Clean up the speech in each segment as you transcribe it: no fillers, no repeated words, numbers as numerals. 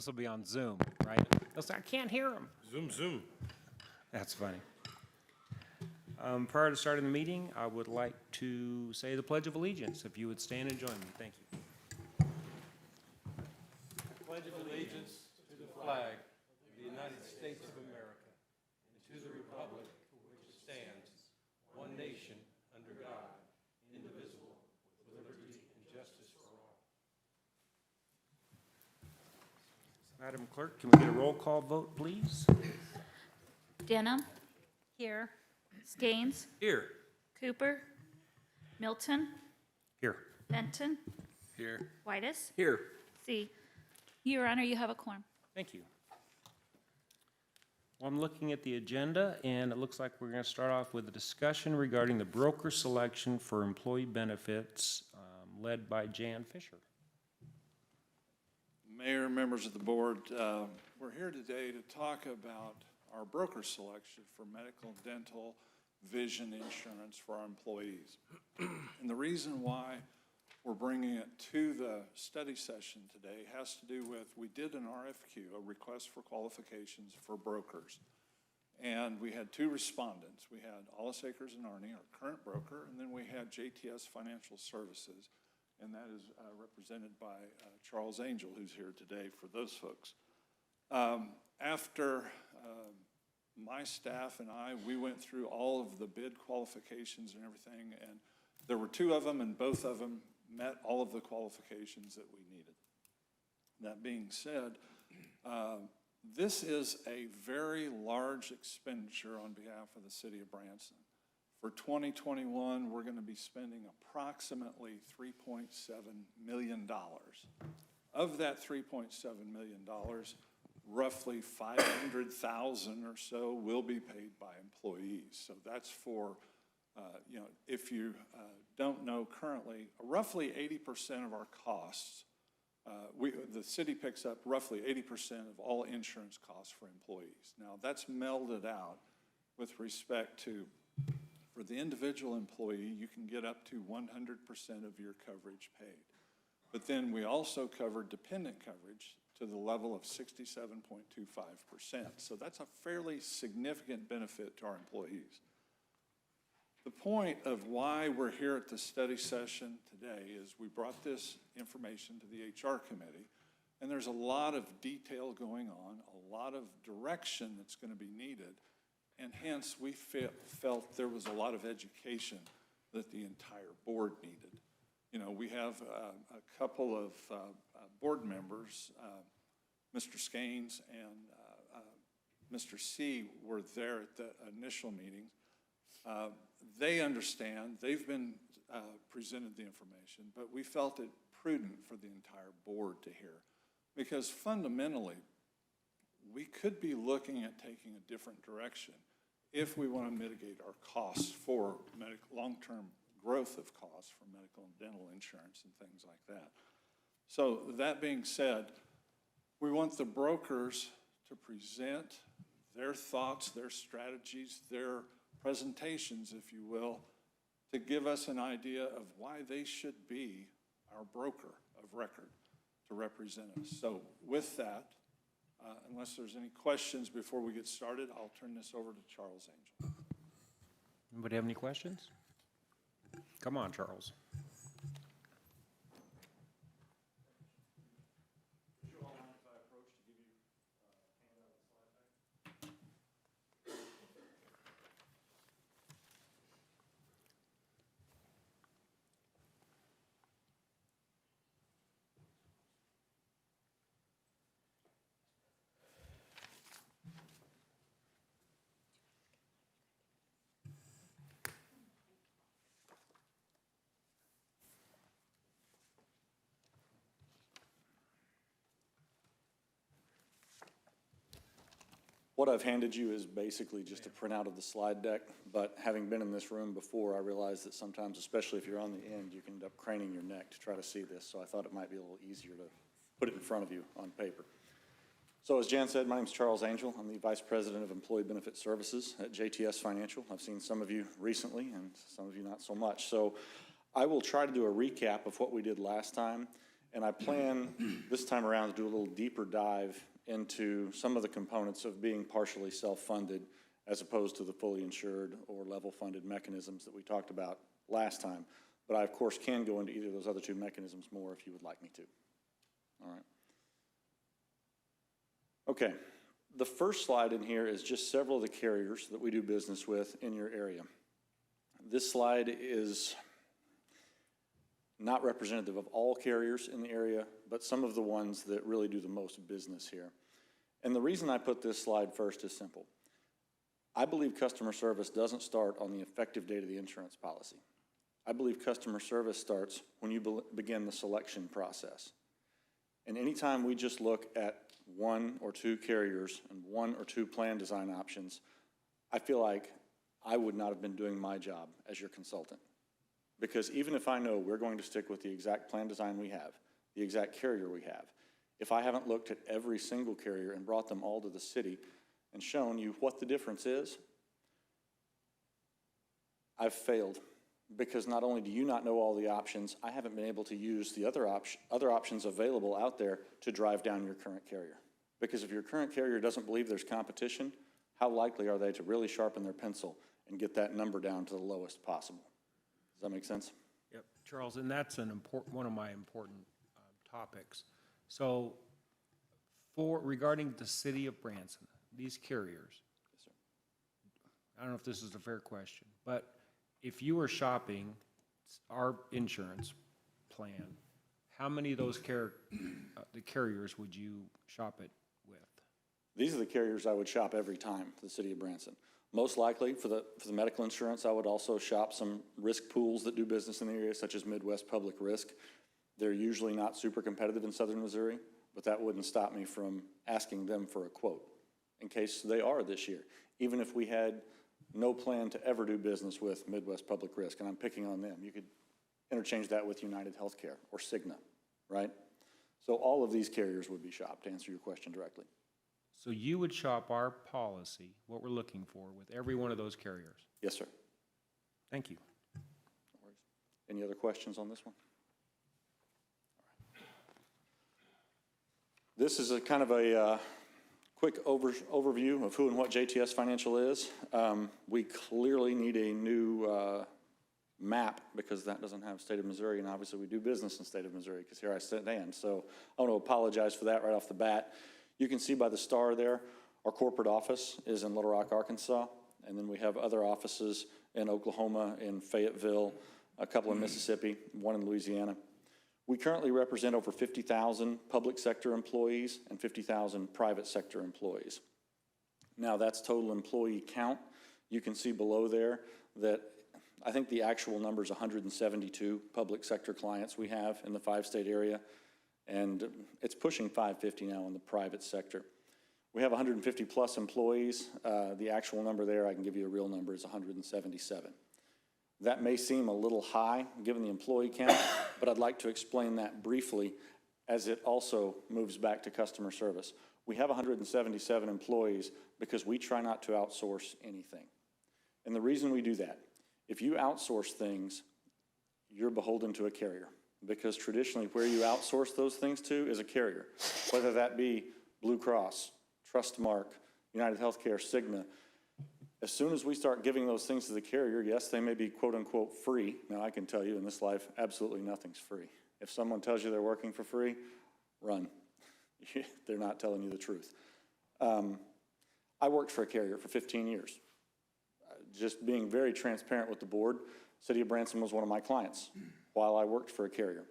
This will be on Zoom, right? They'll say, I can't hear them. Zoom. That's funny. Prior to starting the meeting, I would like to say the Pledge of Allegiance. If you would stand and join me. Thank you. Pledge of allegiance to the flag of the United States of America and to the republic for which it stands, one nation, under God, indivisible, with liberty and justice for all. Madam Clerk, can we get a roll call vote, please? Denham. Here. Gaines. Here. Cooper. Milton. Here. Benton. Here. Whitus. Here. C. Your Honor, you have a quorum. Thank you. Well, I'm looking at the agenda, and it looks like we're going to start off with a discussion regarding the broker selection for employee benefits, led by Jan Fisher. Mayor, members of the board, we're here today to talk about our broker selection for medical, dental, vision insurance for our employees. And the reason why we're bringing it to the study session today has to do with, we did an RFQ, a request for qualifications for brokers. And we had two respondents. We had Allis Akers and Arney, our current broker, and then we had JTS Financial Services, and that is represented by Charles Angel, who's here today for those folks. After my staff and we went through all of the bid qualifications and everything, and there were two of them, and both of them met all of the qualifications that we needed. That being said, this is a very large expenditure on behalf of the city of Branson. For 2021, we're going to be spending approximately $3.7 million. Of that $3.7 million, roughly 500,000 or so will be paid by employees. So that's for, if you don't know currently, roughly 80% of our costs, the city picks up roughly 80% of all insurance costs for employees. Now that's melded out with respect to, for the individual employee, you can get up to 100% of your coverage paid. But then we also cover dependent coverage to the level of 67.25%. So that's a fairly significant benefit to our employees. The point of why we're here at the study session today is we brought this information to the HR committee, and there's a lot of detail going on, a lot of direction that's going to be needed, and hence we felt there was a lot of education that the entire board needed. You know, we have a couple of board members, Mr. Skanes and Mr. C were there at the initial meeting. They understand, they've been presented the information, but we felt it prudent for the entire board to hear. Because fundamentally, we could be looking at taking a different direction if we want to mitigate our costs for long-term growth of costs for medical and dental insurance and things like that. So that being said, we want the brokers to present their thoughts, their strategies, their presentations, if you will, to give us an idea of why they should be our broker of record to represent us. So with that, unless there's any questions before we get started, I'll turn this over to Charles Angel. Anybody have any questions? Come on, Charles. What I've handed you is basically just a printout of the slide deck, but having been in this room before, I realize that sometimes, especially if you're on the end, you can end up craning your neck to try to see this, so I thought it might be a little easier to put it in front of you on paper. So as Jan said, my name is Charles Angel. I'm the Vice President of Employee Benefit Services at JTS Financial. I've seen some of you recently and some of you not so much. So I will try to do a recap of what we did last time, And I plan this time around to do a little deeper dive into some of the components of being partially self-funded as opposed to the fully insured or level-funded mechanisms that we talked about last time. But I, of course, can go into either of those other two mechanisms more if you would like me to. All right. Okay. The first slide in here is just several of the carriers that we do business with in your area. This slide is not representative of all carriers in the area, but some of the ones that really do the most business here. And the reason I put this slide first is simple. I believe customer service doesn't start on the effective date of the insurance policy. I believe customer service starts when you begin the selection process. And anytime we just look at one or two carriers and one or two plan design options, I feel like I would not have been doing my job as your consultant. Because even if I know we're going to stick with the exact plan design we have, the exact carrier we have, if I haven't looked at every single carrier and brought them all to the city and shown you what the difference is, I've failed. Because not only do you not know all the options, I haven't been able to use the other options available out there to drive down your current carrier. Because if your current carrier doesn't believe there's competition, how likely are they to really sharpen their pencil and get that number down to the lowest possible? Does that make sense? Yep, Charles, and that's one of my important topics. So regarding the city of Branson, these carriers, Yes, sir. I don't know if this is a fair question, but if you were shopping our insurance plan, how many of those the carriers would you shop it with? These are the carriers I would shop every time for the city of Branson. Most likely for the medical insurance, I would also shop some risk pools that do business in the area, such as Midwest Public Risk. They're usually not super competitive in southern Missouri, but that wouldn't stop me from asking them for a quote in case they are this year. Even if we had no plan to ever do business with Midwest Public Risk, and I'm picking on them, you could interchange that with United Healthcare or Cigna, right? So all of these carriers would be shopped, to answer your question directly. So you would shop our policy, what we're looking for, with every one of those carriers? Yes, sir. Thank you. No worries. Any other questions on this one? This is a kind of a quick overview of who and what JTS Financial is. We clearly need a new map because that doesn't have state of Missouri, and obviously we do business in state of Missouri because here I stand. So I want to apologize for that right off the bat. You can see by the star there, our corporate office is in Little Rock, Arkansas, and then we have other offices in Oklahoma, in Fayetteville, a couple in Mississippi, one in Louisiana. We currently represent over 50,000 public sector employees and 50,000 private sector employees. Now that's total employee count. You can see below there that I think the actual number is 172 public sector clients we have in the 5-state area, and it's pushing 550 now in the private sector. We have 150 plus employees. The actual number there, I can give you a real number, is 177. That may seem a little high given the employee count, but I'd like to explain that briefly as it also moves back to customer service. We have 177 employees because we try not to outsource anything. And the reason we do that, if you outsource things, you're beholden to a carrier, because traditionally where you outsource those things to is a carrier, whether that be Blue Cross, Trustmark, United Healthcare, Cigna. As soon as we start giving those things to the carrier, yes, they may be quote unquote free. Now I can tell you in this life, absolutely nothing's free. If someone tells you they're working for free, run. They're not telling you the truth. I worked for a carrier for 15 years. Just being very transparent with the board, City of Branson was one of my clients while I worked for a carrier.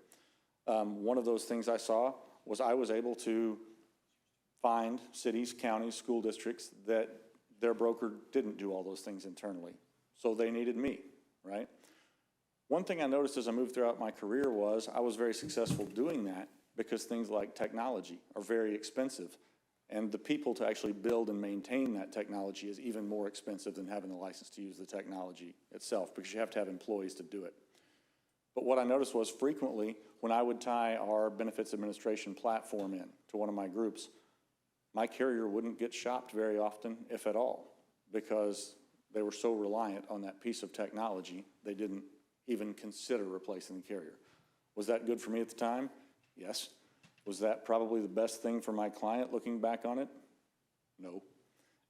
One of those things I saw was I was able to find cities, counties, school districts that their broker didn't do all those things internally. So they needed me, right? One thing I noticed as I moved throughout my career was I was very successful doing that because things like technology are very expensive. And the people to actually build and maintain that technology is even more expensive than having the license to use the technology itself, because you have to have employees to do it. But what I noticed was frequently when I would tie our benefits administration platform in to one of my groups, my carrier wouldn't get shopped very often, if at all, because they were so reliant on that piece of technology, they didn't even consider replacing the carrier. Was that good for me at the time? Yes. Was that probably the best thing for my client looking back on it? No.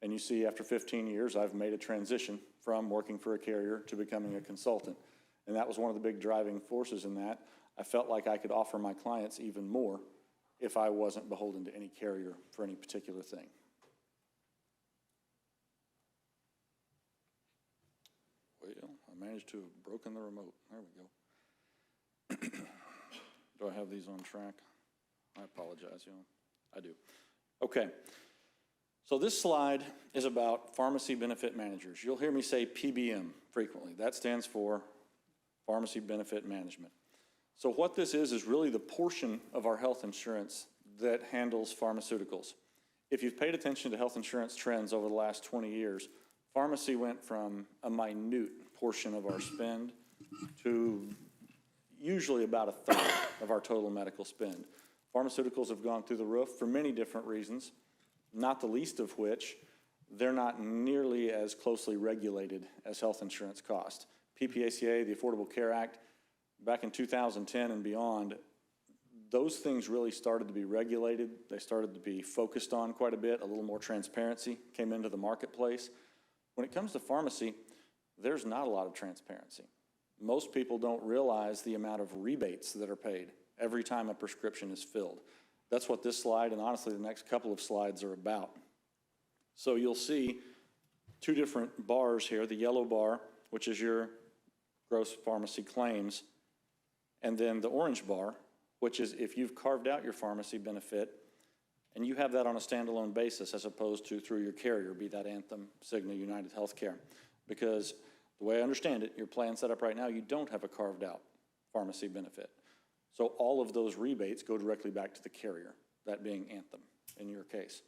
And you see, after 15 years, I've made a transition from working for a carrier to becoming a consultant. And that was one of the big driving forces in that. I felt like I could offer my clients even more if I wasn't beholden to any carrier for any particular thing. Well, I managed to have broken the remote. There we go. Do I have these on track? I apologize, y'all. I do. Okay. So this slide is about pharmacy benefit managers. You'll hear me say PBM frequently. That stands for Pharmacy Benefit Management. So what this is really the portion of our health insurance that handles pharmaceuticals. If you've paid attention to health insurance trends over the last 20 years, pharmacy went from a minute portion of our spend to usually about a third of our total medical spend. Pharmaceuticals have gone through the roof for many different reasons, not the least of which they're not nearly as closely regulated as health insurance costs. PPACA, the Affordable Care Act, back in 2010 and beyond, those things really started to be regulated. They started to be focused on quite a bit. A little more transparency came into the marketplace. When it comes to pharmacy, there's not a lot of transparency. Most people don't realize the amount of rebates that are paid every time a prescription is filled. That's what this slide and honestly the next couple of slides are about. So you'll see two different bars here, the yellow bar, which is your gross pharmacy claims, and then the orange bar, which is if you've carved out your pharmacy benefit and you have that on a standalone basis as opposed to through your carrier, be that Anthem, Cigna, United Healthcare. Because the way I understand it, your plan set up right now, you don't have a carved out pharmacy benefit. So all of those rebates go directly back to the carrier, that being Anthem in your case.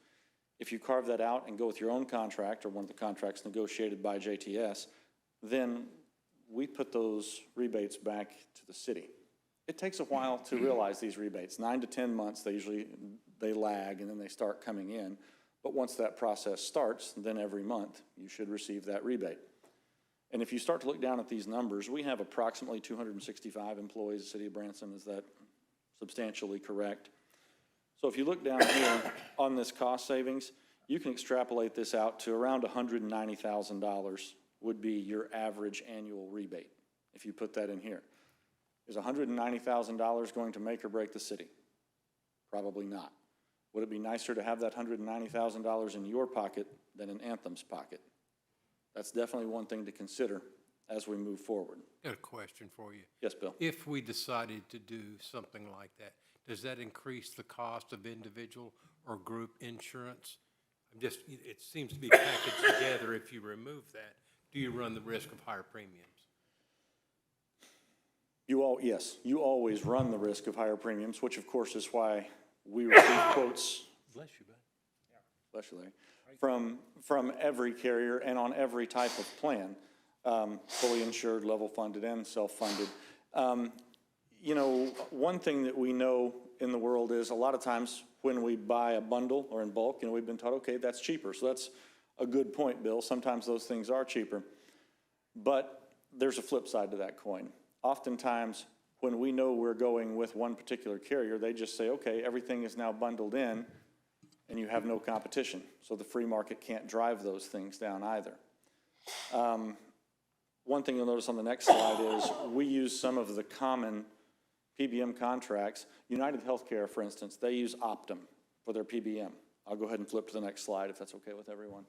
If you carve that out and go with your own contract or one of the contracts negotiated by JTS, then we put those rebates back to the city. It takes a while to realize these rebates. 9 to 10 months, they lag and then they start coming in. But once that process starts, then every month you should receive that rebate. And if you start to look down at these numbers, we have approximately 265 employees in the city of Branson. Is that substantially correct? So if you look down here on this cost savings, you can extrapolate this out to around $190,000 would be your average annual rebate if you put that in here. Is $190,000 going to make or break the city? Probably not. Would it be nicer to have that $190,000 in your pocket than in Anthem's pocket? That's definitely one thing to consider as we move forward. Got a question for you. Yes, Bill? If we decided to do something like that, does that increase the cost of individual or group insurance? It seems to be packaged together. If you remove that, do you run the risk of higher premiums? Yes, you always run the risk of higher premiums, which of course is why we receive quotes. Bless you, bud. Bless you, Larry. From every carrier and on every type of plan, fully insured, level funded, and self-funded. You know, one thing that we know in the world is a lot of times when we buy a bundle or in bulk, you know, we've been taught, okay, that's cheaper. So that's a good point, Bill. Sometimes those things are cheaper. But there's a flip side to that coin. Oftentimes, when we know we're going with one particular carrier, they just say, okay, everything is now bundled in, and you have no competition. So the free market can't drive those things down either. One thing you'll notice on the next slide is we use some of the common PBM contracts. United Healthcare, for instance, they use Optum for their PBM. I'll go ahead and flip to the next slide if that's okay with everyone.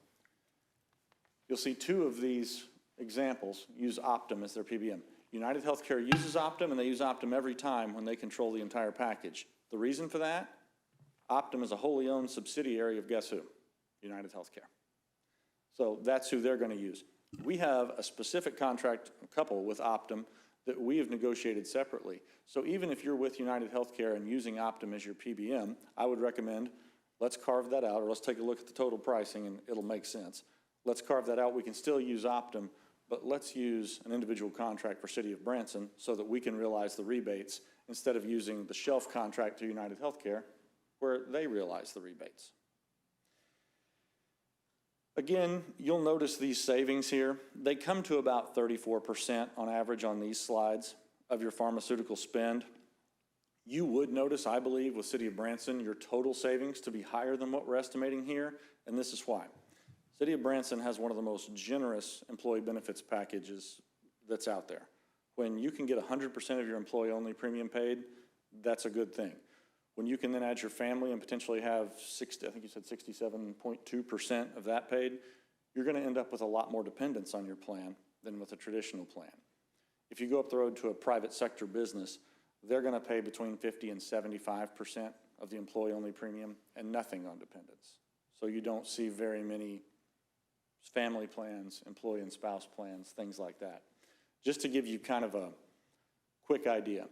You'll see two of these examples use Optum as their PBM. United Healthcare uses Optum, and they use Optum every time when they control the entire package. The reason for that? Optum is a wholly owned subsidiary of guess who? United Healthcare. So that's who they're going to use. We have a specific contract couple with Optum that we have negotiated separately. So even if you're with United Healthcare and using Optum as your PBM, I would recommend let's carve that out, or let's take a look at the total pricing and it'll make sense. Let's carve that out. We can still use Optum, but let's use an individual contract for City of Branson so that we can realize the rebates instead of using the shelf contract to United Healthcare where they realize the rebates. Again, you'll notice these savings here. They come to about 34% on average on these slides of your pharmaceutical spend. You would notice, I believe, with City of Branson, your total savings to be higher than what we're estimating here, and this is why. City of Branson has one of the most generous employee benefits packages that's out there. When you can get 100% of your employee-only premium paid, that's a good thing. When you can then add your family and potentially have 60, I think you said 67.2% of that paid, you're going to end up with a lot more dependence on your plan than with a traditional plan. If you go up the road to a private sector business, they're going to pay between 50 and 75% of the employee-only premium and nothing on dependents. So you don't see very many family plans, employee and spouse plans, things like that. Just to give you kind of a quick idea,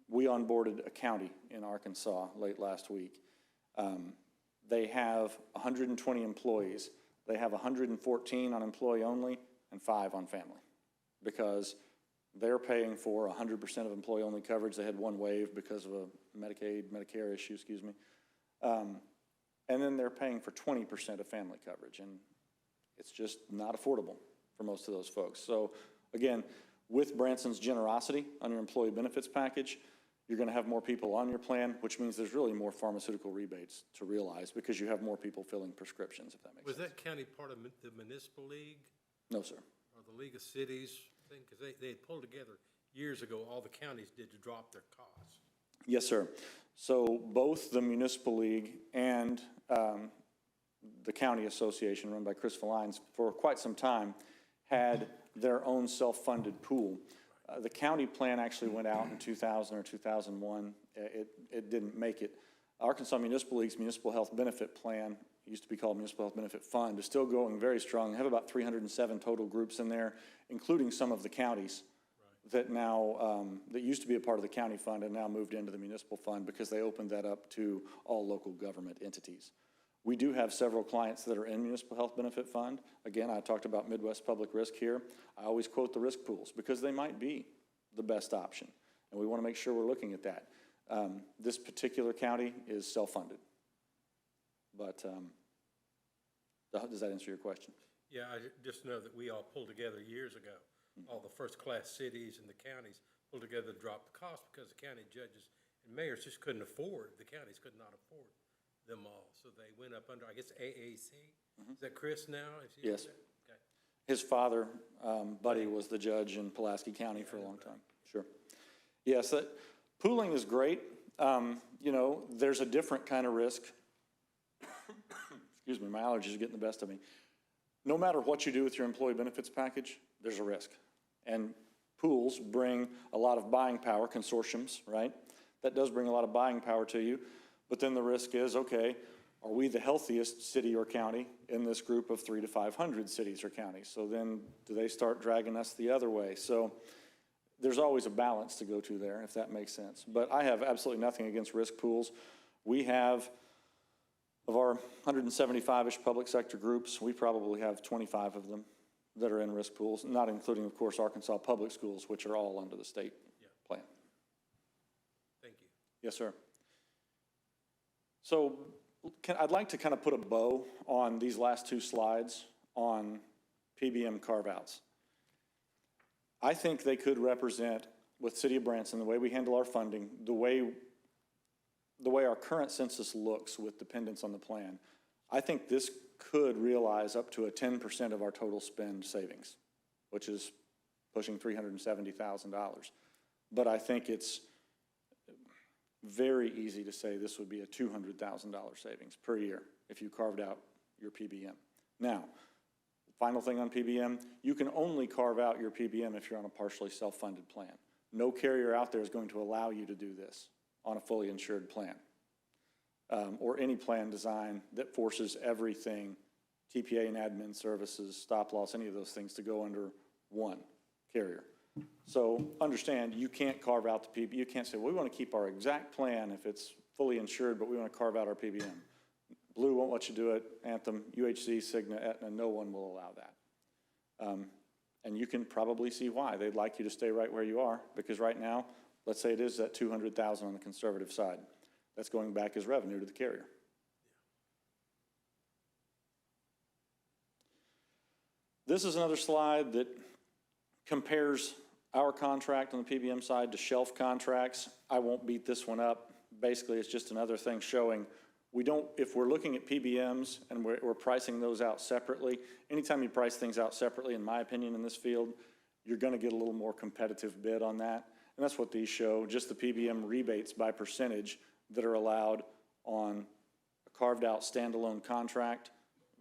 we onboarded a county in Arkansas late last week. They have 120 employees. They have 114 on employee only and 5 on family because they're paying for 100% of employee only coverage. They had one waive because of a Medicare issue, excuse me. And then they're paying for 20% of family coverage, and it's just not affordable for most of those folks. So again, with Branson's generosity on your employee benefits package, you're going to have more people on your plan, which means there's really more pharmaceutical rebates to realize because you have more people filling prescriptions, if that makes sense. Was that county part of the municipal league No, sir. or the League of Cities thing? Because they had pulled together years ago, all the counties did to drop their costs. Yes, sir. So both the municipal league and the county association run by Chris Valines for quite some time had their own self-funded pool. The county plan actually went out in 2000 or 2001. It didn't make it. Arkansas Municipal League's Municipal Health Benefit Plan, used to be called Municipal Health Benefit Fund, is still going very strong. They have about 307 total groups in there, including some of the counties that now, that used to be a part of the county fund and now moved into the municipal fund because they opened that up to all local government entities. We do have several clients that are in Municipal Health Benefit Fund. Again, I talked about Midwest Public Risk here. I always quote the risk pools because they might be the best option, and we want to make sure we're looking at that. This particular county is self-funded, but does that answer your question? Yeah, I just know that we all pulled together years ago. All the first-class cities and the counties pulled together to drop the cost because the county judges and mayors just couldn't afford, the counties could not afford them all. So they went up under, I guess, AAC. Is that Chris now? Yes. Okay. His father, Buddy, was the judge in Pulaski County for a long time. Sure. Yes, that pooling is great. You know, there's a different kind of risk. Excuse me, my allergies are getting the best of me. No matter what you do with your employee benefits package, there's a risk. And pools bring a lot of buying power, consortiums, right? That does bring a lot of buying power to you. But then the risk is, okay, are we the healthiest city or county in this group of 300 to 500 cities or counties? So then do they start dragging us the other way? So there's always a balance to go to there, if that makes sense. But I have absolutely nothing against risk pools. We have, of our 175-ish public sector groups, we probably have 25 of them that are in risk pools, not including, of course, Arkansas Public Schools, which are all under the state plan. Thank you. Yes, sir. So I'd like to kind of put a bow on these last two slides on PBM carve-outs. I think they could represent, with City of Branson, the way we handle our funding, the way our current census looks with dependence on the plan. I think this could realize up to a 10% of our total spend savings, which is pushing $370,000. But I think it's very easy to say this would be a $200,000 savings per year if you carved out your PBM. Now, final thing on PBM, you can only carve out your PBM if you're on a partially self-funded plan. No carrier out there is going to allow you to do this on a fully insured plan. Or any plan design that forces everything, TPA and admin services, stop loss, any of those things to go under one carrier. So understand, you can't carve out the PBM. You can't say, well, we want to keep our exact plan if it's fully insured, but we want to carve out our PBM. Blue won't let you do it, Anthem, UHC, Cigna, Aetna, no one will allow that. And you can probably see why. They'd like you to stay right where you are, because right now, let's say it is that $200,000 on the conservative side. That's going back as revenue to the carrier. This is another slide that compares our contract on the PBM side to shelf contracts. I won't beat this one up. Basically, it's just another thing showing we don't, if we're looking at PBMs and we're pricing those out separately, anytime you price things out separately, in my opinion, in this field, you're gonna get a little more competitive bid on that. And that's what these show, just the PBM rebates by percentage that are allowed on a carved out standalone contract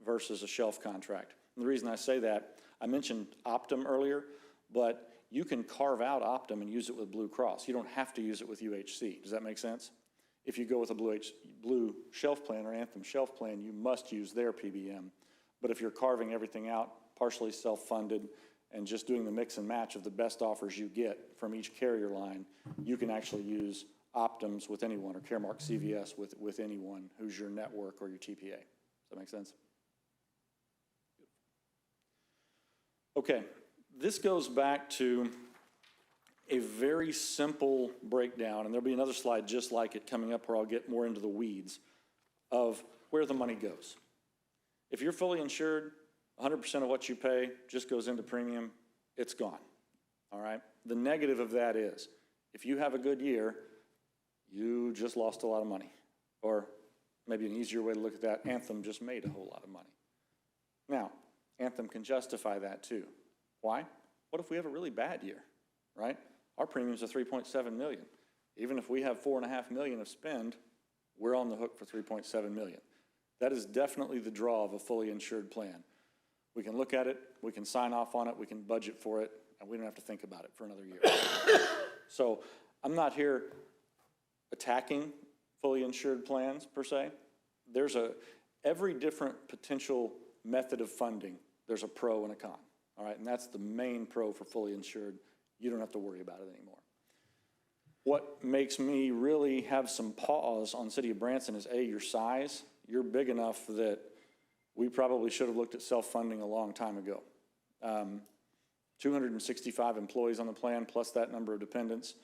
versus a shelf contract. And the reason I say that, I mentioned Optum earlier, but you can carve out Optum and use it with Blue Cross. You don't have to use it with UHC. Does that make sense? If you go with a Blue shelf plan or Anthem shelf plan, you must use their PBM. But if you're carving everything out, partially self-funded, and just doing the mix and match of the best offers you get from each carrier line, you can actually use Optums with anyone or Caremark CVS with anyone who's your network or your TPA. Does that make sense? Okay, this goes back to a very simple breakdown, and there'll be another slide just like it coming up where I'll get more into the weeds of where the money goes. If you're fully insured, 100% of what you pay just goes into premium, it's gone, all right? The negative of that is, if you have a good year, you just lost a lot of money. Or maybe an easier way to look at that, Anthem just made a whole lot of money. Now, Anthem can justify that too. Why? What if we have a really bad year, right? Our premiums are 3.7 million. Even if we have 4.5 million of spend, we're on the hook for 3.7 million. That is definitely the draw of a fully insured plan. We can look at it, we can sign off on it, we can budget for it, and we don't have to think about it for another year. So I'm not here attacking fully insured plans per se. There's every different potential method of funding, there's a pro and a con, all right? And that's the main pro for fully insured. You don't have to worry about it anymore. What makes me really have some pause on City of Branson is your size. You're big enough that we probably should have looked at self-funding a long time ago. 265 employees on the plan, plus that number of dependents.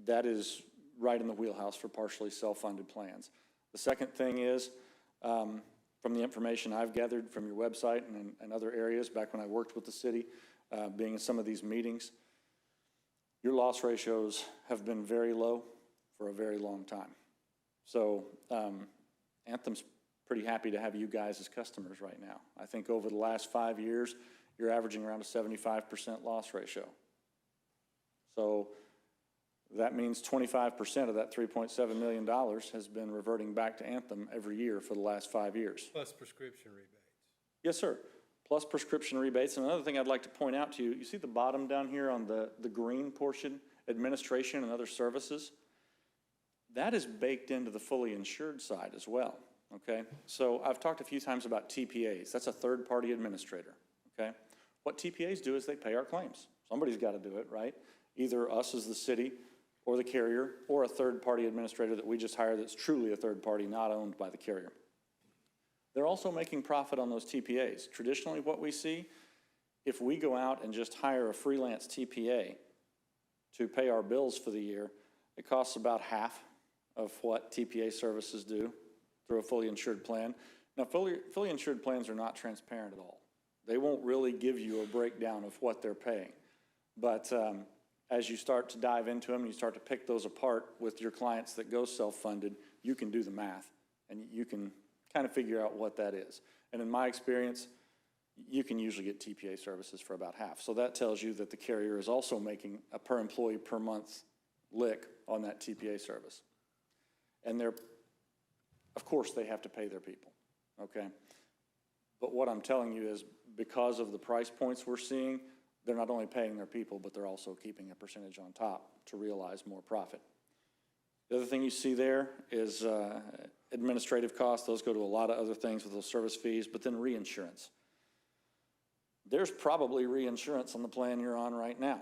That is right in the wheelhouse for partially self-funded plans. The second thing is, from the information I've gathered from your website and other areas back when I worked with the city, being in some of these meetings, your loss ratios have been very low for a very long time. So Anthem's pretty happy to have you guys as customers right now. I think over the last 5 years, you're averaging around a 75% loss ratio. So that means 25% of that $3.7 million has been reverting back to Anthem every year for the last 5 years. Plus prescription rebates. Yes, sir. Plus prescription rebates. And another thing I'd like to point out to you, you see the bottom down here on the green portion, administration and other services? That is baked into the fully insured side as well, okay? So I've talked a few times about TPAs. That's a third-party administrator, okay? What TPAs do is they pay our claims. Somebody's got to do it, right? Either us as the city or the carrier or a third-party administrator that we just hired that's truly a third party, not owned by the carrier. They're also making profit on those TPAs. Traditionally, what we see, if we go out and just hire a freelance TPA to pay our bills for the year, it costs about half of what TPA services do through a fully insured plan. Now, fully insured plans are not transparent at all. They won't really give you a breakdown of what they're paying. But as you start to dive into them and you start to pick those apart with your clients that go self-funded, you can do the math and you can kind of figure out what that is. And in my experience, you can usually get TPA services for about half. So that tells you that the carrier is also making a per employee per month lick on that TPA service. And of course, they have to pay their people, okay? But what I'm telling you is because of the price points we're seeing, they're not only paying their people, but they're also keeping a percentage on top to realize more profit. The other thing you see there is administrative costs. Those go to a lot of other things with those service fees, but then reinsurance. There's probably reinsurance on the plan you're on right now.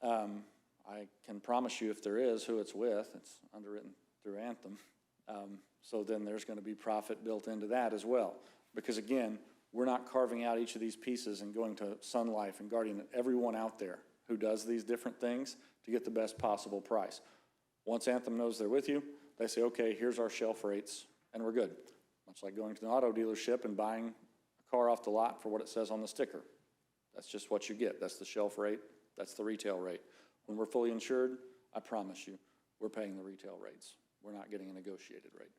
I can promise you if there is, who it's with. It's underwritten through Anthem. So then there's going to be profit built into that as well. Because again, we're not carving out each of these pieces and going to Sun Life and Guardian, everyone out there who does these different things to get the best possible price. Once Anthem knows they're with you, they say, okay, here's our shelf rates, and we're good. Much like going to an auto dealership and buying a car off the lot for what it says on the sticker. That's just what you get. That's the shelf rate, That's the retail rate. When we're fully insured, I promise you, we're paying the retail rates. We're not getting a negotiated rate.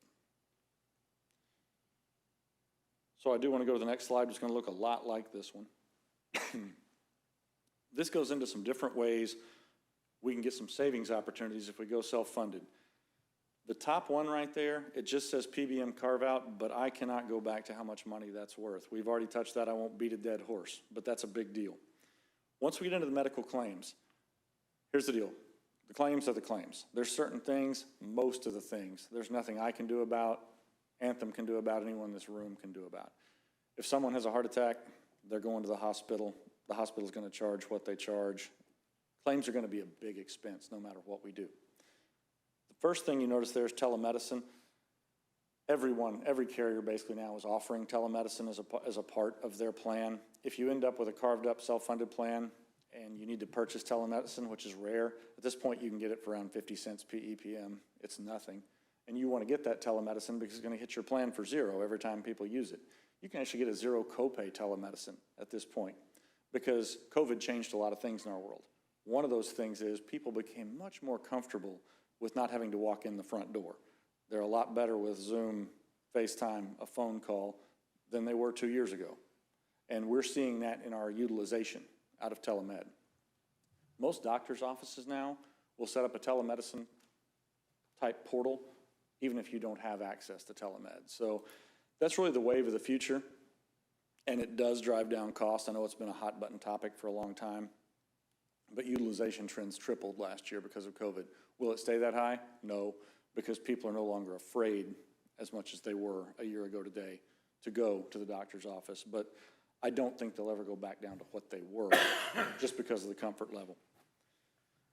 So I do want to go to the next slide. It's going to look a lot like this one. This goes into some different ways we can get some savings opportunities if we go self-funded. The top one right there, it just says PBM carve-out, but I cannot go back to how much money that's worth. We've already touched that. I won't beat a dead horse, but that's a big deal. Once we get into the medical claims, here's the deal. The claims are the claims. There's certain things, most of the things, there's nothing I can do about, Anthem can do about, anyone in this room can do about. If someone has a heart attack, they're going to the hospital's going to charge what they charge. Claims are going to be a big expense no matter what we do. The first thing you notice there is telemedicine. Every carrier basically now is offering telemedicine as a part of their plan. If you end up with a carved up self-funded plan and you need to purchase telemedicine, which is rare, at this point you can get it for around 50 cents PEPM. It's nothing. And you want to get that telemedicine because it's going to hit your plan for zero every time people use it. You can actually get a zero copay telemedicine at this point because COVID changed a lot of things in our world. One of those things is people became much more comfortable with not having to walk in the front door. They're a lot better with Zoom, FaceTime, a phone call than they were 2 years ago. And we're seeing that in our utilization out of telemed. Most doctors' offices now will set up a telemedicine type portal even if you don't have access to telemed. So that's really the wave of the future, and it does drive down costs. I know it's been a hot button topic for a long time, but utilization trends tripled last year because of COVID. Will it stay that high? No, because people are no longer afraid as much as they were a year ago today to go to the doctor's office. But I don't think they'll ever go back down to what they were just because of the comfort level.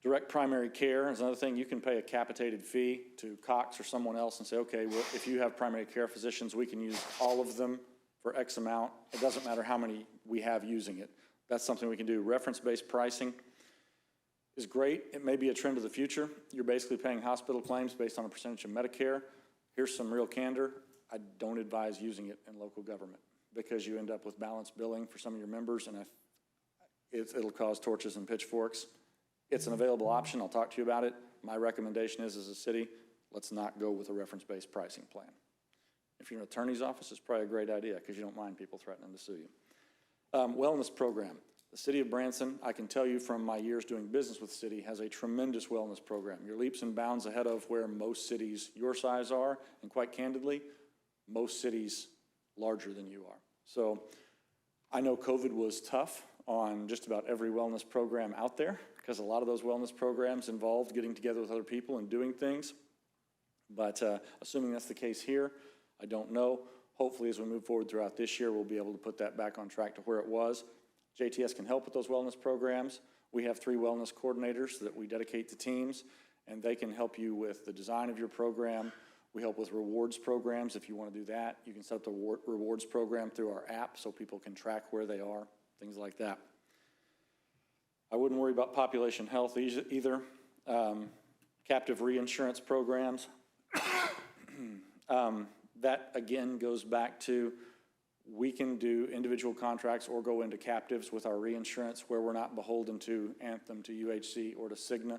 Direct primary care is another thing. You can pay a capitated fee to Cox or someone else and say, okay, well, if you have primary care physicians, we can use all of them for X amount. It doesn't matter how many we have using it. That's something we can do. Reference-based pricing is great. It may be a trend of the future. You're basically paying hospital claims based on a percentage of Medicare. Here's some real candor. I don't advise using it in local government because you end up with balanced billing for some of your members, and it'll cause torches and pitchforks. It's an available option. I'll talk to you about it. My recommendation is, as a city, let's not go with a reference-based pricing plan. If you're an attorney's office, it's probably a great idea because you don't mind people threatening to sue you. Wellness program. The city of Branson, I can tell you from my years doing business with the city, has a tremendous wellness program. You're leaps and bounds ahead of where most cities your size are, and quite candidly, most cities larger than you are. So I know COVID was tough on just about every wellness program out there because a lot of those wellness programs involved getting together with other people and doing things. But assuming that's the case here, I don't know. Hopefully as we move forward throughout this year, we'll be able to put that back on track to where it was. JTS can help with those wellness programs. We have 3 wellness coordinators that we dedicate to teams, and they can help you with the design of your program. We help with rewards programs if you want to do that. You can set up the rewards program through our app so people can track where they are, things like that. I wouldn't worry about population health either. Captive reinsurance programs. That again goes back to we can do individual contracts or go into captives with our reinsurance where we're not beholden to Anthem, to UHC, or to Cigna.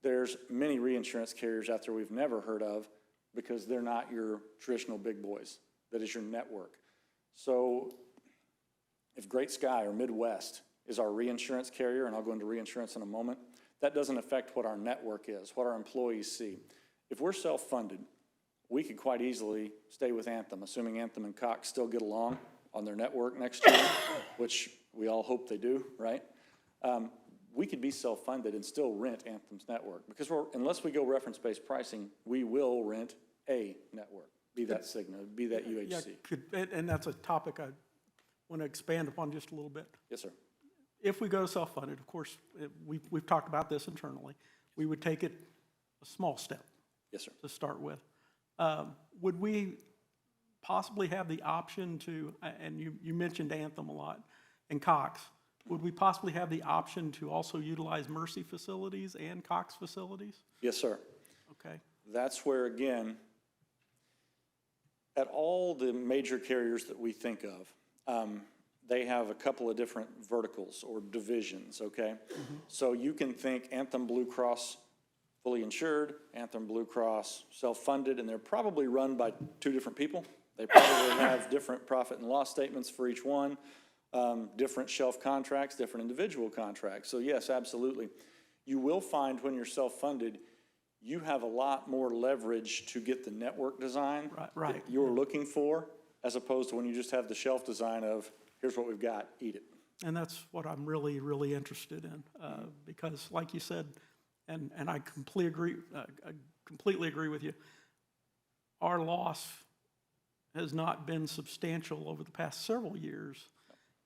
There's many reinsurance carriers out there we've never heard of because they're not your traditional big boys. That is your network. So if Great Sky or Midwest is our reinsurance carrier, and I'll go into reinsurance in a moment, that doesn't affect what our network is, what our employees see. If we're self-funded, we could quite easily stay with Anthem, assuming Anthem and Cox still get along on their network next year, which we all hope they do, right? We could be self-funded and still rent Anthem's network because unless we go reference-based pricing, we will rent a network, be that Cigna, be that UHC. Yeah, and that's a topic I want to expand upon just a little bit. Yes, sir. If we go self-funded, of course, we've talked about this internally, we would take it a small step. Yes, sir. To start with. Would we possibly have the option to, and you mentioned Anthem a lot, and Cox, would we possibly have the option to also utilize Mercy facilities and Cox facilities? Yes, sir. Okay. That's where, again, at all the major carriers that we think of, they have a couple of different verticals or divisions, okay? So you can think Anthem Blue Cross fully insured, Anthem Blue Cross self-funded, and they're probably run by two different people. They probably have different profit and loss statements for each one, different shelf contracts, different individual contracts. So yes, absolutely. You will find when you're self-funded, you have a lot more leverage to get the network design Right. that you're looking for, as opposed to when you just have the shelf design of, here's what we've got, eat it. And that's what I'm really, really interested in, because like you said, and I completely agree with you, our loss has not been substantial over the past several years.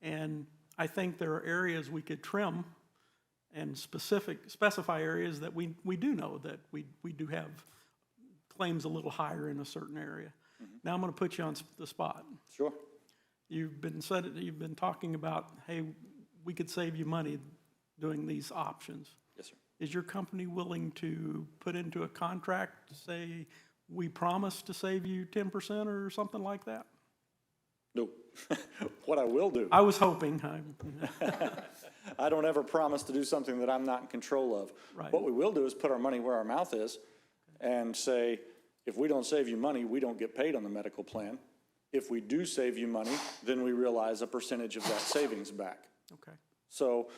And I think there are areas we could trim and specify areas that we do know that we do have claims a little higher in a certain area. Now I'm going to put you on the spot. Sure. You've been talking about, hey, we could save you money doing these options. Yes, sir. Is your company willing to put into a contract to say, we promise to save you 10% or something like that? No. What I will do, I was hoping. I don't ever promise to do something that I'm not in control of. Right. What we will do is put our money where our mouth is and say, if we don't save you money, we don't get paid on the medical plan. If we do save you money, then we realize a percentage of that savings back. Okay, So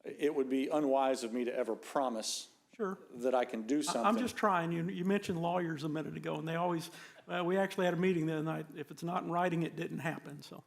it would be unwise of me to ever promise sure. that I can do something. I'm just trying. You mentioned lawyers a minute ago, and they always, we actually had a meeting the other night. If it's not in writing, it didn't happen, so.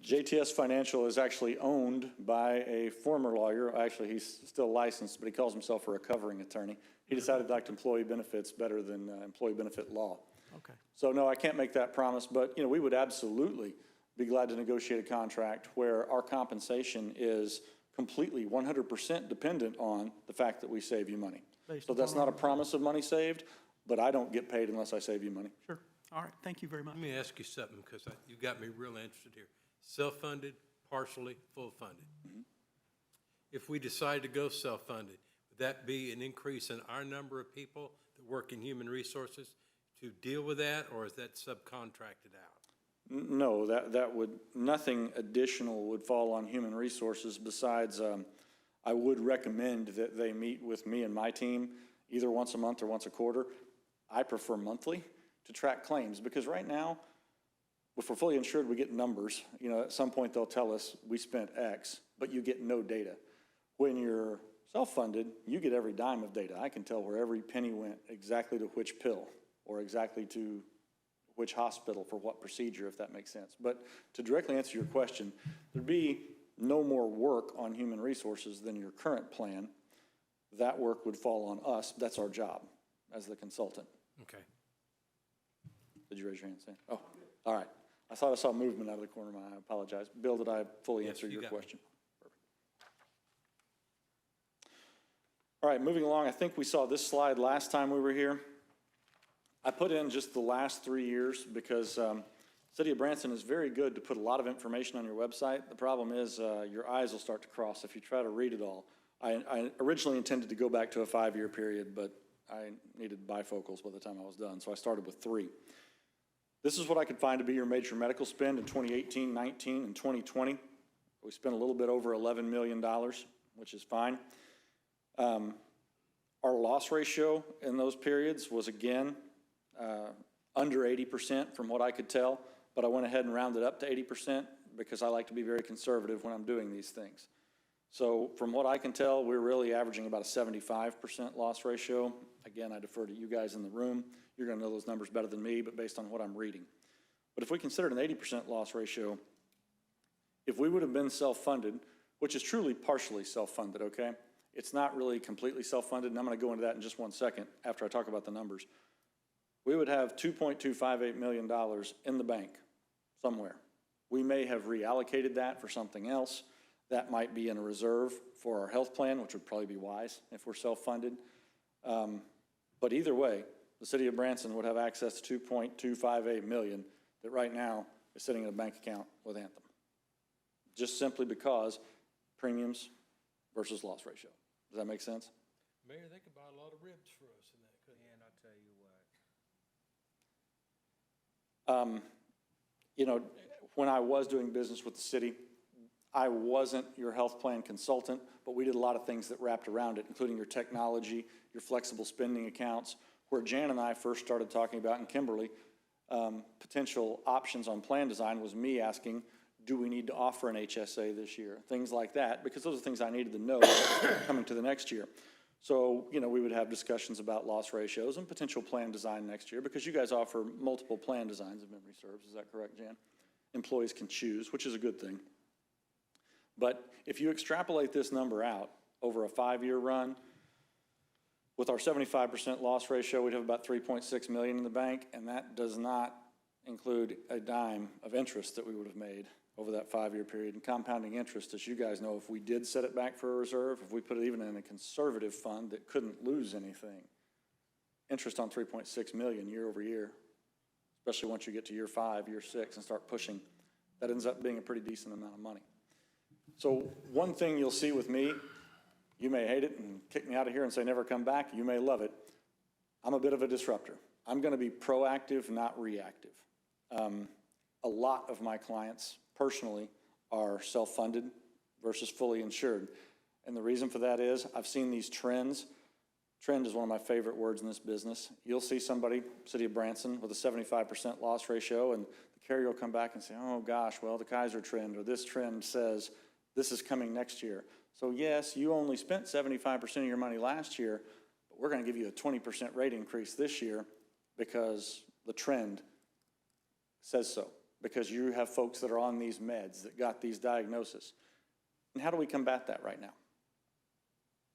JTS Financial is actually owned by a former lawyer. Actually, he's still licensed, but he calls himself a recovering attorney. He decided he liked employee benefits better than employee benefit law. Okay, So no, I can't make that promise, but we would absolutely be glad to negotiate a contract where our compensation is completely 100% dependent on the fact that we save you money. Based So that's upon not a promise of money saved, but I don't get paid unless I save you money. sure. All right, thank you very much. Let me ask you something, because you got me real interested here. Self-funded, partially, full-funded. If we decide to go self-funded, would that be an increase in our number of people that work in human resources to deal with that, or is that subcontracted out? No, that would, nothing additional would fall on human resources besides, I would recommend that they meet with me and my team either once a month or once a quarter. I prefer monthly to track claims, because right now, if we're fully insured, we get numbers. At some point they'll tell us we spent X, but you get no data. When you're self-funded, you get every dime of data. I can tell where every penny went, exactly to which pill, or exactly to which hospital for what procedure, if that makes sense. But to directly answer your question, there'd be no more work on human resources than your current plan. That work would fall on us. That's our job as the consultant. Okay. Did you raise your hand, Sam? Oh, all right. I thought I saw movement out of the corner of my eye. I apologize. Bill, did I fully answer you your got me. question? Perfect. All right, moving along. I think we saw this slide last time we were here. I put in just the last 3 years because City of Branson is very good to put a lot of information on your website. The problem is your eyes will start to cross if you try to read it all. I originally intended to go back to a 5-year period, but I needed bifocals by the time I was done, so I started with 3. This is what I could find to be your major medical spend in 2018, 19, and 2020. We spent a little bit over $11 million, which is fine. Our loss ratio in those periods was, again, under 80% from what I could tell, but I went ahead and rounded up to 80% because I like to be very conservative when I'm doing these things. So from what I can tell, we're really averaging about a 75% loss ratio. Again, I defer to you guys in the room. You're going to know those numbers better than me, but based on what I'm reading. But if we considered an 80% loss ratio, if we would have been self-funded, which is truly partially self-funded, okay? It's not really completely self-funded, and I'm going to go into that in just one second after I talk about the numbers. We would have $2.258 million in the bank somewhere. We may have reallocated that for something else. That might be in a reserve for our health plan, which would probably be wise if we're self-funded. But either way, the city of Branson would have access to $2.258 million that right now is sitting in a bank account with Anthem. Just simply because premiums versus loss ratio. Does that make sense? Mayor, they could buy a lot of ribs for us in that, couldn't they? And I'll tell you what. When I was doing business with the city, I wasn't your health plan consultant, but we did a lot of things that wrapped around it, including your technology, your flexible spending accounts, where Jan and I first started talking about, and Kimberly, potential options on plan design was me asking, do we need to offer an HSA this year? Things like that, because those are things I needed to know coming to the next year. So, you know, we would have discussions about loss ratios and potential plan design next year, because you guys offer multiple plan designs, if memory serves. Is that correct, Jan? Employees can choose, which is a good thing. But if you extrapolate this number out over a 5-year run, with our 75% loss ratio, we'd have about 3.6 million in the bank, and that does not include a dime of interest that we would have made over that 5-year period. And compounding interest, as you guys know, if we did set it back for a reserve, if we put it even in a conservative fund that couldn't lose anything, interest on 3.6 million year over year, especially once you get to year 5, year 6, and start pushing, that ends up being a pretty decent amount of money. So one thing you'll see with me, you may hate it and kick me out of here and say never come back. You may love it. I'm a bit of a disruptor. I'm going to be proactive, not reactive. A lot of my clients personally are self-funded versus fully insured. And the reason for that is I've seen these trends. Trend is one of my favorite words in this business. You'll see somebody, city of Branson, with a 75% loss ratio, and the carrier will come back and say, oh gosh, well, the Kaiser trend or this trend says this is coming next year. So yes, you only spent 75% of your money last year, but we're going to give you a 20% rate increase this year because the trend says so, because you have folks that are on these meds that got these diagnoses. And how do we combat that right now?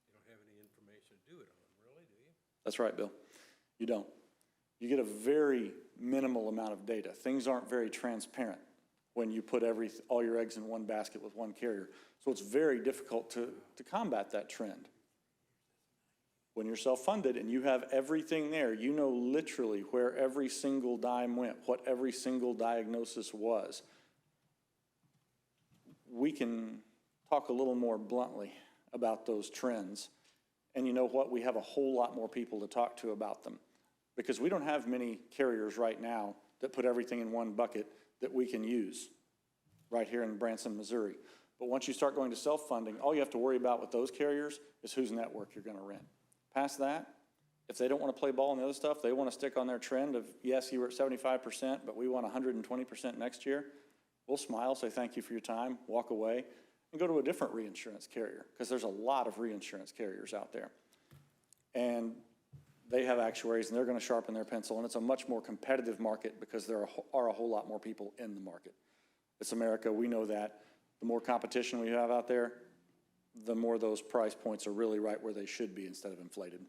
You don't have any information to do it on, really, do you? That's right, Bill. You don't. You get a very minimal amount of data. Things aren't very transparent when you put all your eggs in one basket with one carrier. So it's very difficult to combat that trend. When you're self-funded and you have everything there, you know literally where every single dime went, what every single diagnosis was. We can talk a little more bluntly about those trends. And you know what? We have a whole lot more people to talk to about them, because we don't have many carriers right now that put everything in one bucket that we can use right here in Branson, Missouri. But once you start going to self-funding, all you have to worry about with those carriers is whose network you're going to rent. Past that, if they don't want to play ball and the other stuff, they want to stick on their trend of, yes, you were at 75%, but we want 120% next year, we'll smile, say thank you for your time, walk away, and go to a different reinsurance carrier, because there's a lot of reinsurance carriers out there. And they have actuaries, and they're going to sharpen their pencil, and it's a much more competitive market because there are a whole lot more people in the market. It's America, we know that. The more competition we have out there, the more those price points are really right where they should be instead of inflated.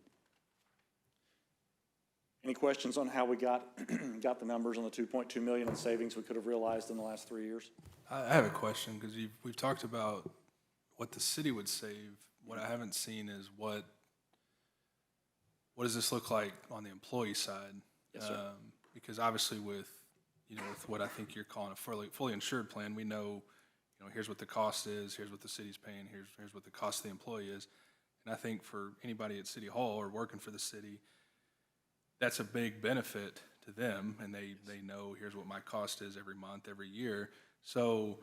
Any questions on how we got the numbers on the 2.2 million in savings we could have realized in the last 3 years? I have a question, because we've talked about what the city would save. What I haven't seen is what does this look like on the employee side? Yes, sir. Because obviously with what I think you're calling a fully insured plan, we know, here's what the cost is, here's what the city's paying, here's what the cost of the employee is. And I think for anybody at City Hall or working for the city, that's a big benefit to them, and they know here's what my cost is every month, every year. So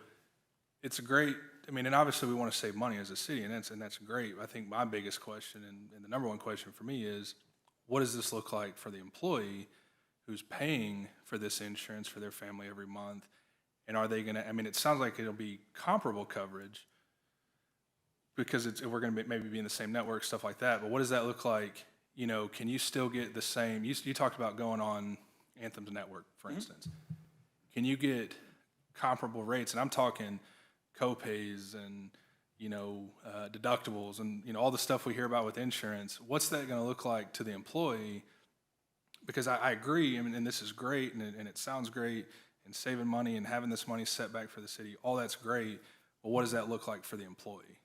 it's a great, and obviously we want to save money as a city, and that's great. I think my biggest question and the number one question for me is, what does this look like for the employee who's paying for this insurance for their family every month? And are they going to, it sounds like it'll be comparable coverage because we're going to maybe be in the same network, stuff like that. But what does that look like? Can you still get the same, you talked about going on Anthem's network, for instance. Can you get comparable rates? And I'm talking co-pays and, deductibles and, all the stuff we hear about with insurance. What's that going to look like to the employee? Because I agree, and this is great, and it sounds great, and saving money and having this money set back for the city, all that's great, but what does that look like for the employee?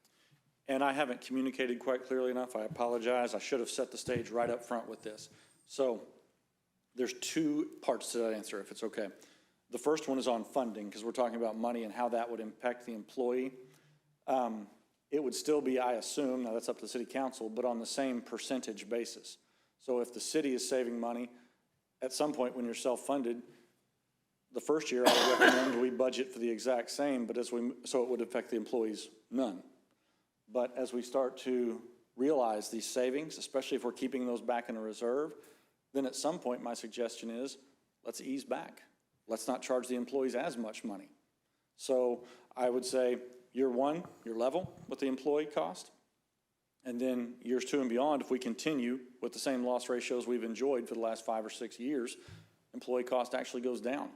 And I haven't communicated quite clearly enough. I apologize. I should have set the stage right up front with this. So there's 2 parts to that answer, if it's okay. The first one is on funding, because we're talking about money and how that would impact the employee. It would still be, I assume, now that's up to the city council, but on the same percentage basis. So if the city is saving money, at some point when you're self-funded, the first year, I would recommend we budget for the exact same, but so it would affect the employees none. But as we start to realize these savings, especially if we're keeping those back in a reserve, then at some point, my suggestion is, let's ease back. Let's not charge the employees as much money. So I would say, year one, you're level with the employee cost. And then years 2 and beyond, if we continue with the same loss ratios we've enjoyed for the last 5 or 6 years, employee cost actually goes down.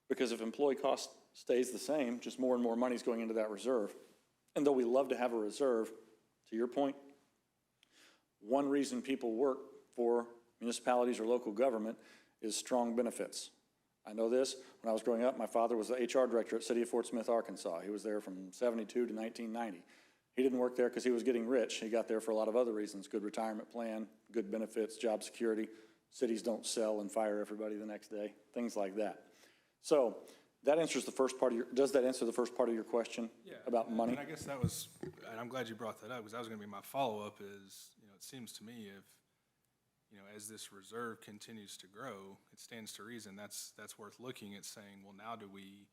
Because if employee cost stays the same, just more and more money is going into that reserve. And though we love to have a reserve, to your point, one reason people work for municipalities or local government is strong benefits. I know this. When I was growing up, my father was the HR director at City of Fort Smith, Arkansas. He was there from 72 to 1990. He didn't work there because he was getting rich. He got there for a lot of other reasons: good retirement plan, good benefits, job security. Cities don't sell and fire everybody the next day, things like that. So that answers the first part of your, does that answer the first part of your question about money? And I guess that was, and I'm glad you brought that up, because that was gonna be my follow-up is, it seems to me if, as this reserve continues to grow, it stands to reason that's worth looking at saying, well, now do we,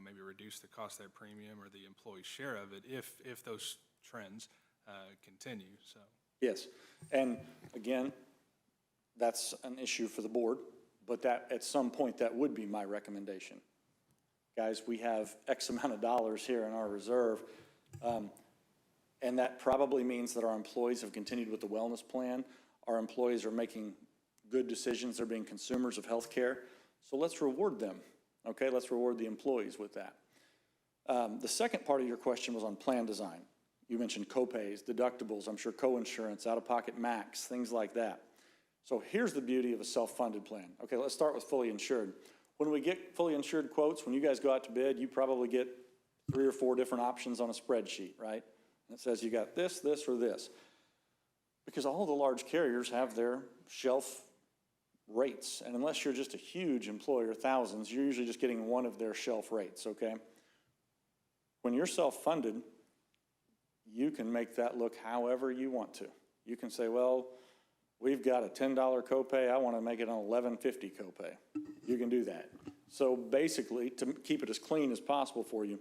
maybe reduce the cost of that premium or the employee share of it if those trends continue, so. Yes, and again, that's an issue for the board, but that, at some point, that would be my recommendation. Guys, we have X amount of dollars here in our reserve, and that probably means that our employees have continued with the wellness plan. Our employees are making good decisions. They're being consumers of health care. So let's reward them, okay? Let's reward the employees with that. The second part of your question was on plan design. You mentioned copays, deductibles, I'm sure co-insurance, out-of-pocket max, things like that. So here's the beauty of a self-funded plan. Okay, let's start with fully insured. When we get fully insured quotes, when you guys go out to bid, you probably get 3 or 4 different options on a spreadsheet, right? And it says you got this, this, or this. Because all the large carriers have their shelf rates. And unless you're just a huge employer, thousands, you're usually just getting one of their shelf rates, okay? When you're self-funded, you can make that look however you want to. You can say, well, we've got a $10 copay. I want to make it an $11.50 copay. You can do that. So basically, to keep it as clean as possible for you,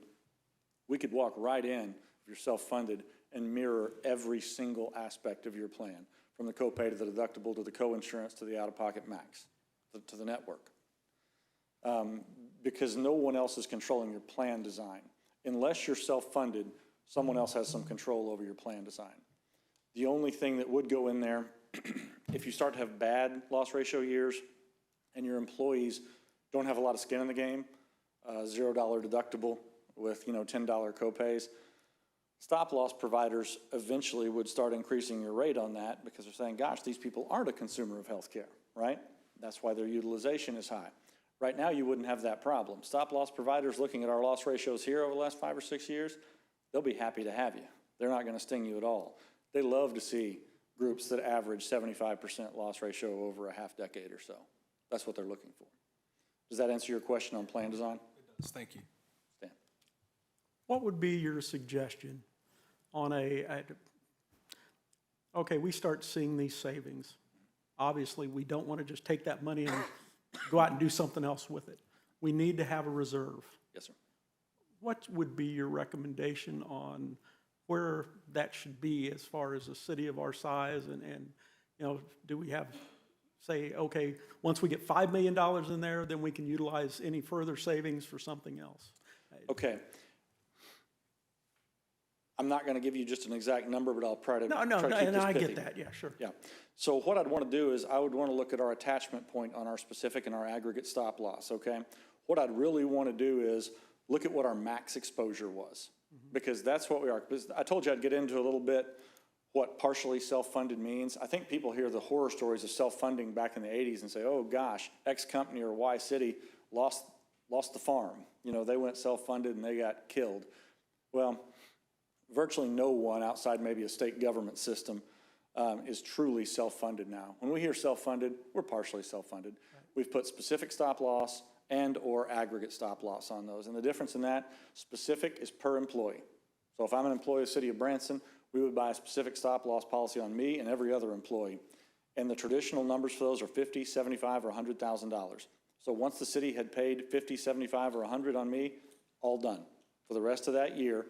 we could walk right in, if you're self-funded, and mirror every single aspect of your plan, from the copay to the deductible to the co-insurance to the out-of-pocket max, to the network. Because no one else is controlling your plan design. Unless you're self-funded, someone else has some control over your plan design. The only thing that would go in there, if you start to have bad loss ratio years and your employees don't have a lot of skin in the game, $0 deductible with $10 copays, stop loss providers eventually would start increasing your rate on that because they're saying, gosh, these people aren't a consumer of health care, right? That's why their utilization is high. Right now, you wouldn't have that problem. Stop loss providers looking at our loss ratios here over the last 5 or 6 years, they'll be happy to have you. They're not going to sting you at all. They love to see groups that average 75% loss ratio over a half decade or so. That's what they're looking for. Does that answer your question on plan design? It does, thank you. Stan? What would be your suggestion on okay, we start seeing these savings. Obviously, we don't want to just take that money and go out and do something else with it. We need to have a reserve. Yes, sir. What would be your recommendation on where that should be as far as a city of our size? And do we have, say, okay, once we get $5 million in there, then we can utilize any further savings for something else? Okay. I'm not going to give you just an exact number, but I'll try to No, keep and this I pithy. get that, yeah, sure. Yeah. So what I'd want to do is I would want to look at our attachment point on our specific and our aggregate stop loss, okay? What I'd really want to do is look at what our max exposure was, because that's what we are. Because I told you I'd get into a little bit what partially self-funded means. I think people hear the horror stories of self-funding back in the 80s and say, oh gosh, X company or Y city lost the farm. They went self-funded and they got killed. Well, virtually no one outside maybe a state government system is truly self-funded now. When we hear self-funded, we're partially self-funded. Right. We've put specific stop loss and or aggregate stop loss on those. And the difference in that, specific is per employee. So if I'm an employee of the city of Branson, we would buy a specific stop loss policy on me and every other employee. And the traditional numbers for those are $50,000, $75,000, or $100,000. So once the city had paid 50, 75, or 100 on me, all done. For the rest of that year,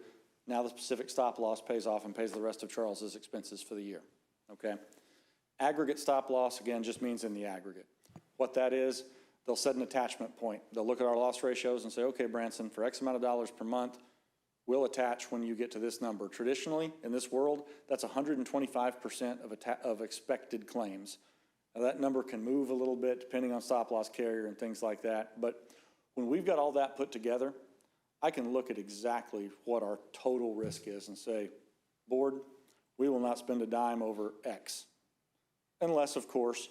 now the specific stop loss pays off and pays the rest of Charles's expenses for the year, okay? Aggregate stop loss, again, just means in the aggregate. What that is, they'll set an attachment point. They'll look at our loss ratios and say, okay, Branson, for X amount of dollars per month, we'll attach when you get to this number. Traditionally, in this world, that's 125% of expected claims. Now, that number can move a little bit depending on stop loss carrier and things like that, but when we've got all that put together, I can look at exactly what our total risk is and say, board, we will not spend a dime over X. Unless, of course,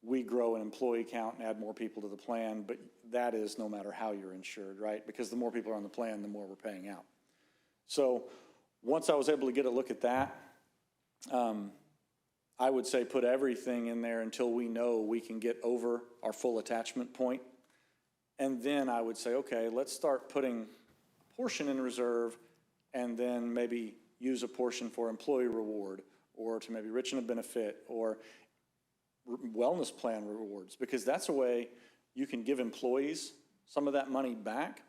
we grow an employee count and add more people to the plan, but that is no matter how you're insured, right? Because the more people are on the plan, the more we're paying out. So once I was able to get a look at that, I would say put everything in there until we know we can get over our full attachment point. And then I would say, okay, let's start putting a portion in reserve and then maybe use a portion for employee reward or to maybe richen a benefit or wellness plan rewards, because that's a way you can give employees some of that money back,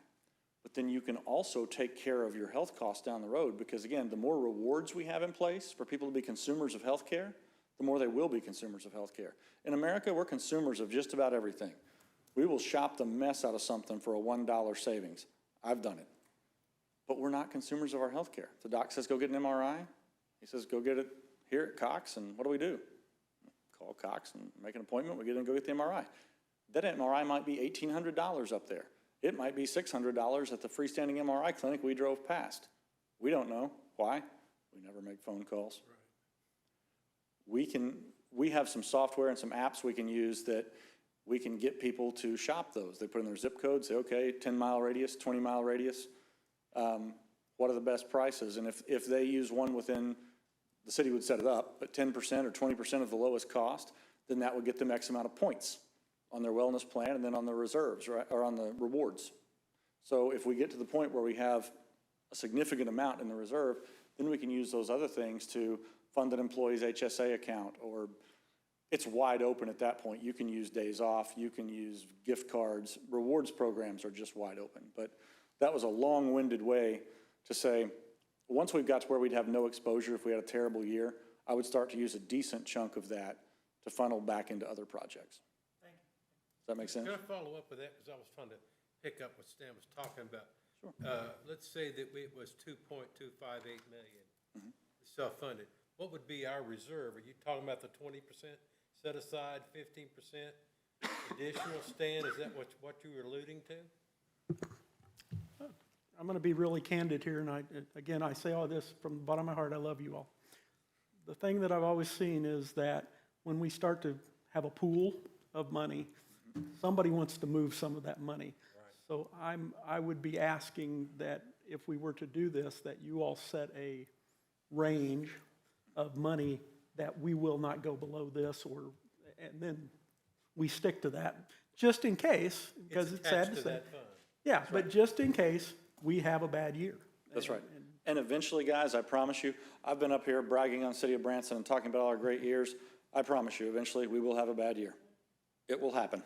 but then you can also take care of your health costs down the road, because again, the more rewards we have in place for people to be consumers of healthcare, the more they will be consumers of healthcare. In America, we're consumers of just about everything. We will shop the mess out of something for a $1 savings. I've done it. But we're not consumers of our healthcare. The doc says, go get an MRI. He says, go get it here at Cox, and what do? Call Cox and make an appointment. We get in and go get the MRI. That MRI might be $1,800 up there. It might be $600 at the freestanding MRI clinic we drove past. We don't know. Why? We never make phone calls. Right. We have some software and some apps we can use that we can get people to shop those. They put in their zip code, say, okay, 10-mile radius, 20-mile radius. What are the best prices? And if they use one within, the city would set it up, but 10% or 20% of the lowest cost, then that would get them X amount of points on their wellness plan and then on the reserves, right, or on the rewards. So if we get to the point where we have a significant amount in the reserve, then we can use those other things to fund an employee's HSA account, or it's wide open at that point. You can use days off, you can use gift cards, rewards programs are just wide open. But that was a long-winded way to say, once we've got to where we'd have no exposure if we had a terrible year, I would start to use a decent chunk of that to funnel back into other projects. Thank you. Does that make sense? Can I follow up with that? Because I was trying to pick up what Stan was talking about. Sure. Let's say that it was $2.258 million self-funded. What would be our reserve? Are you talking about the 20% set aside, 15% additional? Stan, is that what you were alluding to? I'm going to be really candid here, and I say all this from the bottom of my heart. I love you all. The thing that I've always seen is that when we start to have a pool of money, somebody wants to move some of that money. Right. So I would be asking that if we were to do this, that you all set a range of money that we will not go below this, and then we stick to that, just in case, because it's sad to say. Yeah, but just in case we have a bad year. That's right. And eventually, guys, I promise you, I've been up here bragging on the city of Branson and talking about all our great years. I promise you, eventually we will have a bad year. It will happen.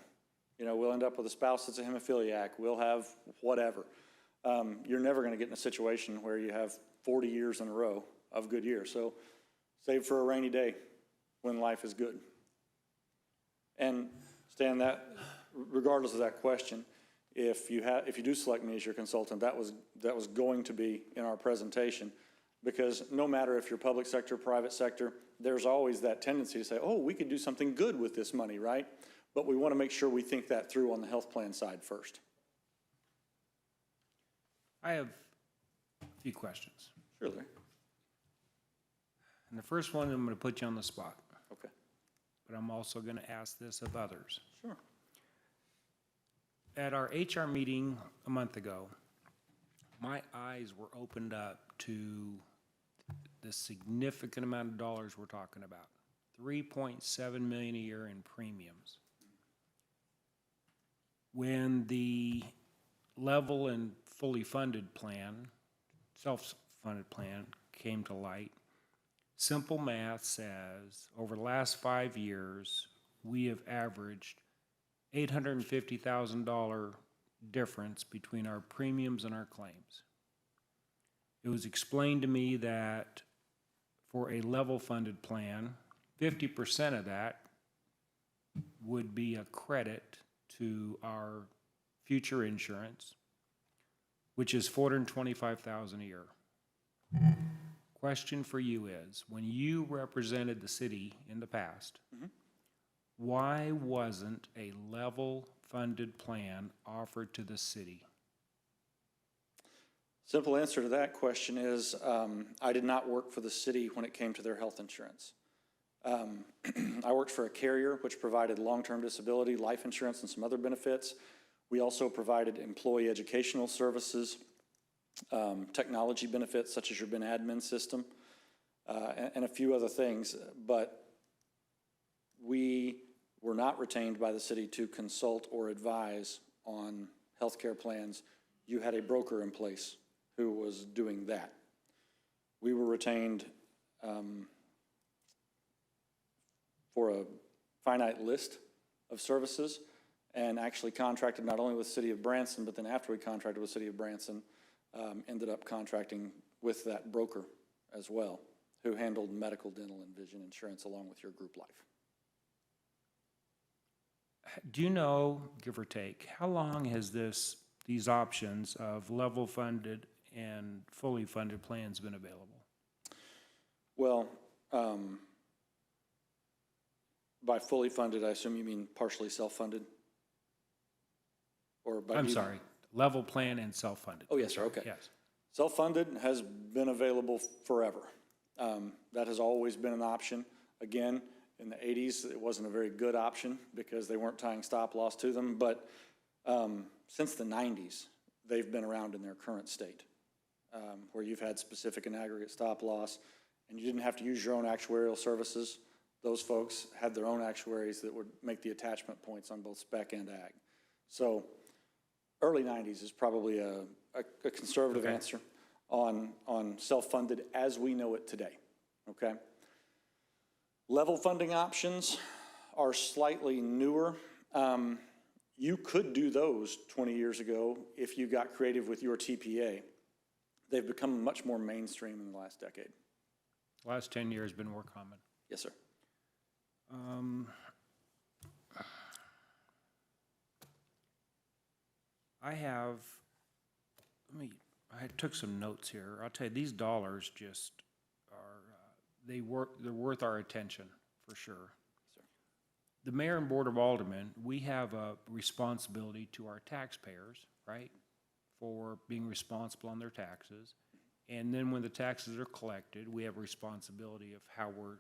You know, we'll end up with a spouse that's a hemophiliac. We'll have whatever. You're never going to get in a situation where you have 40 years in a row of good years. So save for a rainy day when life is good. And Stan, that regardless of that question, if you do select me as your consultant, that was going to be in our presentation, because no matter if you're public sector, private sector, there's always that tendency to say, oh, we could do something good with this money, right? But we want to make sure we think that through on the health plan side first. I have a few questions. Sure, Larry. And the first one, I'm going to put you on the spot. Okay. But I'm also going to ask this of others. Sure. At our HR meeting a month ago, my eyes were opened up to the significant amount of dollars we're talking about. $3.7 million a year in premiums. When the level and fully funded plan, self-funded plan, came to light, simple math says over the last 5 years, we have averaged $850,000 difference between our premiums and our claims. It was explained to me that for a level-funded plan, 50% of that would be a credit to our future insurance, which is $425,000 a year. Question for you is, when you represented the city in the past, why wasn't a level-funded plan offered to the city? Simple answer to that question is, I did not work for the city when it came to their health insurance. I worked for a carrier which provided long-term disability, life insurance, and some other benefits. We also provided employee educational services, technology benefits such as your bin admin system, and a few other things. But we were not retained by the city to consult or advise on healthcare plans. You had a broker in place who was doing that. We were retained for a finite list of services and actually contracted not only with the city of Branson, but then after we contracted with the city of Branson, ended up contracting with that broker as well, who handled medical, dental, and vision insurance along with your group life. Do you know, give or take, how long has these options of level funded and fully funded plans been available? Well, by fully funded, I assume you mean partially self-funded? Or by I'm sorry, level plan and self-funded. Oh, yes, sir, okay. Yes. Self-funded has been available forever. That has always been an option. Again, in the 80s, it wasn't a very good option because they weren't tying stop loss to them, but since the 90s, they've been around in their current state, where you've had specific and aggregate stop loss, and you didn't have to use your own actuarial services. Those folks had their own actuaries that would make the attachment points on both spec and ag. So early 90s is probably a conservative answer on self-funded as we know it today, okay? Level funding options are slightly newer. You could do those 20 years ago if you got creative with your TPA. They've become much more mainstream in the last decade. Last 10 years been more common. Yes, sir. I took some notes here. I'll tell you, these dollars just are, they're worth our attention, for sure. Sir. The mayor and board of aldermen, we have a responsibility to our taxpayers, right? For being responsible on their taxes. And then when the taxes are collected, we have a responsibility of how we're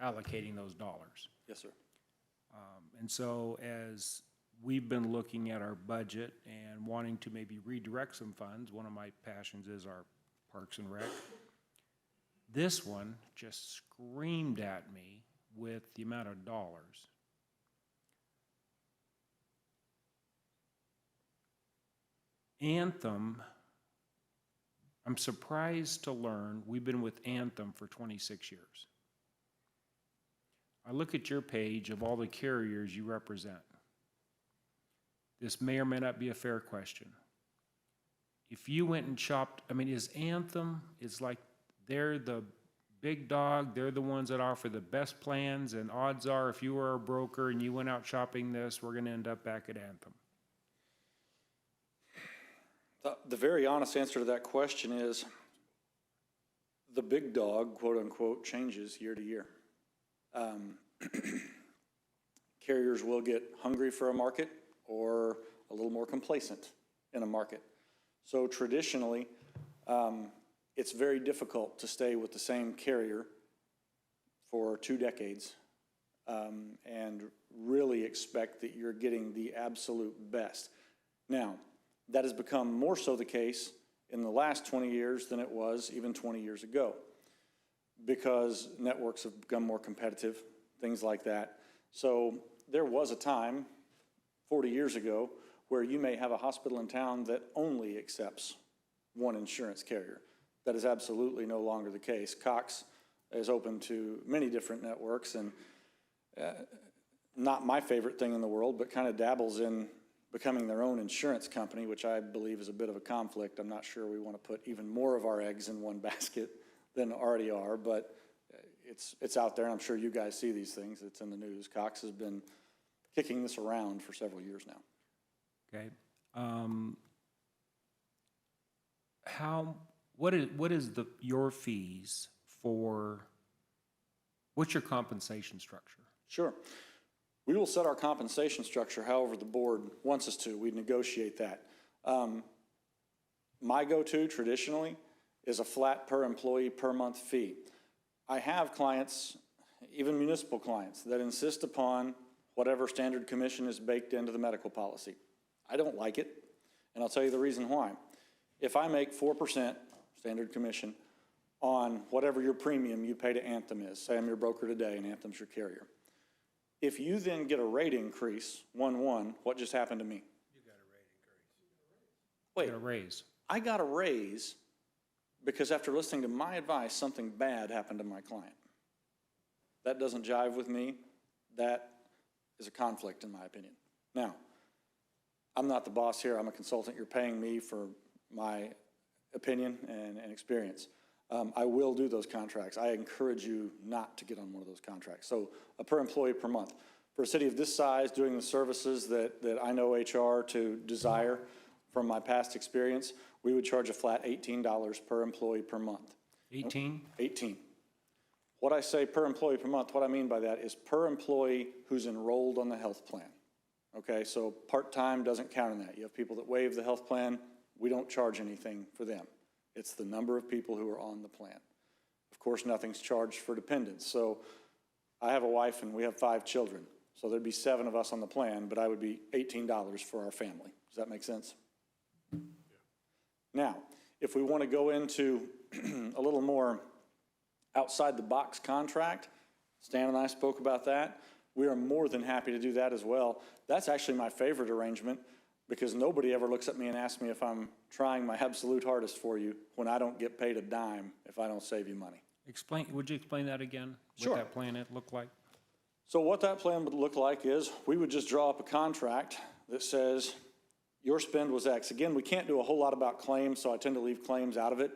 allocating those dollars. Yes, sir. And so as we've been looking at our budget and wanting to maybe redirect some funds, one of my passions is our Parks and Rec. This one just screamed at me with the amount of dollars. Anthem, I'm surprised to learn we've been with Anthem for 26 years. I look at your page of all the carriers you represent. This may or may not be a fair question. If you went and shopped, I mean, is Anthem, it's like they're the big dog, they're the ones that offer the best plans, and odds are if you were a broker and you went out shopping this, we're gonna end up back at Anthem. The very honest answer to that question is the big dog, quote unquote, changes year to year. Carriers will get hungry for a market or a little more complacent in a market. So traditionally, it's very difficult to stay with the same carrier for 2 decades and really expect that you're getting the absolute best. Now, that has become more so the case in the last 20 years than it was even 20 years ago, because networks have become more competitive, things like that. So there was a time 40 years ago where you may have a hospital in town that only accepts one insurance carrier. That is absolutely no longer the case. Cox is open to many different networks, and not my favorite thing in the world, but kind of dabbles in becoming their own insurance company, which I believe is a bit of a conflict. I'm not sure we want to put even more of our eggs in one basket than already are, but it's out there, and I'm sure you guys see these things. It's in the news. Cox has been kicking this around for several years now. Okay. What is your fees for, what's your compensation structure? Sure. We will set our compensation structure however the board wants us to. We negotiate that. My go-to traditionally is a flat per employee per month fee. I have clients, even municipal clients, that insist upon whatever standard commission is baked into the medical policy. I don't like it, and I'll tell you the reason why. If I make 4% standard commission on whatever your premium you pay to Anthem is, say I'm your broker today and Anthem's your carrier. If you then get a rate increase, 1-1, what just happened to me? You got Wait, a raise. I got a raise because after listening to my advice, something bad happened to my client. That doesn't jive with me. That is a conflict in my opinion. Now, I'm not the boss here. I'm a consultant. You're paying me for my opinion and experience. I will do those contracts. I encourage you not to get on one of those contracts. So a per employee per month. For a city of this size, doing the services that I know HR to desire from my past experience, we would charge a flat $18 per employee per month. 18? 18. What I say per employee per month, what I mean by that is per employee who's enrolled on the health plan. Okay, so part-time doesn't count in that. You have people that waive the health plan, we don't charge anything for them. It's the number of people who are on the plan. Of course, nothing's charged for dependents. So I have a wife and we have 5 children. So there'd be 7 of us on the plan, but I would be $18 for our family. Does that make sense? Yeah. Now, if we want to go into a little more outside the box contract, Stan and I spoke about that. We are more than happy to do that as well. That's actually my favorite arrangement because nobody ever looks at me and asks me if I'm trying my absolute hardest for you when I don't get paid a dime if I don't save you money. Would you explain that again? Sure. What that plan look like? So what that plan would look like is we would just draw up a contract that says your spend was X. Again, we can't do a whole lot about claims, so I tend to leave claims out of it.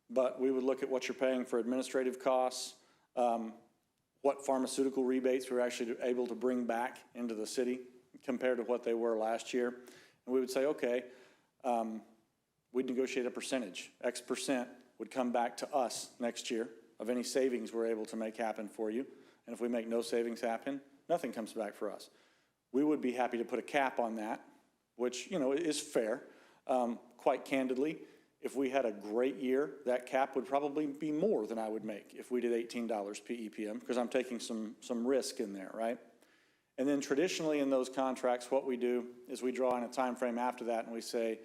But we would look at what you're paying for administrative costs, what pharmaceutical rebates we're actually able to bring back into the city compared to what they were last year. And we would say, okay, we'd negotiate a percentage. X percent would come back to us next year of any savings we're able to make happen for you. And if we make no savings happen, nothing comes back for us. We would be happy to put a cap on that, which, you know, is fair. Quite candidly, if we had a great year, that cap would probably be more than I would make if we did $18 PEPM, because I'm taking some risk in there, right? And then traditionally in those contracts, what we do is we draw in a time frame after that and we say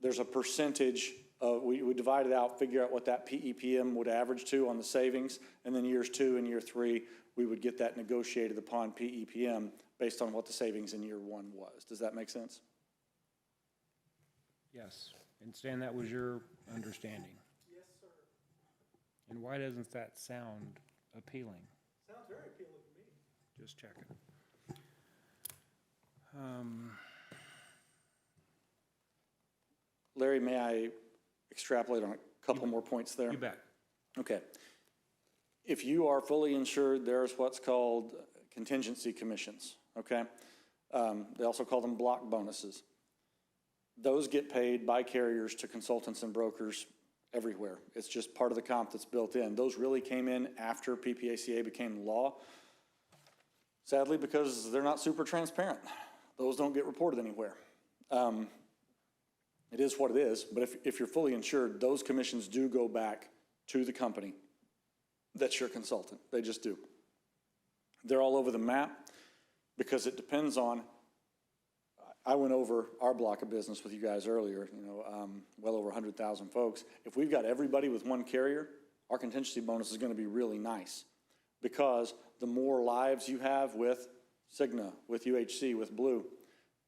there's a percentage of, we divide it out, figure out what that PEPM would average to on the savings, and then years 2 and year 3, we would get that negotiated upon PEPM based on what the savings in year 1 was. Does that make sense? Yes. And Stan, that was your understanding? Yes, sir. And why doesn't that sound appealing? Sounds very appealing to me. Just checking. Larry, may I extrapolate on a couple more points there? You bet. Okay. If you are fully insured, there's what's called contingency commissions, okay? They also call them block bonuses. Those get paid by carriers to consultants and brokers everywhere. It's just part of the comp that's built in. Those really came in after PPACA became law, sadly, because they're not super transparent. Those don't get reported anywhere. It is what it is, but if you're fully insured, those commissions do go back to the company that's your consultant. They just do. They're all over the map because it depends on, I went over our block of business with you guys earlier, you know, well over 100,000 folks. If we've got everybody with one carrier, our contingency bonus is going to be really nice because the more lives you have with Cigna, with UHC, with Blue,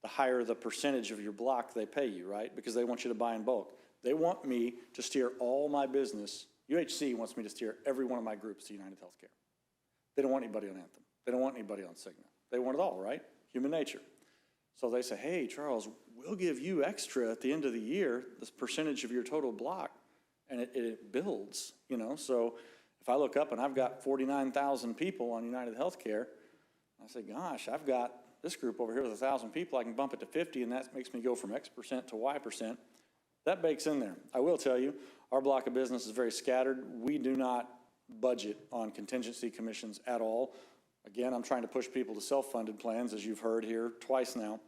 the higher the percentage of your block they pay you, right? Because they want you to buy in bulk. They want me to steer all my business. UHC wants me to steer every one of my groups to United Healthcare. They don't want anybody on Anthem. They don't want anybody on Cigna. They want it all, right? Human nature. So they say, hey, Charles, we'll give you extra at the end of the year, this percentage of your total block, and it builds, you know? So if I look up and I've got 49,000 people on United Healthcare, I say, gosh, I've got this group over here with 1,000 people, I can bump it to 50, and that makes me go from X% to Y%. That bakes in there. I will tell you, our block of business is very scattered. We do not budget on contingency commissions at all. Again, I'm trying to push people to self-funded plans, as you've heard here twice now.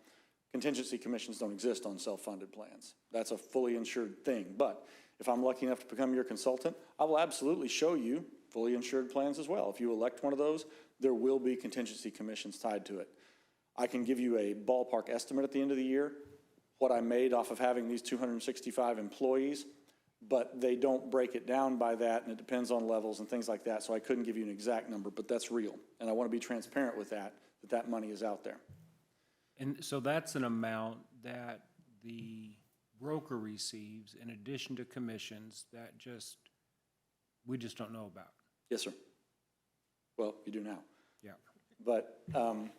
Contingency commissions don't exist on self-funded plans. That's a fully insured thing. But if I'm lucky enough to become your consultant, I will absolutely show you fully insured plans as well. If you elect one of those, there will be contingency commissions tied to it. I can give you a ballpark estimate at the end of the year, what I made off of having these 265 employees, but they don't break it down by that, and it depends on levels and things like that, so I couldn't give you an exact number, but that's real. And I want to be transparent with that, that money is out there. And so that's an amount that the broker receives in addition to commissions that we just don't know about. Yes, sir. Well, you do now. Yeah. But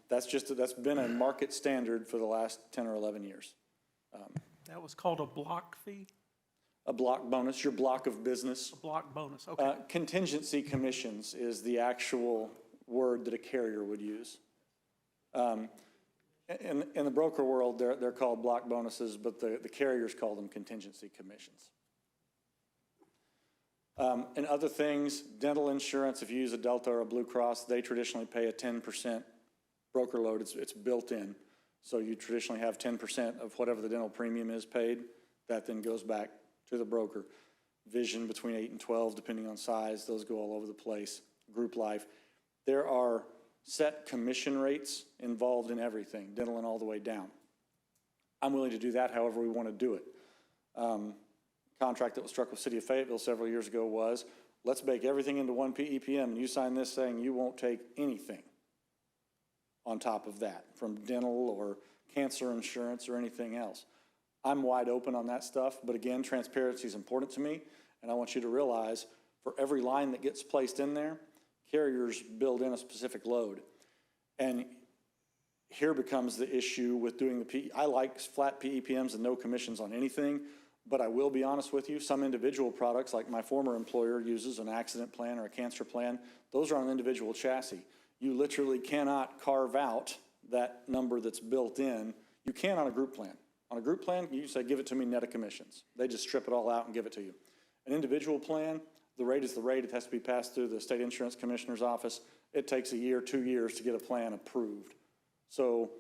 that's been a market standard for the last 10 or 11 years. That was called a block fee? A block bonus, your block of business. A block bonus, okay. Contingency commissions is the actual word that a carrier would use. In the broker world, they're called block bonuses, but the carriers call them contingency commissions. And other things, dental insurance, if you use a Delta or a Blue Cross, they traditionally pay a 10% broker load. It's built in. So you traditionally have 10% of whatever the dental premium is paid. That then goes back to the broker. Vision between 8 and 12, depending on size, those go all over the place. Group life. There are set commission rates involved in everything, dental and all the way down. I'm willing to do that however we want to do it. Contract that was struck with City of Fayetteville several years ago was, let's bake everything into one PEPM, and you sign this saying you won't take anything on top of that, from dental or cancer insurance or anything else. I'm wide open on that stuff, but again, transparency is important to me, and I want you to realize for every line that gets placed in there, carriers build in a specific load. And here becomes the issue with doing I like flat PEPMs and no commissions on anything, but I will be honest with you, some individual products, like my former employer uses an accident plan or a cancer plan, those are on an individual chassis. You literally cannot carve out that number that's built in. You can on a group plan. On a group plan, you say, give it to me net of commissions. They just strip it all out and give it to you. An individual plan, the rate is the rate. It has to be passed through the State Insurance Commissioner's office. It takes a year, 2 years to get a plan approved. So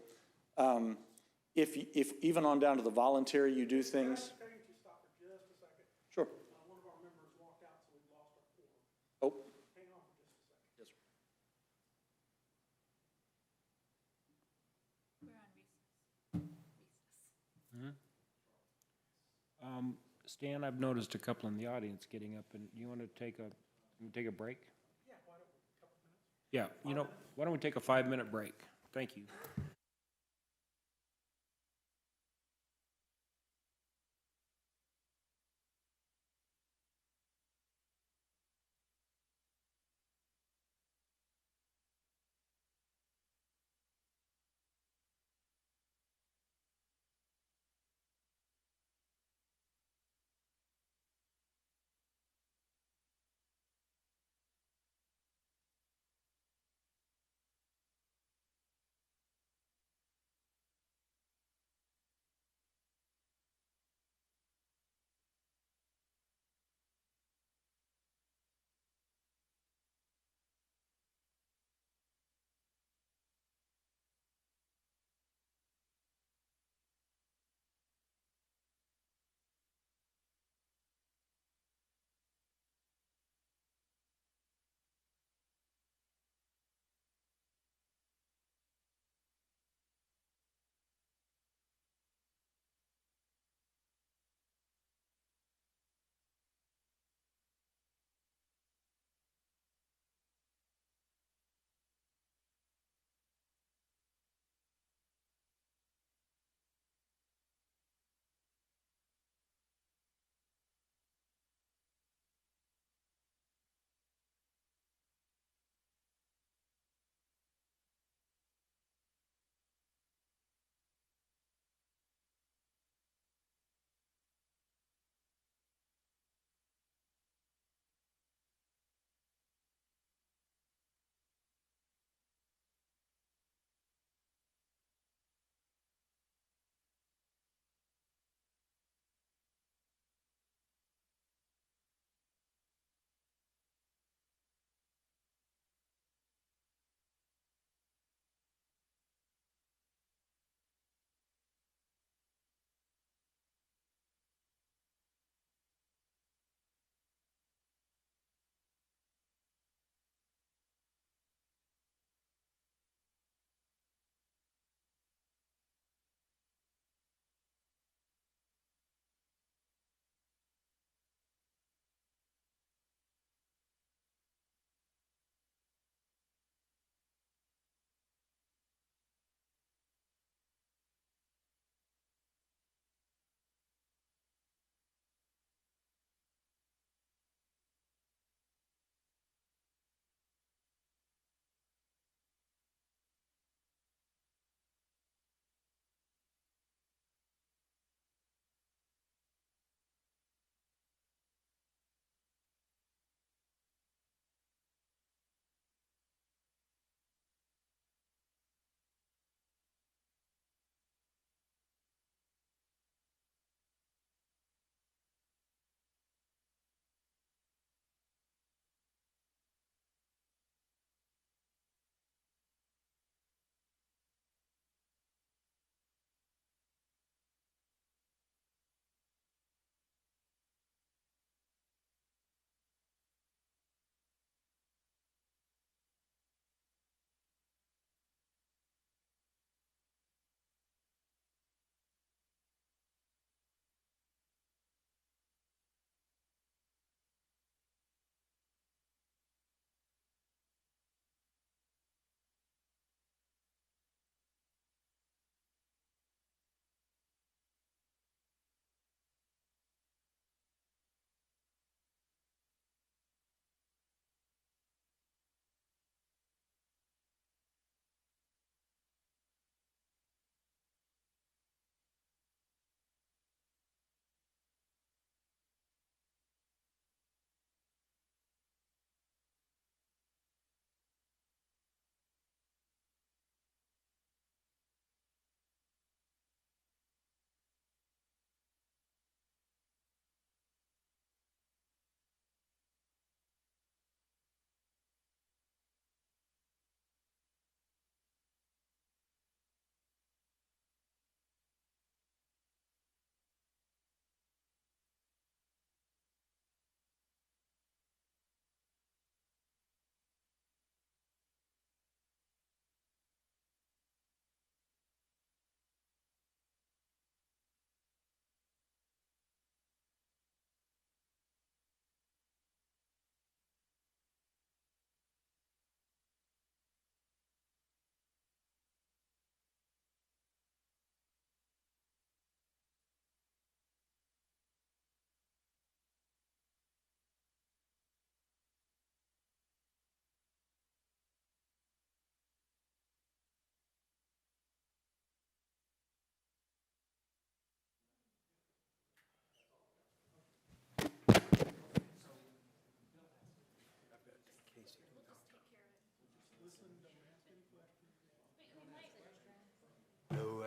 if even on down to the voluntary, you do things. Can I get you to stop for just a second? Sure. One of our members walked out, so we lost our quorum. Oh, Hang on for just a second. yes, sir. Stan, I've noticed a couple in the audience getting up, and you want to take a break? Yeah, why don't we, a couple minutes? Yeah, why don't we take a 5-minute break? Thank you.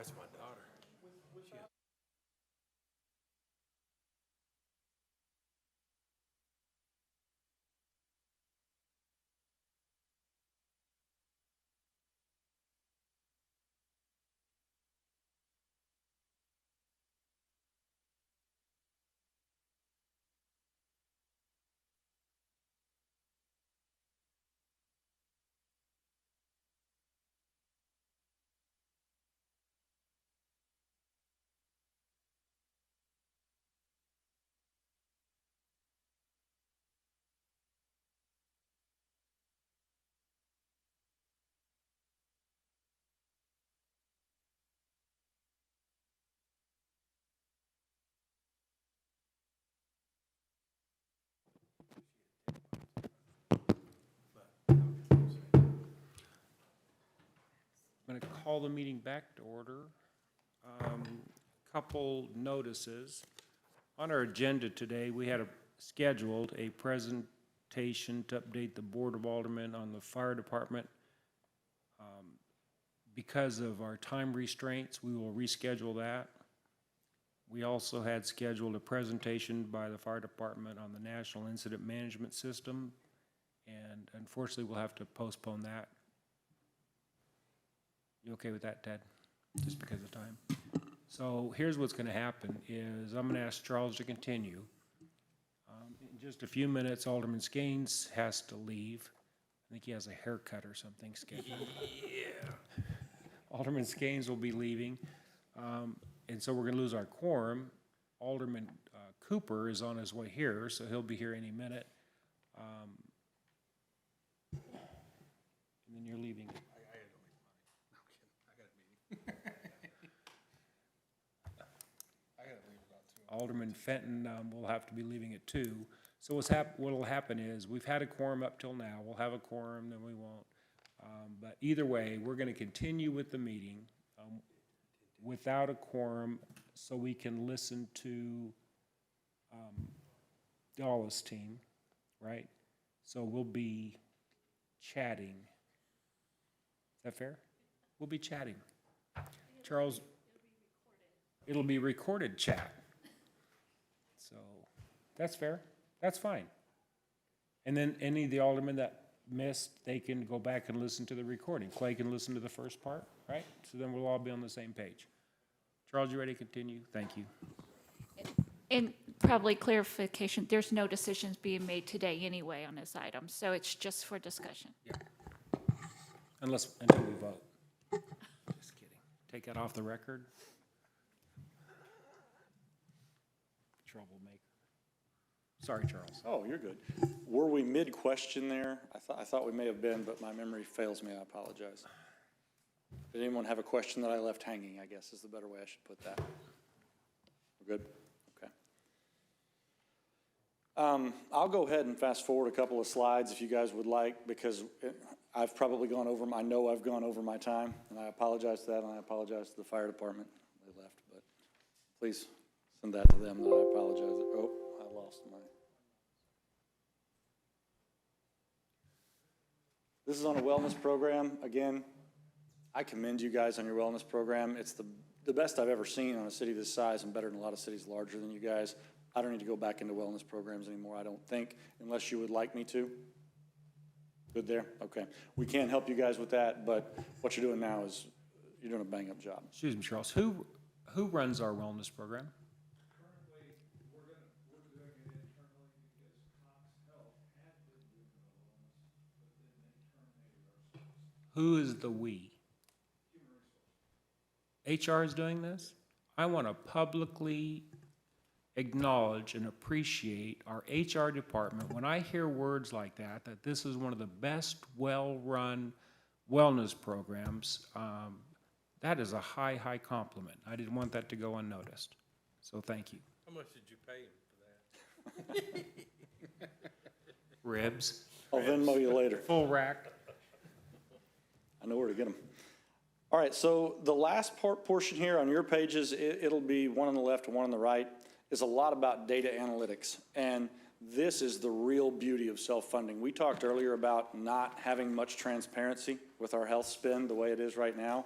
that's my daughter. I'm going to call the meeting back to order. Couple notices. On our agenda today, we had scheduled a presentation to update the Board of Aldermen on the fire department. Because of our time restraints, we will reschedule that. We also had scheduled a presentation by the fire department on the National Incident Management System, and unfortunately, we'll have to postpone that. You okay with that, Ted? Just because of time. So here's what's gonna happen is I'm gonna ask Charles to continue. In just a few minutes, Alderman Skanes has to leave. I think he has a haircut or something scheduled. Yeah. Alderman Skanes will be leaving. And so we're gonna lose our quorum. Alderman Cooper is on his way here, so he'll be here any minute. And then you're leaving. Alderman Fenton will have to be leaving at 2. So what'll happen is, we've had a quorum up till now. We'll have a quorum, then we won't. But either way, we're gonna continue with the meeting without a quorum, so we can listen to Dallas' team, right? So we'll be chatting. Is that fair? We'll be chatting. Charles? It'll be recorded chat. So, that's fair. That's fine. And then any of the aldermen that missed, they can go back and listen to the recording. Clay can listen to the first part, right? So then we'll all be on the same page. Charles, you ready to continue? Thank you. And probably clarification, there's no decisions being made today anyway on this item, so it's just for discussion. Yeah. Until we vote. Just kidding. Take that off the record. Troublemaker. Sorry, Charles. Oh, you're good. Were we mid-question there? I thought we may have been, but my memory fails me. I apologize. Did anyone have a question that I left hanging, I guess is the better way I should put that? We're good? Okay. I'll go ahead and fast forward a couple of slides if you guys would like, because I've probably gone over, I know I've gone over my time, and I apologize to that, and I apologize to the fire department. They left, but please send that to them that I apologize. Oh, I lost my. This is on a wellness program. Again, I commend you guys on your wellness program. It's the best I've ever seen on a city this size and better than a lot of cities larger than you guys. I don't need to go back into wellness programs anymore, I don't think, unless you would like me to. Good there? Okay. We can't help you guys with that, but what you're doing now is, you're doing a bang-up job. Excuse me, Charles. Who runs our wellness program? Currently, we're doing it internally because Cox Health had been doing the wellness, but then they terminated our service. Who is the we? Human resources. HR is doing this? I want to publicly acknowledge and appreciate our HR department. When I hear words like that this is one of the best well-run wellness programs, that is a high, high compliment. I didn't want that to go unnoticed. So thank you. How much did you pay him for that? Ribs, I'll Venmo you later. full rack. I know where to get them. All right, so the last portion here on your pages, it'll be one on the left and one on the right, is a lot about data analytics. And this is the real beauty of self-funding. We talked earlier about not having much transparency with our health spend the way it is right now.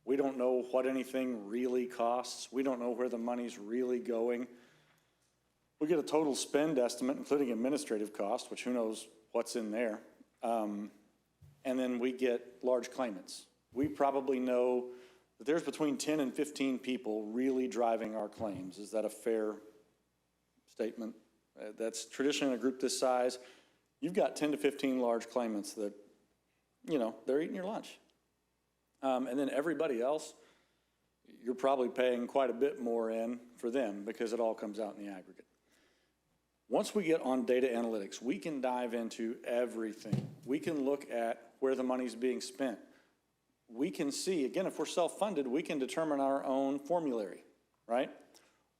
We don't know what anything really costs. We don't know where the money's really going. We get a total spend estimate, including administrative cost, which who knows what's in there. And then we get large claimants. We probably know that there's between 10 and 15 people really driving our claims. Is that a fair statement? That's traditionally in a group this size. You've got 10 to 15 large claimants that, you know, they're eating your lunch. And then everybody else, you're probably paying quite a bit more in for them because it all comes out in the aggregate. Once we get on data analytics, we can dive into everything. We can look at where the money's being spent. We can see, again, if we're self-funded, we can determine our own formulary, right?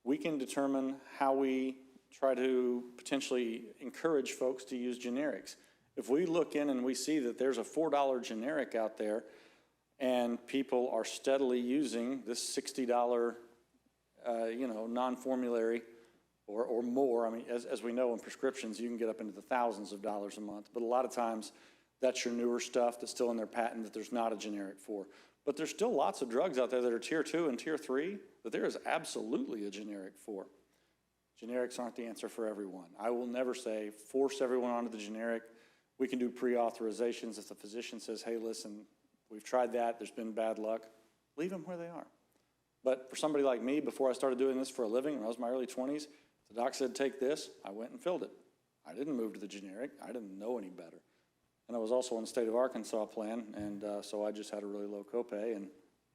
We can determine how we try to potentially encourage folks to use generics. If we look in and we see that there's a $4 generic out there and people are steadily using this $60, non-formulary or more. I mean, as we know in prescriptions, you can get up into the thousands of dollars a month, but a lot of times that's your newer stuff that's still in their patent that there's not a generic for. But there's still lots of drugs out there that are tier 2 and tier 3 that there is absolutely a generic for. Generics aren't the answer for everyone. I will never say force everyone onto the generic. We can do pre-authorizations if the physician says, hey, listen, we've tried that, there's been bad luck. Leave them where they are. But for somebody like me, before I started doing this for a living, when I was in my early 20s, the doc said, take this, I went and filled it. I didn't move to the generic, I didn't know any better. And I was also on the state of Arkansas plan, and so I just had a really low copay, and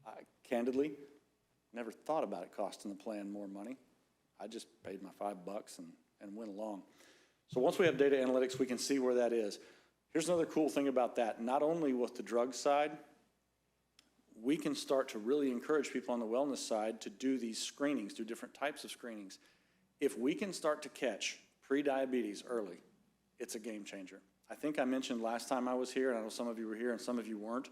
I candidly never thought about it costing the plan more money. I just paid my $5 and went along. So once we have data analytics, we can see where that is. Here's another cool thing about that. Not only with the drug side, we can start to really encourage people on the wellness side to do these screenings, do different types of screenings. If we can start to catch pre-diabetes early, it's a game changer. I think I mentioned last time I was here, and I know some of you were here and some of you weren't,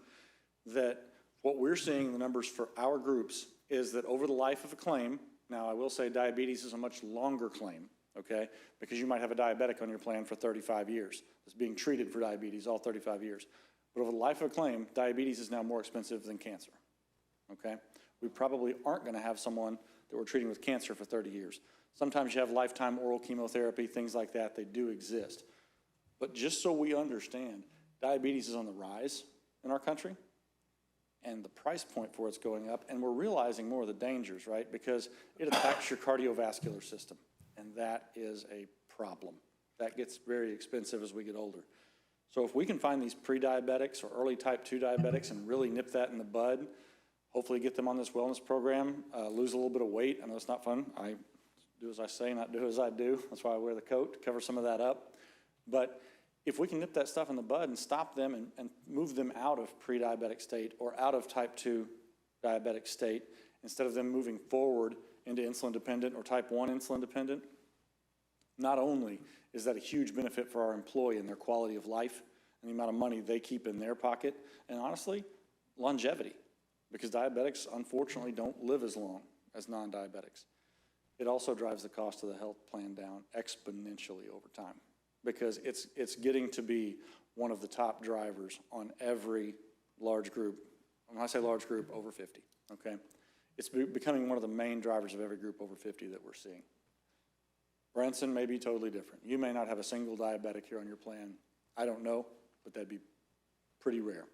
that what we're seeing in the numbers for our groups is that over the life of a claim, now I will say diabetes is a much longer claim, okay? Because you might have a diabetic on your plan for 35 years. That's being treated for diabetes all 35 years. But over the life of a claim, diabetes is now more expensive than cancer, okay? We probably aren't gonna have someone that we're treating with cancer for 30 years. Sometimes you have lifetime oral chemotherapy, things like that, they do exist. But just so we understand, diabetes is on the rise in our country, and the price point for it's going up, and we're realizing more of the dangers, right? Because it attacks your cardiovascular system, and that is a problem. That gets very expensive as we get older. So if we can find these pre-diabetics or early type 2 diabetics and really nip that in the bud, hopefully get them on this wellness program, lose a little bit of weight. I know it's not fun. I do as I say, not do as I do. That's why I wear the coat to cover some of that up. But if we can nip that stuff in the bud and stop them and move them out of pre-diabetic state or out of type 2 diabetic state, instead of them moving forward into insulin dependent or type 1 insulin dependent, not only is that a huge benefit for our employee and their quality of life and the amount of money they keep in their pocket, and honestly, longevity, because diabetics unfortunately don't live as long as non-diabetics. It also drives the cost of the health plan down exponentially over time, because it's getting to be one of the top drivers on every large group. When I say large group, over 50, okay? It's becoming one of the main drivers of every group over 50 that we're seeing. Branson may be totally different. You may not have a single diabetic here on your plan. I don't know, but that'd be pretty rare.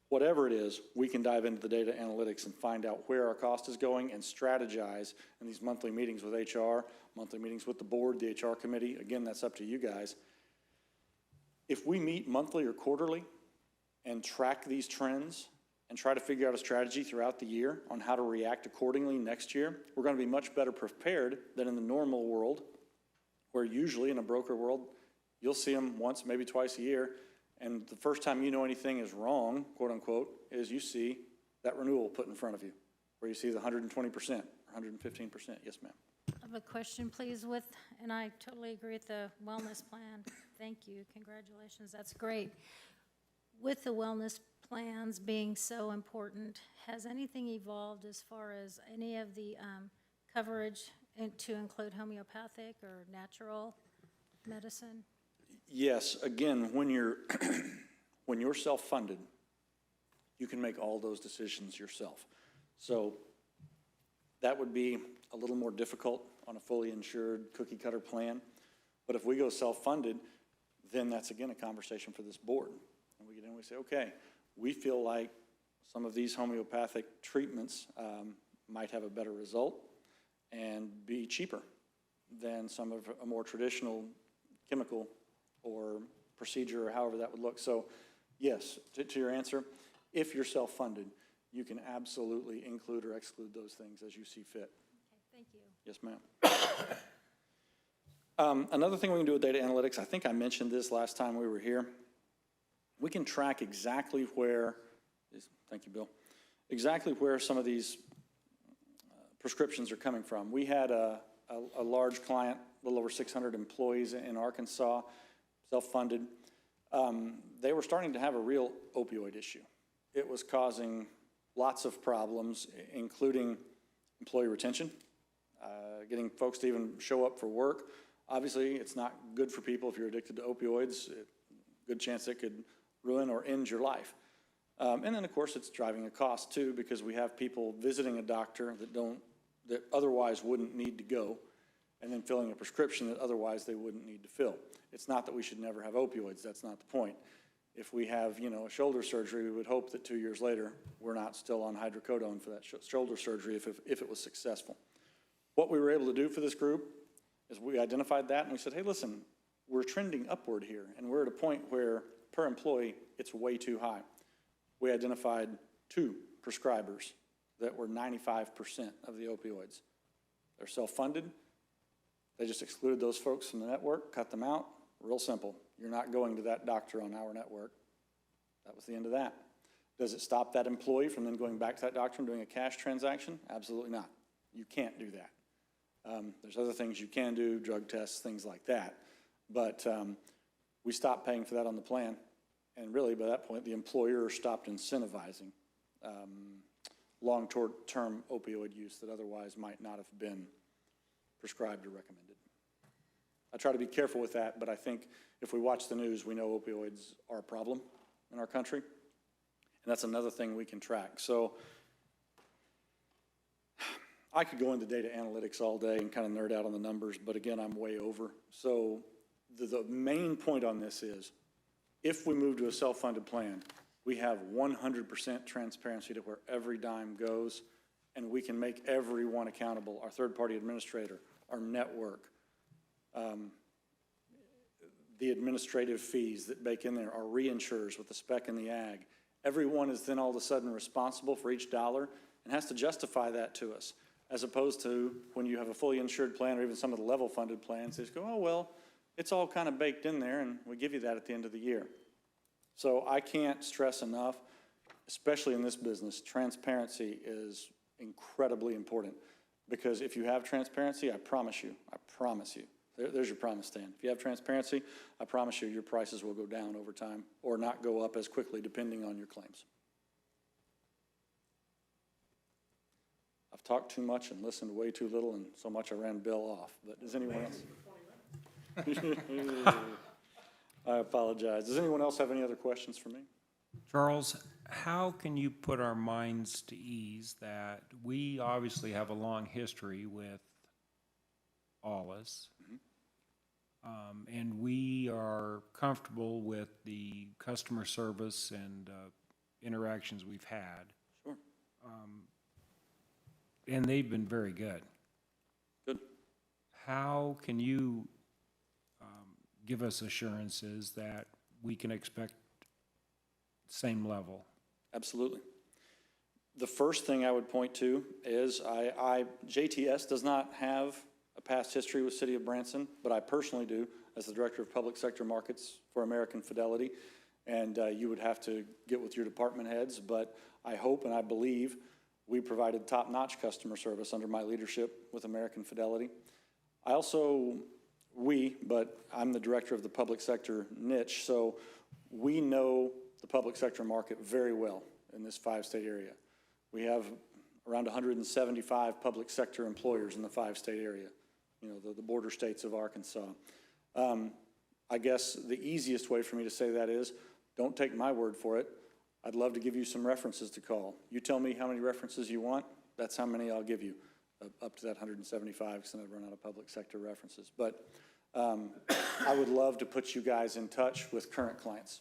Whatever it is, we can dive into the data analytics and find out where our cost is going and strategize in these monthly meetings with HR, monthly meetings with the board, the HR committee. Again, that's up to you guys. If we meet monthly or quarterly and track these trends and try to figure out a strategy throughout the year on how to react accordingly next year, we're going to be much better prepared than in the normal world, where usually in a broker world, you'll see them once, maybe twice a year, and the first time you know anything is wrong, quote unquote, is you see that renewal put in front of you, where you see the 120% or 115%. Yes, ma'am. I have a question, please, and I totally agree with the wellness plan. Thank you, congratulations, that's great. With the wellness plans being so important, has anything evolved as far as any of the coverage to include homeopathic or natural medicine? Yes, again, when you're when you're self-funded, you can make all those decisions yourself. So that would be a little more difficult on a fully insured cookie cutter plan. But if we go self-funded, then that's again a conversation for this board. And we get in and we say, okay, we feel like some of these homeopathic treatments might have a better result and be cheaper than some of a more traditional chemical or procedure, or however that would look. So yes, to your answer, if you're self-funded, you can absolutely include or exclude those things as you see fit. Okay, thank you. Yes, ma'am. Another thing we can do with data analytics, I think I mentioned this last time we were here. We can track exactly where, thank you, Bill, exactly where some of these prescriptions are coming from. We had a large client, a little over 600 employees in Arkansas, self-funded. They were starting to have a real opioid issue. It was causing lots of problems, including employee retention, getting folks to even show up for work. Obviously, it's not good for people if you're addicted to opioids. Good chance it could ruin or end your life. And then, of course, it's driving a cost, too, because we have people visiting a doctor that otherwise wouldn't need to go, and then filling a prescription that otherwise they wouldn't need to fill. It's not that we should never have opioids. That's not the point. If we have, a shoulder surgery, we would hope that 2 years later, we're not still on hydrocodone for that shoulder surgery if it was successful. What we were able to do for this group is we identified that and we said, hey, listen, we're trending upward here, and we're at a point where per employee, it's way too high. We identified 2 prescribers that were 95% of the opioids. They're self-funded. They just excluded those folks from the network, cut them out. Real simple. You're not going to that doctor on our network. That was the end of that. Does it stop that employee from then going back to that doctor and doing a cash transaction? Absolutely not. You can't do that. There's other things you can do, drug tests, things like that. But we stopped paying for that on the plan. And really, by that point, the employer stopped incentivizing long-term opioid use that otherwise might not have been prescribed or recommended. I try to be careful with that, but I think if we watch the news, we know opioids are a problem in our country. And that's another thing we can track. So I could go into data analytics all day and kind of nerd out on the numbers, but again, I'm way over. So the main point on this is, if we move to a self-funded plan, we have 100% transparency to where every dime goes, and we can make everyone accountable, our third-party administrator, our network, the administrative fees that bake in there, our reinsurers with the spec and the ag. Everyone is then all of a sudden responsible for each dollar and has to justify that to us, as opposed to when you have a fully insured plan or even some of the level-funded plans, they just go, oh, well, it's all kind of baked in there, and we give you that at the end of the year. So I can't stress enough, especially in this business, transparency is incredibly important, because if you have transparency, I promise you, there's your promise, Stan. If you have transparency, I promise you your prices will go down over time or not go up as quickly depending on your claims. I've talked too much and listened way too little, and so much I ran Bill off, but does anyone else? I apologize. Does anyone else have any other questions for me? Charles, how can you put our minds to ease that we obviously have a long history with ALIS, and we are comfortable with the customer service and interactions we've had. Sure. And they've been very good. Good. How can you give us assurances that we can expect same level? Absolutely. The first thing I would point to is JTS does not have a past history with City of Branson, but I personally do as the Director of Public Sector Markets for American Fidelity, and you would have to get with your department heads, but I hope and I believe we provided top-notch customer service under my leadership with American Fidelity. But I'm the director of the public sector niche, so we know the public sector market very well in this 5-state area. We have around 175 public sector employers in the 5-state area, the border states of Arkansas. I guess the easiest way for me to say that is, don't take my word for it. I'd love to give you some references to call. You tell me how many references you want, that's how many I'll give you, up to that 175, because then I'd run out of public sector references. But I would love to put you guys in touch with current clients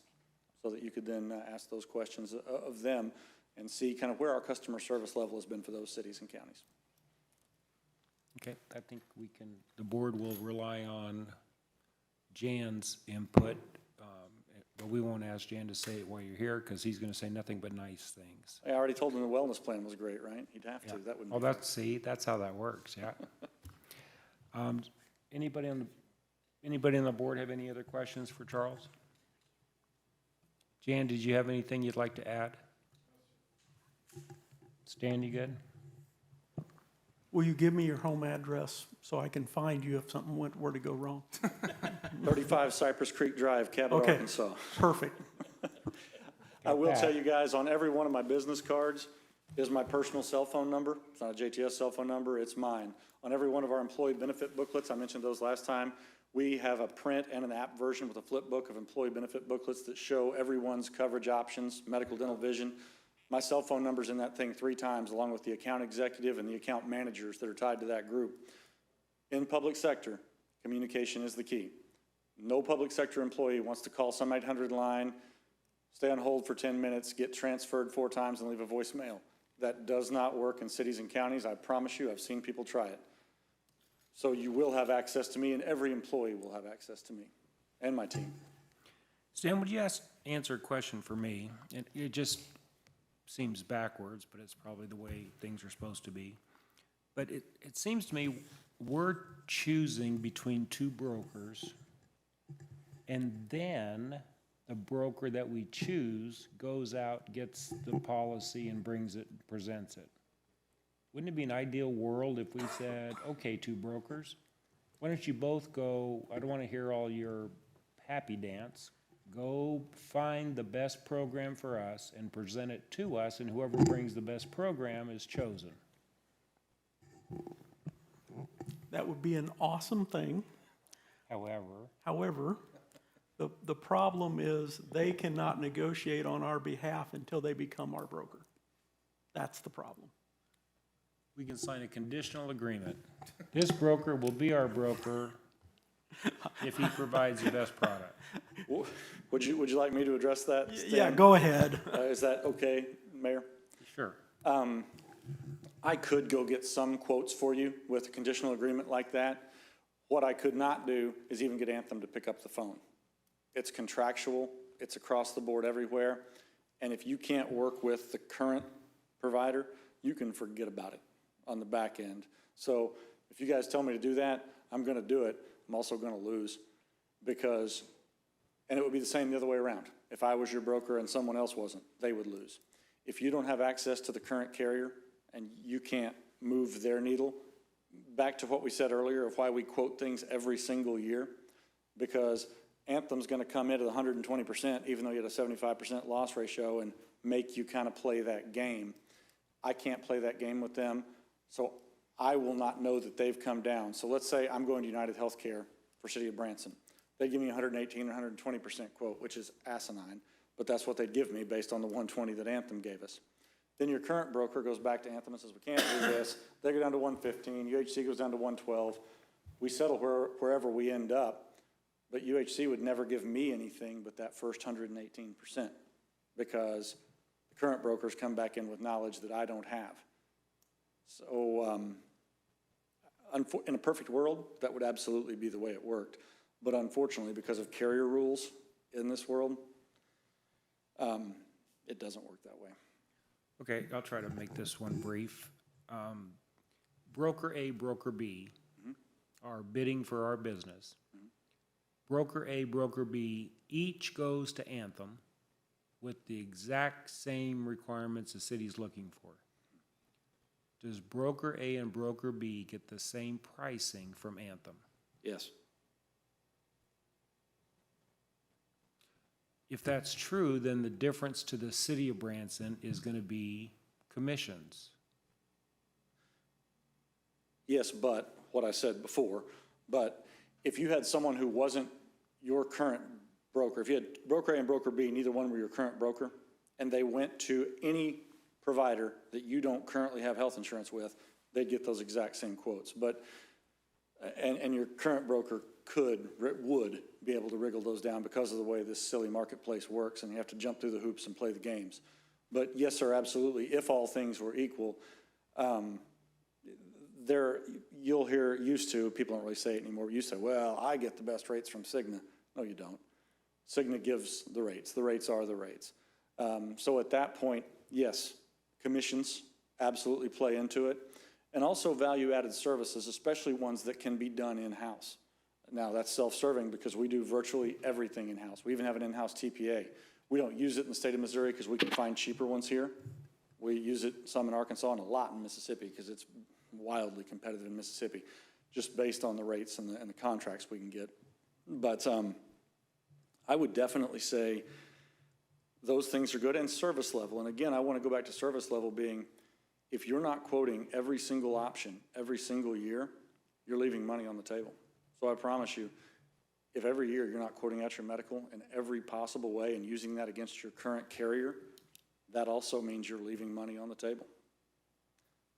so that you could then ask those questions of them and see kind of where our customer service level has been for those cities and counties. Okay, I think the board will rely on Jan's input, but we won't ask Jan to say it while you're here, because he's gonna say nothing but nice things. I already told him the wellness plan was great, right? He'd have to, that wouldn't Oh, be. that's how that works, yeah. Anybody on the board have any other questions for Charles? Jan, did you have anything you'd like to add? Stan, you good? Will you give me your home address so I can find you if something were to go wrong? 35 Cypress Creek Drive, Cabot, Okay. Arkansas. Perfect. I will that. tell you guys, on every one of my business cards is my personal cell phone number. It's not a JTS cell phone number, it's mine. On every one of our employee benefit booklets, I mentioned those last time, we have a print and an app version with a flip book of employee benefit booklets that show everyone's coverage options, medical, dental, vision. My cell phone number's in that thing 3 times, along with the account executive and the account managers that are tied to that group. In public sector, communication is the key. No public sector employee wants to call some 800 line, stay on hold for 10 minutes, get transferred 4 times and leave a voicemail. That does not work in cities and counties. I promise you, I've seen people try it. So you will have access to me, and every employee will have access to me and my team. Stan, would you answer a question for me? And it just seems backwards, but it's probably the way things are supposed to be. But it seems to me we're choosing between 2 brokers, and then the broker that we choose goes out, gets the policy and brings it, presents it. Wouldn't it be an ideal world if we said, okay, 2 brokers, why don't you both go, I don't want to hear all your happy dance, go find the best program for us and present it to us, and whoever brings the best program is chosen. That would be an awesome thing. However, the problem is they cannot negotiate on our behalf until they become our broker. That's the problem. We can sign a conditional agreement. This broker will be our broker if he provides the best product. Would you like me to address that, Stan? Yeah, go ahead. Is that okay, Mayor? Sure. I could go get some quotes for you with a conditional agreement like that. What I could not do is even get Anthem to pick up the phone. It's contractual, it's across the board everywhere, and if you can't work with the current provider, you can forget about it on the back end. So if you guys tell me to do that, I'm gonna do it. I'm also gonna lose because, and it would be the same the other way around. If I was your broker and someone else wasn't, they would lose. If you don't have access to the current carrier and you can't move their needle, back to what we said earlier of why we quote things every single year, because Anthem's gonna come in at 120%, even though you had a 75% loss ratio, and make you kind of play that game. I can't play that game with them, so I will not know that they've come down. So let's say I'm going to United Healthcare for City of Branson. They give me 118 or 120% quote, which is asinine, but that's what they'd give me based on the 120 that Anthem gave us. Then your current broker goes back to Anthem and says, we can't do this. They go down to 115, UHC goes down to 112. We settle wherever we end up, but UHC would never give me anything but that first 118% because the current brokers come back in with knowledge that I don't have. So in a perfect world, that would absolutely be the way it worked. But unfortunately, because of carrier rules in this world, it doesn't work that way. Okay, I'll try to make this one brief. Broker A, broker B are bidding for our business. Broker A, broker B, each goes to Anthem with the exact same requirements the city's looking for. Does broker A and broker B get the same pricing from Anthem? Yes. If that's true, then the difference to the city of Branson is going to be commissions. Yes, but what I said before, but if you had someone who wasn't your current broker, if you had broker A and broker B, neither one were your current broker, and they went to any provider that you don't currently have health insurance with, they'd get those exact same quotes. But, and your current broker would be able to wriggle those down because of the way this silly marketplace works, and you have to jump through the hoops and play the games. But yes, sir, absolutely, if all things were equal, you'll hear, people don't really say it anymore, you say, well, I get the best rates from Cigna. No, you don't. Cigna gives the rates are the rates. So at that point, yes, commissions absolutely play into it. And also value-added services, especially ones that can be done in-house. Now, that's self-serving because we do virtually everything in-house. We even have an in-house TPA. We don't use it in the state of Missouri because we can find cheaper ones here. We use it some in Arkansas and a lot in Mississippi because it's wildly competitive in Mississippi, just based on the rates and the contracts we can get. But I would definitely say those things are good, and service level. And again, I want to go back to service level being, if you're not quoting every single option every single year, you're leaving money on the table. So I promise you, if every year you're not quoting out your medical in every possible way and using that against your current carrier, that also means you're leaving money on the table.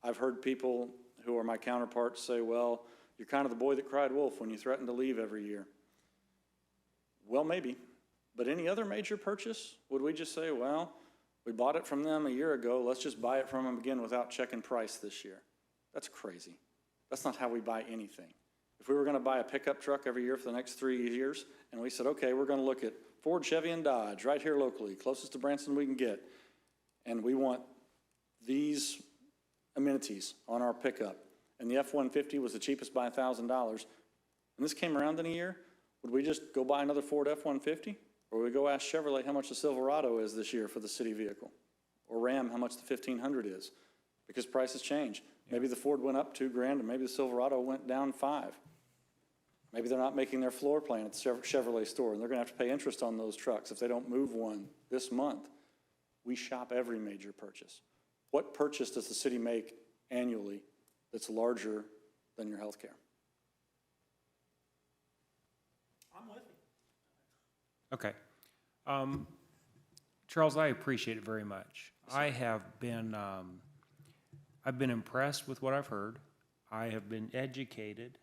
I've heard people who are my counterparts say, well, you're kind of the boy that cried wolf when you threaten to leave every year. Well, maybe, but any other major purchase, would we just say, well, we bought it from them a year ago, let's just buy it from them again without checking price this year? That's crazy. That's not how we buy anything. If we were going to buy a pickup truck every year for the next 3 years, and we said, okay, we're going to look at Ford, Chevy, and Dodge right here locally, closest to Branson we can get, and we want these amenities on our pickup, and the F-150 was the cheapest by $1,000, and this came around in a year, would we just go buy another Ford F-150? Or would we go ask Chevrolet how much the Silverado is this year for the city vehicle? Or Ram how much the 1500 is? Because prices change. Maybe the Ford went up $2,000 and maybe the Silverado went down $5,000. Maybe they're not making their floor plan at the Chevrolet store and they're gonna have to pay interest on those trucks if they don't move one this month. We shop every major purchase. What purchase does the city make annually that's larger than your health care? I'm with you. Okay. Charles, I appreciate it very much. I've been impressed with what I've heard. I have been educated.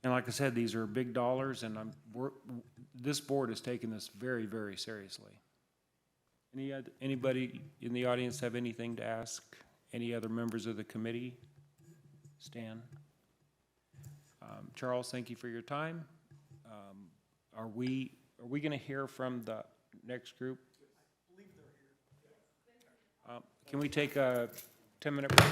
And like I said, these are big dollars, and this board has taken this very, very seriously. Anybody in the audience have anything to ask? Any other members of the committee? Stan? Charles, thank you for your time. Are we going to hear from the next group? I believe they're here. Can we take a 10-minute break?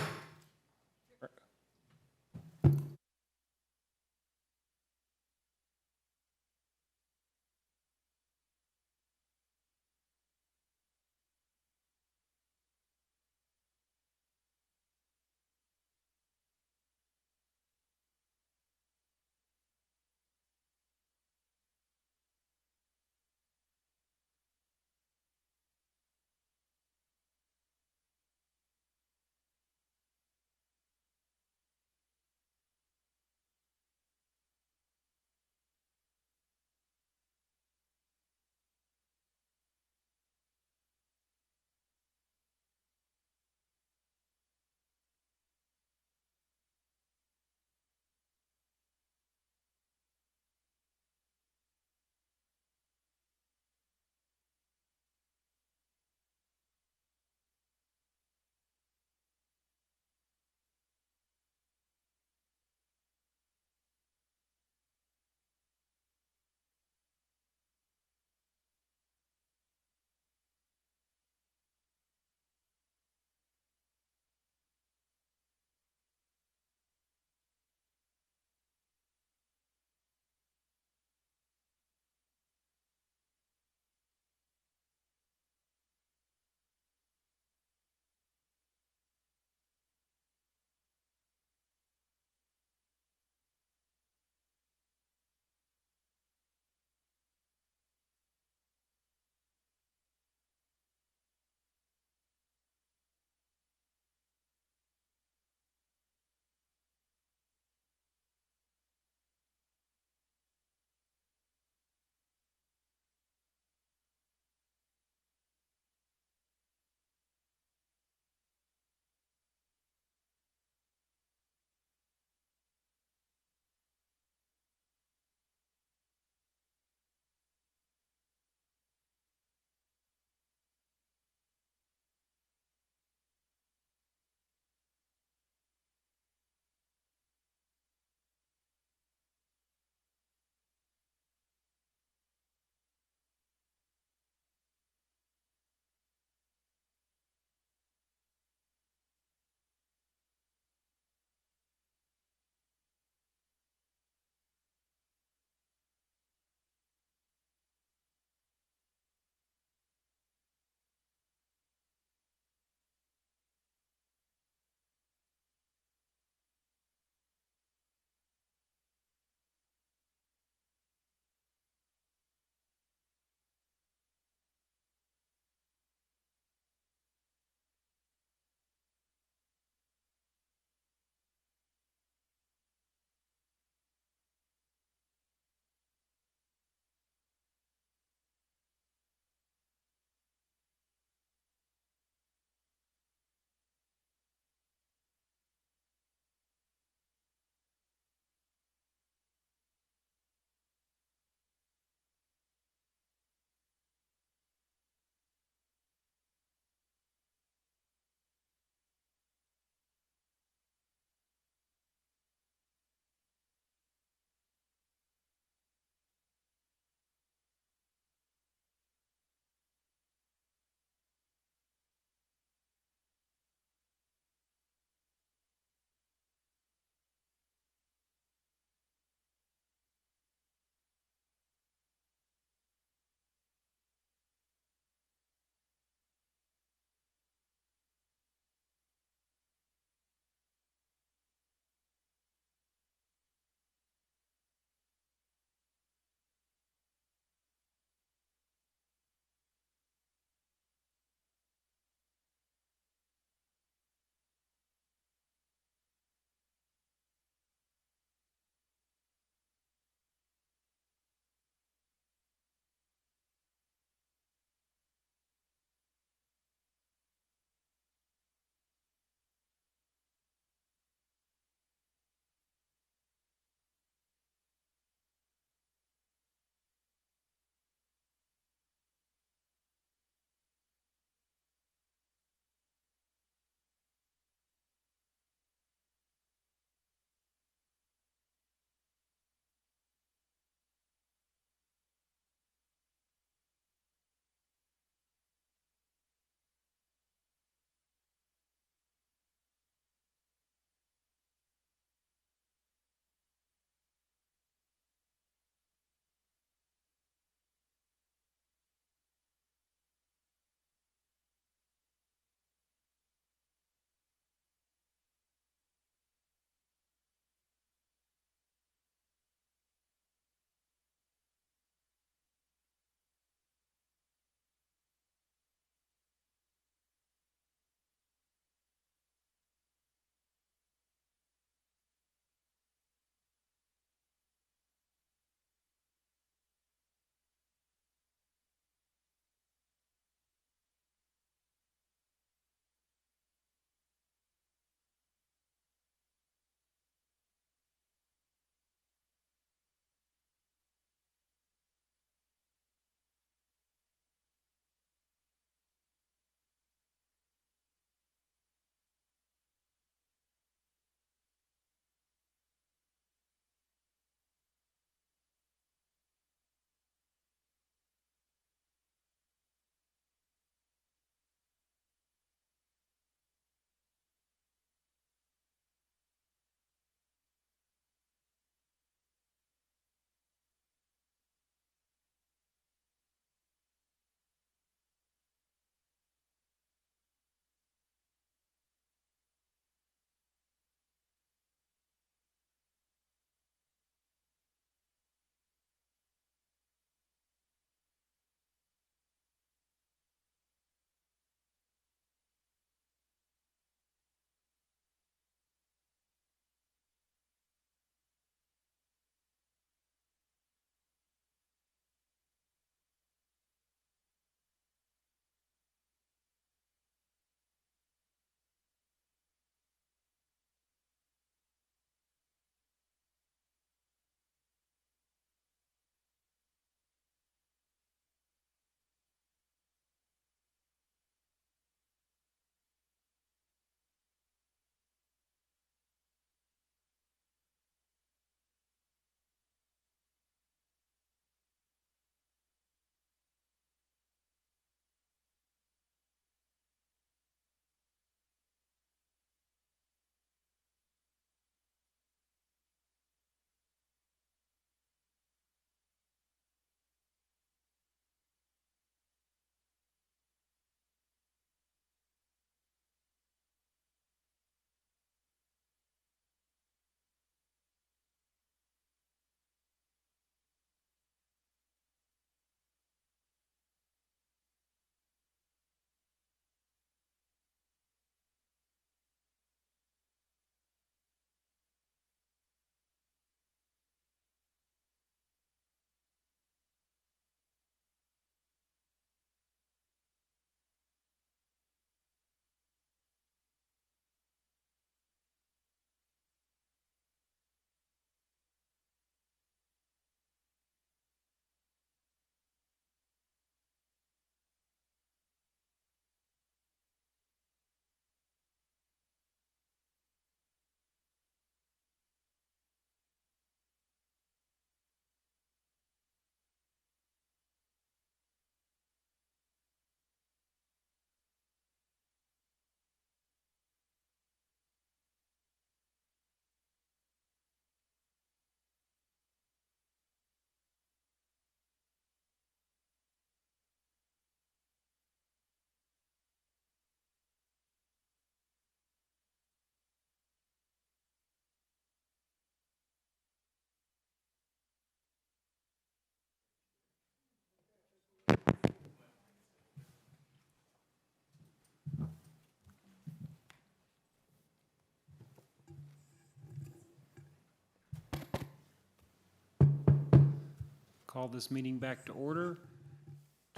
call this meeting back to order.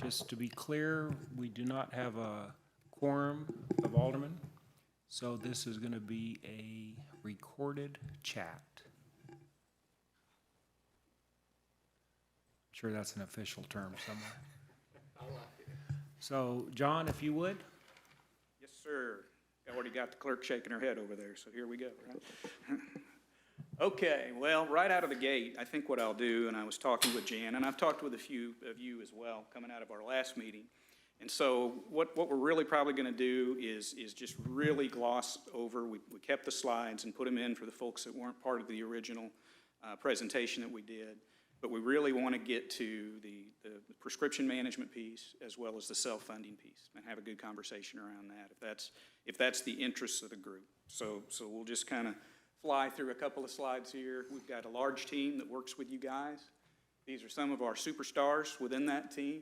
Just to be clear, we do not have a quorum of aldermen, so this is going to be a recorded chat. I'm sure that's an official term somewhere. So, John, if you would. Yes, sir. I already got the clerk shaking her head over there, so here we go, right? Okay, well, right out of the gate, I think what I'll do, and I was talking with Jan, and I've talked with a few of you as well, coming out of our last meeting. And so what we're really probably gonna do is just really gloss over, we kept the slides and put them in for the folks that weren't part of the original presentation that we did. But we really want to get to the prescription management piece as well as the self-funding piece and have a good conversation around that if that's the interest of the group. So we'll just kind of fly through a couple of slides here. We've got a large team that works with you guys. These are some of our superstars within that team.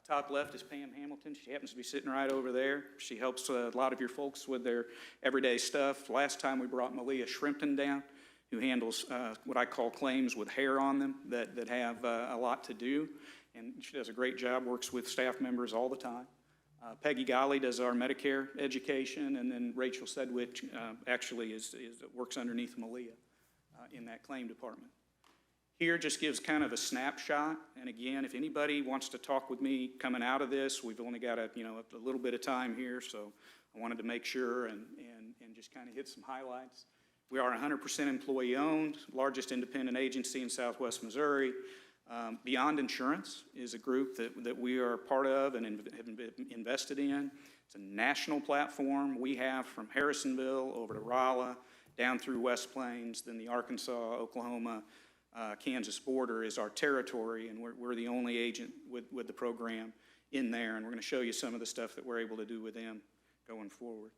Top left is Pam Hamilton. She happens to be sitting right over there. She helps a lot of your folks with their everyday stuff. Last time we brought Malia Shrimpton down, who handles what I call claims with hair on them that have a lot to do. And she does a great job, works with staff members all the time. Peggy Golly does our Medicare education, and then Rachel Sedgwick actually works underneath Malia in that claim department. Here just gives kind of a snapshot, and again, if anybody wants to talk with me coming out of this, we've only got a little bit of time here, so I wanted to make sure and just kind of hit some highlights. We are 100% employee-owned, largest independent agency in Southwest Missouri. Beyond Insurance is a group that we are part of and have invested in. It's a national platform. We have from Harrisonville over to Rolla, down through West Plains, then the Arkansas, Oklahoma, Kansas border is our territory, and we're the only agent with the program in there, and we're going to show you some of the stuff that we're able to do with them going forward.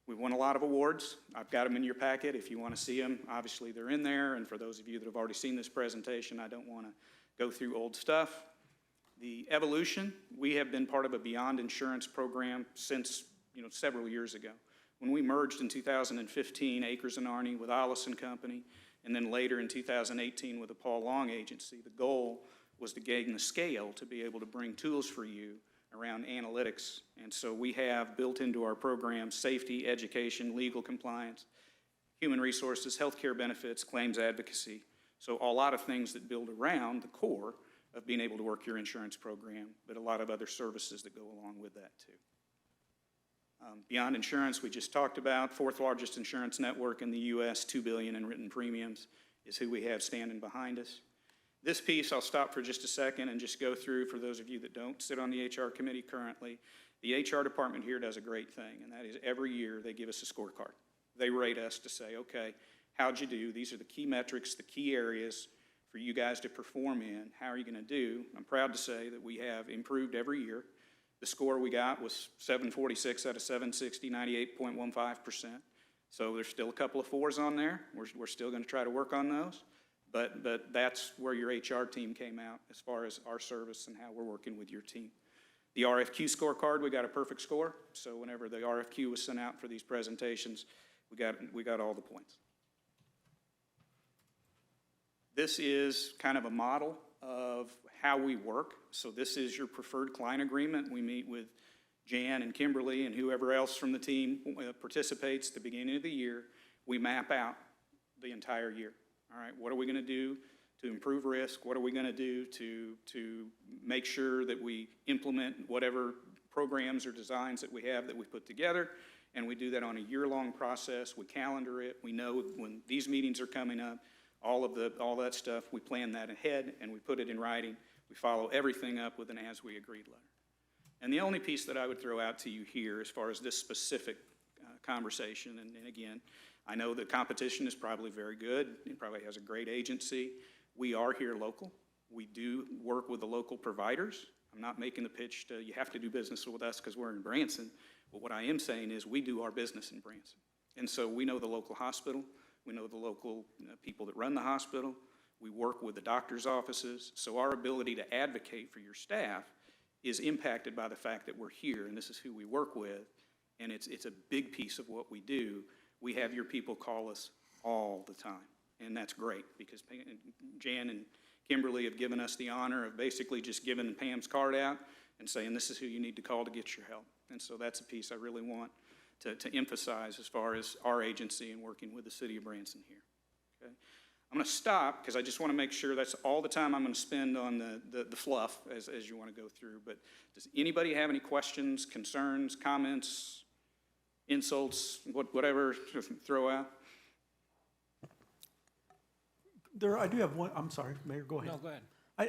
We've won a lot of awards. I've got them in your packet. If you want to see them, obviously they're in there. And for those of you that have already seen this presentation, I don't want to go through old stuff. The evolution, we have been part of a Beyond Insurance program since several years ago. When we merged in 2015, Akers and Arney with Ollis and Company, and then later in 2018 with the Paul Long Agency, the goal was to gain the scale to be able to bring tools for you around analytics. And so we have built into our program safety, education, legal compliance, human resources, healthcare benefits, claims advocacy. So a lot of things that build around the core of being able to work your insurance program, but a lot of other services that go along with that too. Beyond Insurance, we just talked about, fourth largest insurance network in the U.S., $2 billion in written premiums is who we have standing behind us. This piece, I'll stop for just a second and just go through, for those of you that don't sit on the HR committee currently, the HR department here does a great thing, and that is every year they give us a scorecard. They rate us to say, okay, how'd you do? These are the key metrics, the key areas for you guys to perform in. How are you going to do? I'm proud to say that we have improved every year. The score we got was 746 out of 760, 98.15%. So there's still a couple of fours on there. We're still going to try to work on those. But that's where your HR team came out as far as our service and how we're working with your team. The RFQ scorecard, we got a perfect score. So whenever the RFQ was sent out for these presentations, we got all the points. This is kind of a model of how we work. So this is your preferred client agreement. We meet with Jan and Kimberly and whoever else from the team participates at the beginning of the year. We map out the entire year. All right, what are we going to do to improve risk? What are we going to do to make sure that we implement whatever programs or designs that we have that we put together? And we do that on a year-long process. We calendar it. We know when these meetings are coming up, all that stuff, we plan that ahead and we put it in writing. We follow everything up with an as-we-agreed letter. And the only piece that I would throw out to you here as far as this specific conversation, and again, I know the competition is probably very good. It probably has a great agency. We are here local. We do work with the local providers. I'm not making the pitch to you have to do business with us because we're in Branson. But what I am saying is we do our business in Branson. And so we know the local hospital. We know the local people that run the hospital. We work with the doctor's offices. So our ability to advocate for your staff is impacted by the fact that we're here and this is who we work with. And it's a big piece of what we do. We have your people call us all the time. and that's great, because Jan and Kimberly have given us the honor of basically just giving Pam's card out and saying, this is who you need to call to get your help. And so that's a piece I really want to emphasize as far as our agency and working with the city of Branson here. Okay? I'm going to stop because I just want to make sure that's all the time I'm going to spend on the fluff as you want to go through. But does anybody have any questions, concerns, comments, insults, whatever to throw out? I do have one, I'm sorry, Mayor, go ahead. No, go ahead.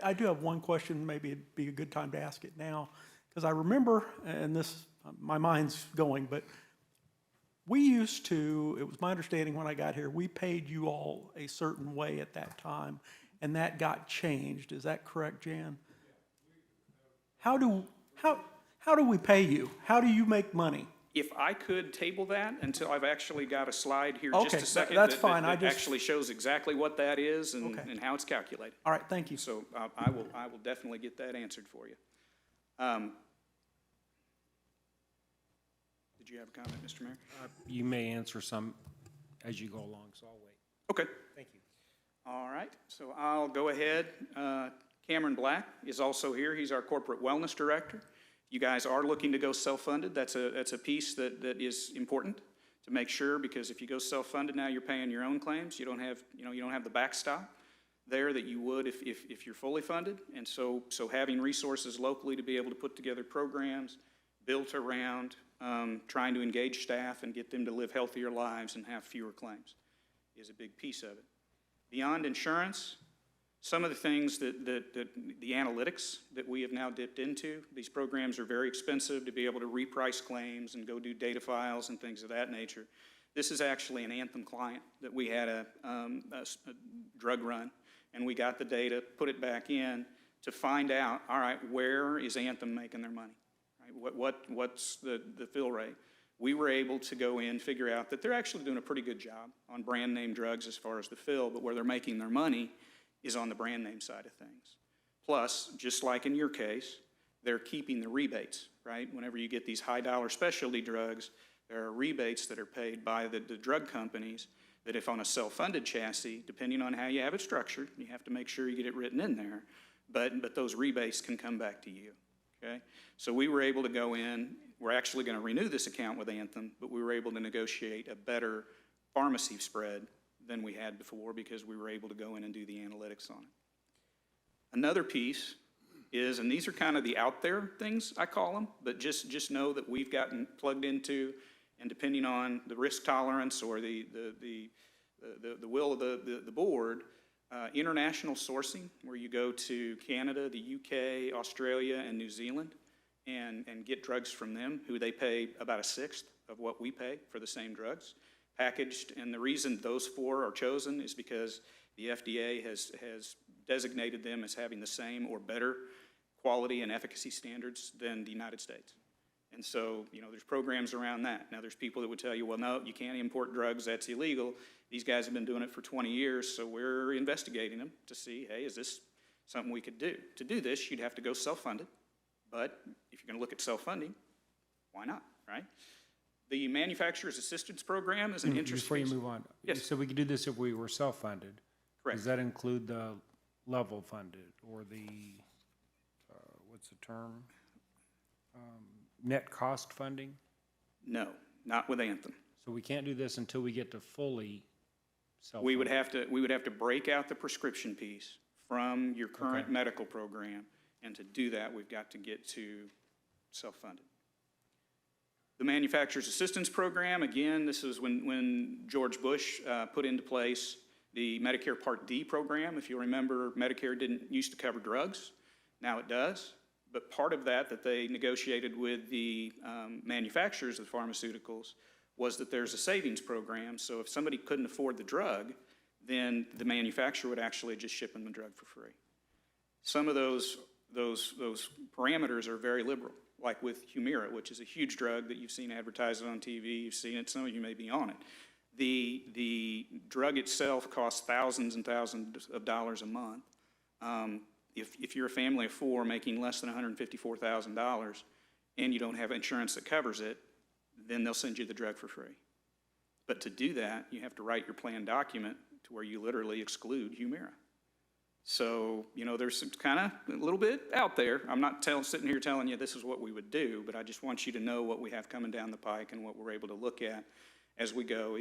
I do have one question, maybe it'd be a good time to ask it now, because I remember, and this, my mind's going, but we used to, it was my understanding when I got here, we paid you all a certain way at that time, and that got changed. Is that correct, Jan? How do we pay you? How do you make money? If I could table that until I've actually got a slide here Okay, just a second. that's fine. That actually shows exactly what that is and how it's calculated. All right, thank you. So I will definitely get that answered for you. Did you have a comment, Mr. Mayor? You may answer some as you go along, so I'll wait. Okay. Thank you. All right, so I'll go ahead. Cameron Black is also here. He's our Corporate Wellness Director. You guys are looking to go self-funded. That's a piece that is important to make sure, because if you go self-funded now, you're paying your own claims. You don't have the backstop there that you would if you're fully funded. And so having resources locally to be able to put together programs built around trying to engage staff and get them to live healthier lives and have fewer claims is a big piece of it. Beyond insurance, some of the things that the analytics that we have now dipped into, these programs are very expensive to be able to reprice claims and go do data files and things of that nature. This is actually an Anthem client that we had a drug run, and we got the data, put it back in to find out, all right, where is Anthem making their money? Right? What's the fill rate? We were able to go in, figure out that they're actually doing a pretty good job on brand name drugs as far as the fill, but where they're making their money is on the brand name side of things. Plus, just like in your case, they're keeping the rebates, right? Whenever you get these high dollar specialty drugs, there are rebates that are paid by the drug companies that if on a self-funded chassis, depending on how you have it structured, you have to make sure you get it written in there, but those rebates can come back to you, okay? So we were able to go in, we're actually gonna renew this account with Anthem, but we were able to negotiate a better pharmacy spread than we had before because we were able to go in and do the analytics on it. Another piece is, and these are kind of the out there things, I call them, but just know that we've gotten plugged into, and depending on the risk tolerance or the will of the board, international sourcing, where you go to Canada, the UK, Australia, and New Zealand, and get drugs from them, who they pay about a sixth of what we pay for the same drugs, packaged. And the reason those four are chosen is because the FDA has designated them as having the same or better quality and efficacy standards than the United States. And so, there's programs around that. Now, there's people that would tell you, well, no, you can't import drugs, that's illegal. These guys have been doing it for 20 years, so we're investigating them to see, hey, is this something we could do? To do this, you'd have to go self-funded, but if you're gonna look at self-funding, why not, right? The Manufacturer's Assistance Program is an interesting Before you piece. move on. Yes. So we could do this if we were self-funded. Correct. Does that include the level funded or the, what's the term? Net cost funding? No, not with Anthem. So we can't do this until we get to fully self-funded? We would have to break out the prescription piece from your current medical program, and to do that, we've got to get to self-funded. The Manufacturer's Assistance Program, again, this is when George Bush put into place the Medicare Part D program. If you remember, Medicare didn't used to cover drugs. Now it does. But part of that they negotiated with the manufacturers of pharmaceuticals was that there's a savings program. So if somebody couldn't afford the drug, then the manufacturer would actually just ship them the drug for free. Some of those parameters are very liberal, like with Humira, which is a huge drug that you've seen advertised on TV, you've seen it, some of you may be on it. The drug itself costs thousands and thousands of dollars a month. If you're a family of four making less than $154,000 and you don't have insurance that covers it, then they'll send you the drug for free. But to do that, you have to write your plan document to where you literally exclude Humira. So, you know, there's some kind of a little bit out there. I'm not sitting here telling you this is what we would do, but I just want you to know what we have coming down the pike and what we're able to look at as we go.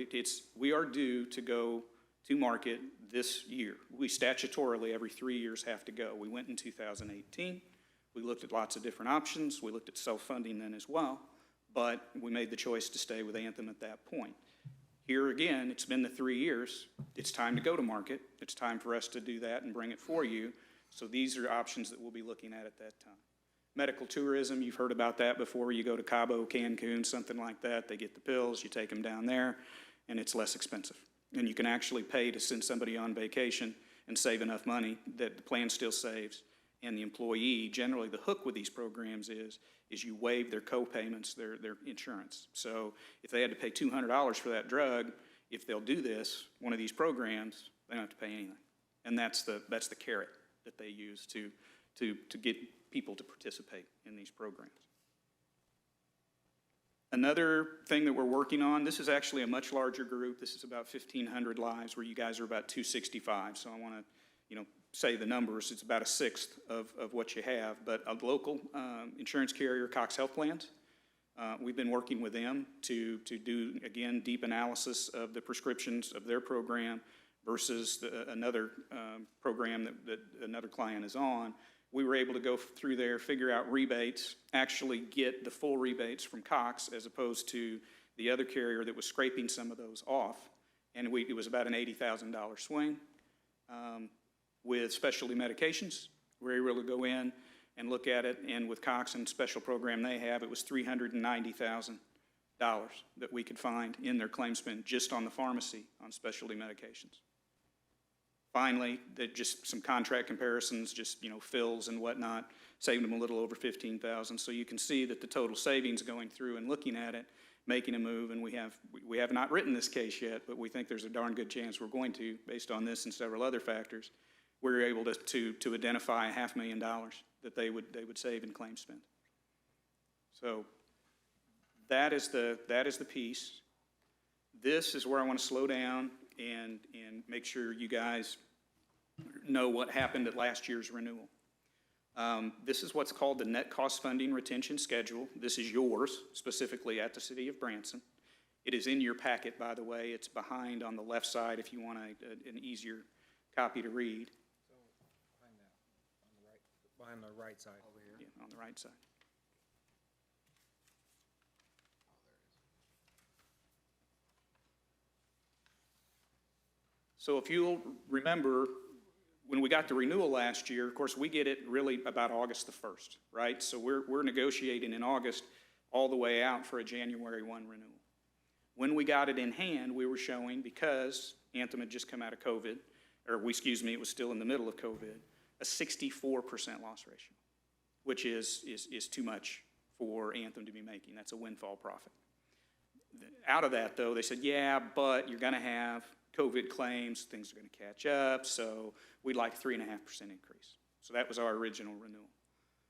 We are due to go to market this year. We statutorily, every 3 years, have to go. We went in 2018. We looked at lots of different options. We looked at self-funding then as well, but we made the choice to stay with Anthem at that point. Here again, it's been the 3 years. It's time to go to market. It's time for us to do that and bring it for you. So these are options that we'll be looking at that time. Medical tourism, you've heard about that before. You go to Cabo, Cancun, something like that. They get the pills, you take them down there, and it's less expensive. And you can actually pay to send somebody on vacation and save enough money that the plan still saves. And the employee, generally the hook with these programs is you waive their co-payments, their insurance. So if they had to pay $200 for that drug, if they'll do this, one of these programs, they don't have to pay anything. And that's the carrot that they use to get people to participate in these programs. Another thing that we're working on, this is actually a much larger group. This is about 1,500 lives, where you guys are about 265. So I want to, say the numbers. It's about a sixth of what you have. But a local insurance carrier, Cox Health Plans, we've been working with them to do, again, deep analysis of the prescriptions of their program versus another program that another client is on. We were able to go through there, figure out rebates, actually get the full rebates from Cox as opposed to the other carrier that was scraping some of those off. And it was about an $80,000 swing. With specialty medications, we were able to go in and look at it, and with Cox and special program they have, it was $390,000 that we could find in their claim spend just on the pharmacy on specialty medications. Finally, just some contract comparisons, just fills and whatnot, saved them a little over $15,000. So you can see that the total savings going through and looking at it, making a move, and we have not written this case yet, but we think there's a darn good chance we're going to, based on this and several other factors. We were able to identify $500,000 that they would save in claim spend. So that is the piece. This is where I want to slow down and make sure you guys know what happened at last year's renewal. This is what's called the net cost funding retention schedule. This is yours, specifically at the City of Branson. It is in your packet, by the way. It's behind on the left side if you want an easier copy to read. Behind the right side over here. Yeah, on the right side. So if you'll remember, when we got the renewal last year, of course, we get it really about August the 1st, right? So we're negotiating in August all the way out for a January 1 renewal. When we got it in hand, we were showing, because Anthem had just come out of COVID, it was still in the middle of COVID, a 64% loss ratio, which is too much for Anthem to be making. That's a windfall profit. Out of that, though, they said, yeah, but you're going to have COVID claims, things are going to catch up, so we'd like a 3.5% increase. So that was our original renewal.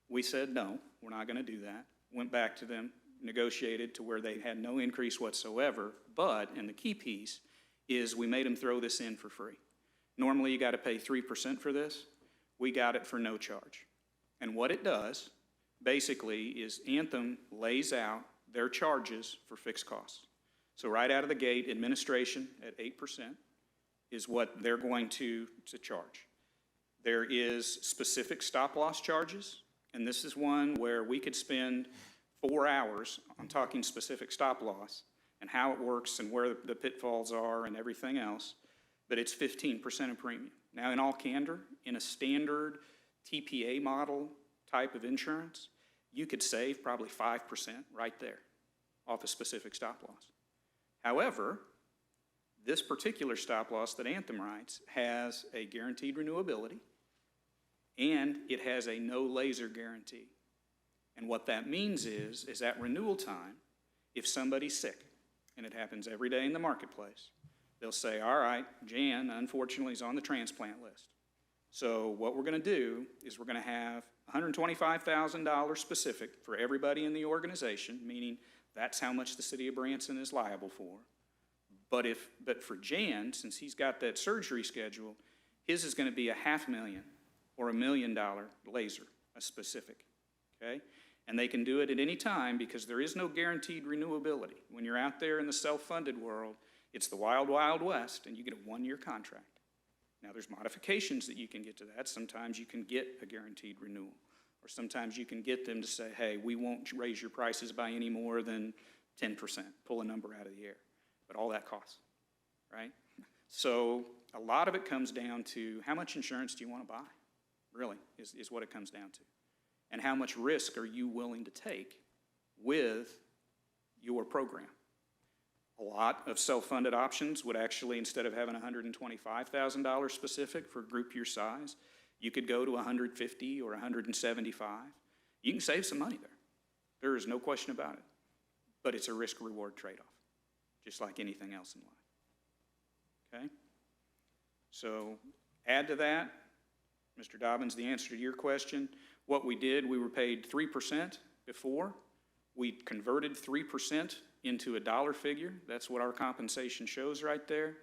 We said, no, we're not going to do that. Went back to them, negotiated to where they had no increase whatsoever, but, and the key piece, is we made them throw this in for free. Normally, you got to pay 3% for this. We got it for no charge. And what it does, basically, is Anthem lays out their charges for fixed costs. So right out of the gate, administration at 8% is what they're going to charge. There is specific stop-loss charges, and this is one where we could spend 4 hours on talking specific stop-loss and how it works and where the pitfalls are and everything else, but it's 15% of premium. Now, in all candor, in a standard TPA model type of insurance, you could save probably 5% right there off a specific stop-loss. However, this particular stop-loss that Anthem writes has a guaranteed renewability, and it has a no laser guarantee. And what that means is at renewal time, if somebody's sick, and it happens every day in the marketplace, they'll say, all right, Jan, unfortunately, is on the transplant list. So what we're going to do is we're going to have $125,000 specific for everybody in the organization, meaning that's how much the City of Branson is liable for. But for Jan, since he's got that surgery schedule, his is gonna be $500,000 or $1 million laser, a specific, okay? And they can do it at any time because there is no guaranteed renewability. When you're out there in the self-funded world, it's the wild, wild west, and you get a one-year contract. Now, there's modifications that you can get to that. Sometimes you can get a guaranteed renewal, or sometimes you can get them to say, hey, we won't raise your prices by any more than 10%, pull a number out of the air. But all that costs, right? So a lot of it comes down to how much insurance do you want to buy, really, is what it comes down to. And how much risk are you willing to take with your program? A lot of self-funded options would actually, instead of having $125,000 specific for a group your size, you could go to $150,000 or $175,000. You can save some money there. There is no question about it. But it's a risk-reward trade-off, just like anything else in life. Okay? So add to that, Mr. Dobbins, the answer to your question, what we did, we were paid 3% before. We converted 3% into a dollar figure. That's what our compensation shows right there.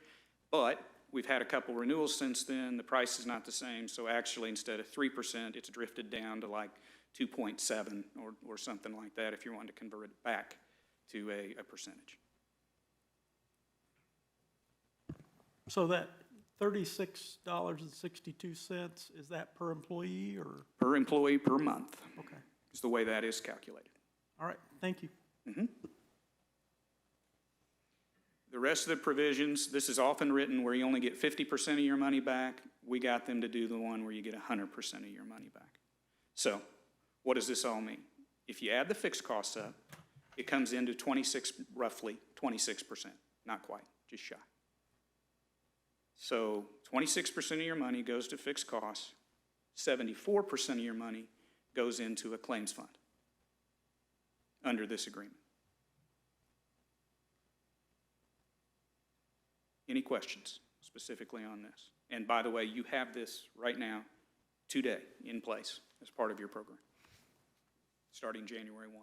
But we've had a couple renewals since then. The price is not the same. So actually, instead of 3%, it's drifted down to like 2.7 or something like that if you want to convert it back to a percentage. So that $36.62, is that per employee or? Per employee per month Okay, is the way that is calculated. all right, thank you. The rest of the provisions, this is often written where you only get 50% of your money back. We got them to do the one where you get 100% of your money back. So what does this all mean? If you add the fixed costs up, it comes into roughly 26%, not quite, just shy. So 26% of your money goes to fixed costs, 74% of your money goes into a claims fund under this agreement. Any questions specifically on this? And by the way, you have this right now, today, in place as part of your program, starting January 1.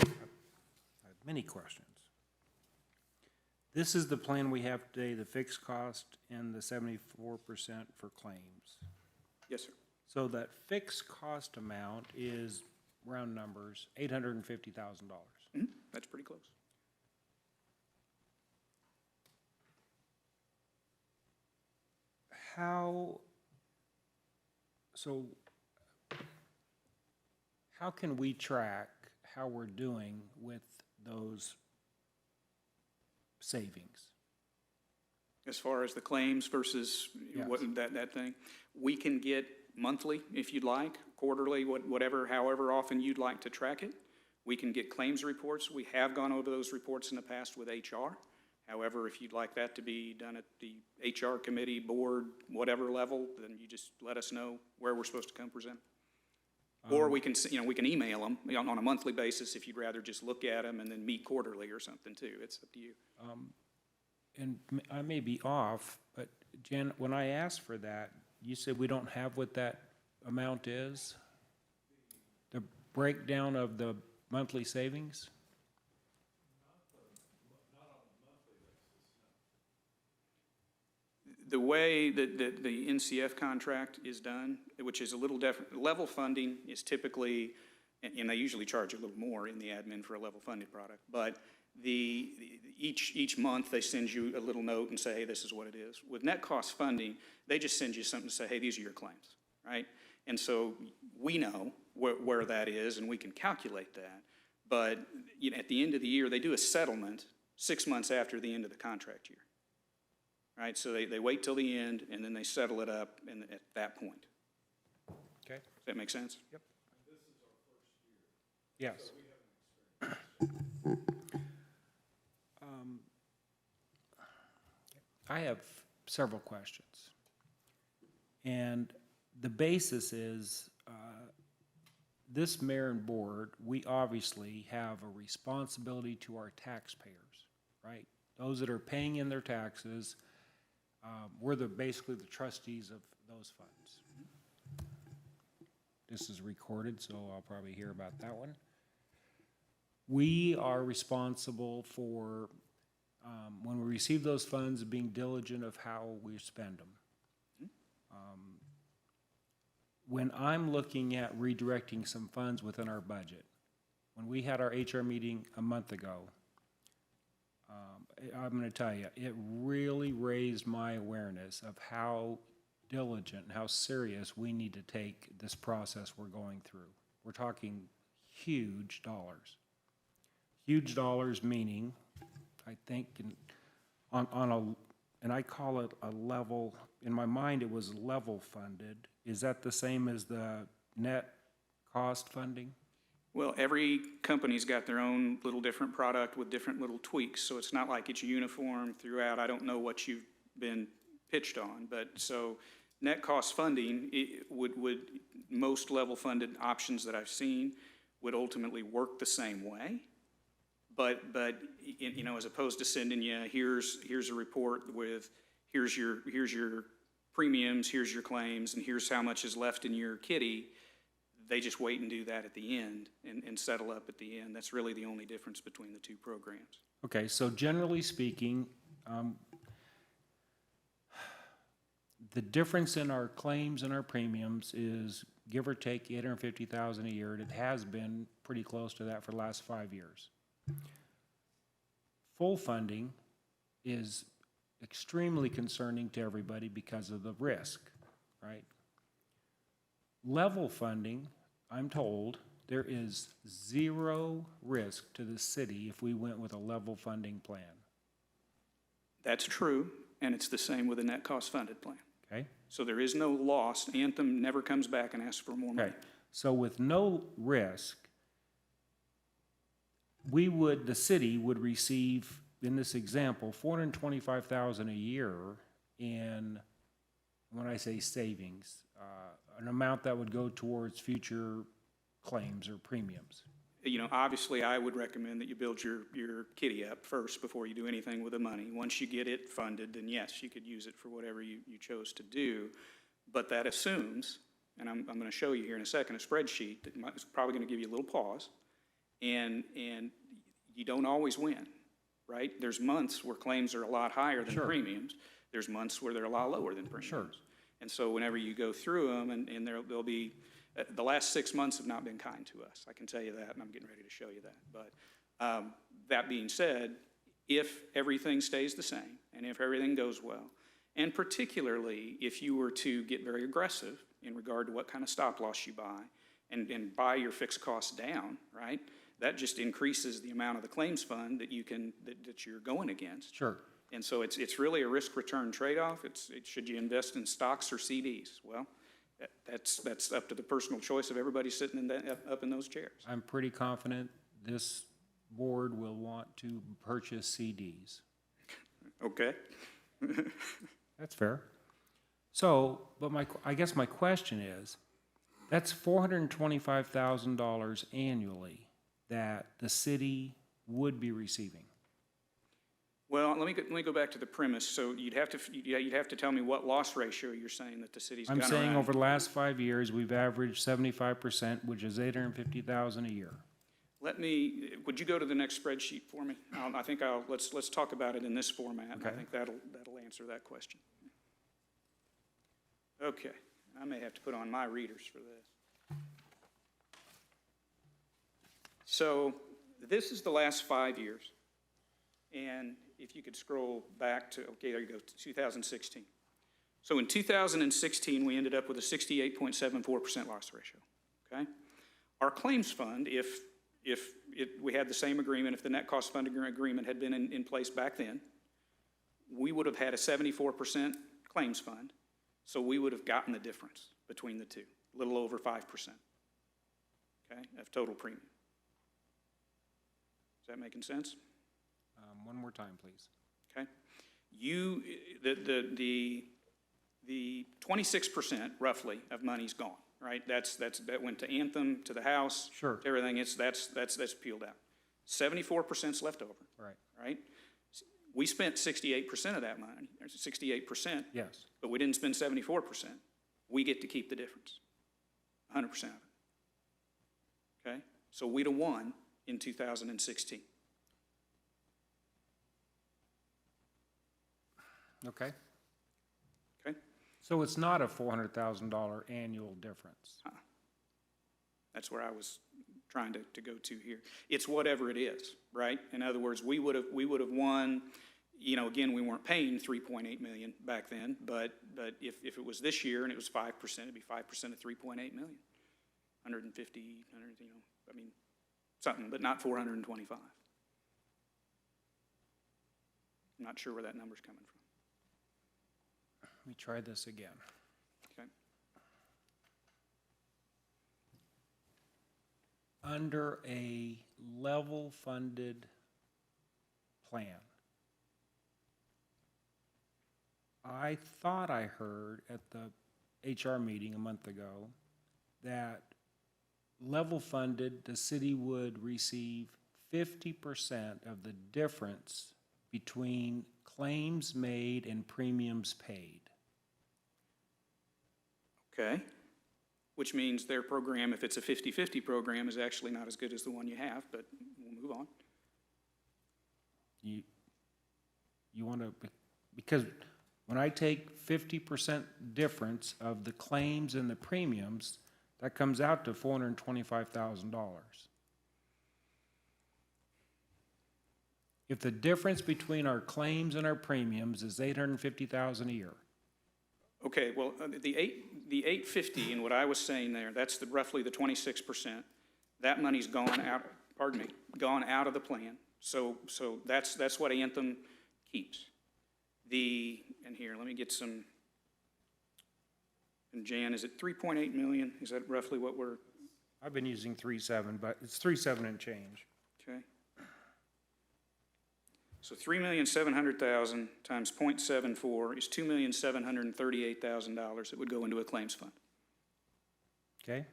I have many questions. This is the plan we have today, the fixed cost and the 74% for claims. Yes, sir. So that fixed cost amount is, round numbers, $850,000. That's pretty close. How can we track how we're doing with those savings? As far as the claims versus what, that thing, we can get monthly if you'd like, quarterly, whatever, however often you'd like to track it. We can get claims reports. We have gone over those reports in the past with HR. However, if you'd like that to be done at the HR committee, board, whatever level, then you just let us know where we're supposed to come present. Or we can, we can email them on a monthly basis if you'd rather just look at them and then meet quarterly or something too. It's up to you. And I may be off, but Jen, when I asked for that, you said we don't have what that amount is? The breakdown of the monthly savings? The way that the NCF contract is done, which is a little different, level funding is typically, and they usually charge a little more in the admin for a level funded product, but each month they send you a little note and say, hey, this is what it is. With net cost funding, they just send you something to say, hey, these are your claims, right? And so we know where that is and we can calculate that. But at the end of the year, they do a settlement 6 months after the end of the contract year. Right, so they wait till the end, and then they settle it up at that point. Okay. Does that make sense? Yep. Yes. I have several questions. And the basis is, this mayor and board, we obviously have a responsibility to our taxpayers, right? those that are paying in their taxes, we're basically the trustees of those funds. This is recorded, so I'll probably hear about that one. We are responsible for, when we receive those funds, being diligent of how we spend them. When I'm looking at redirecting some funds within our budget, when we had our HR meeting a month ago, I'm going to tell you, it really raised my awareness of how diligent and how serious we need to take this process we're going through. We're talking huge dollars. Huge dollars meaning, I think, and I call it a level, in my mind it was level funded. Is that the same as the net cost funding? Well, every company's got their own little different product with different little tweaks, so it's not like it's uniform throughout. I don't know what you've been pitched on, but so net cost funding, it would most level funded options that I've seen would ultimately work the same way. But you know, as opposed to sending you, here's a report with, here's your premiums, here's your claims, and here's how much is left in your kitty, they just wait and do that at the end and settle up at the end. That's really the only difference between the two programs. Okay, so generally speaking, the difference in our claims and our premiums is give or take $850,000 a year, and it has been pretty close to that for the last 5 years. Full funding is extremely concerning to everybody because of the risk, right? Level funding, I'm told, there is zero risk to the city if we went with a level funding plan. That's true, and it's the same with a net cost funded plan. Okay? So there is no loss. Anthem never comes back and asks for more money. Okay, so with no risk, the city would receive, in this example, $425,000 a year in, when I say savings, an amount that would go towards future claims or premiums. You know, obviously, I would recommend that you build your kitty up first before you do anything with the money. Once you get it funded, then yes, you could use it for whatever you chose to do. But that assumes, and I'm going to show you here in a second, a spreadsheet that is probably going to give you a little pause, and you don't always win, right? There's months where claims are a lot higher than premiums. There's months where they're a lot lower than premiums. Sure. And so whenever you go through them, and there'll be, the last 6 months have not been kind to us. I can tell you that, and I'm getting ready to show you that. But that being said, if everything stays the same, and if everything goes well, and particularly if you were to get very aggressive in regard to what kind of stop loss you buy, and buy your fixed costs down, right? That just increases the amount of the claims fund that you can, that you're going against. Sure. And so it's really a risk-return trade-off. Should you invest in stocks or CDs? Well, that's up to the personal choice of everybody sitting up in those chairs. I'm pretty confident this board will want to purchase CDs. Okay. That's fair. So, but I guess my question is, that's $425,000 annually that the city would be receiving. Well, let me go back to the premise. So you'd have to tell me what loss ratio you're saying that the city's gonna I'm saying run. over the last 5 years, we've averaged 75%, which is $850,000 a year. Would you go to the next spreadsheet for me? Let's talk about it in this format. Okay. I think that'll answer that question. Okay, I may have to put on my readers for this. So this is the last 5 years. And if you could scroll back to, okay, there you go, 2016. So in 2016, we ended up with a 68.74% loss ratio, okay? Our claims fund, if we had the same agreement, if the net cost funding agreement had been in place back then, we would have had a 74% claims fund, so we would have gotten the difference between the two, a little over 5%, okay, of total premium. Is that making sense? One more time, please. Okay. The 26% roughly of money's gone, right? That went to Anthem, to the House. Sure. To everything, that's peeled out. 74%'s left over. Right. Right? We spent 68% of that money, or 68%, Yes. but we didn't spend 74%. We get to keep the difference, 100% of it. Okay? So we'd have won in 2016. Okay. Okay? So it's not a $400,000 annual difference. That's where I was trying to go to here. It's whatever it is, right? In other words, we would have won, you know, again, we weren't paying 3.8 million back then, but if it was this year and it was 5%, it'd be 5% of 3.8 million. 150, you know, I mean, something, but not 425. I'm not sure where that number's coming from. Let me try this again. Okay? Under a level-funded plan, I thought I heard at the HR meeting a month ago that level-funded, the city would receive 50% of the difference between claims made and premiums paid. Okay? Which means their program, if it's a 50-50 program, is actually not as good as the one you have, but we'll move on. You want to, because when I take 50% difference of the claims and the premiums, that comes out to $425,000. If the difference between our claims and our premiums is $850,000 a year, Okay, well, the 850, and what I was saying there, that's roughly the 26%. That money's gone out, pardon me, gone out of the plan. So that's what Anthem keeps. And here, let me get some, and Jan, is it 3.8 million? Is that roughly what we're, I've been using 3.7, but it's 3.7 and change. okay? So 3,700,000 times 0.74 is $2,738,000 that would go into a claims fund, Okay?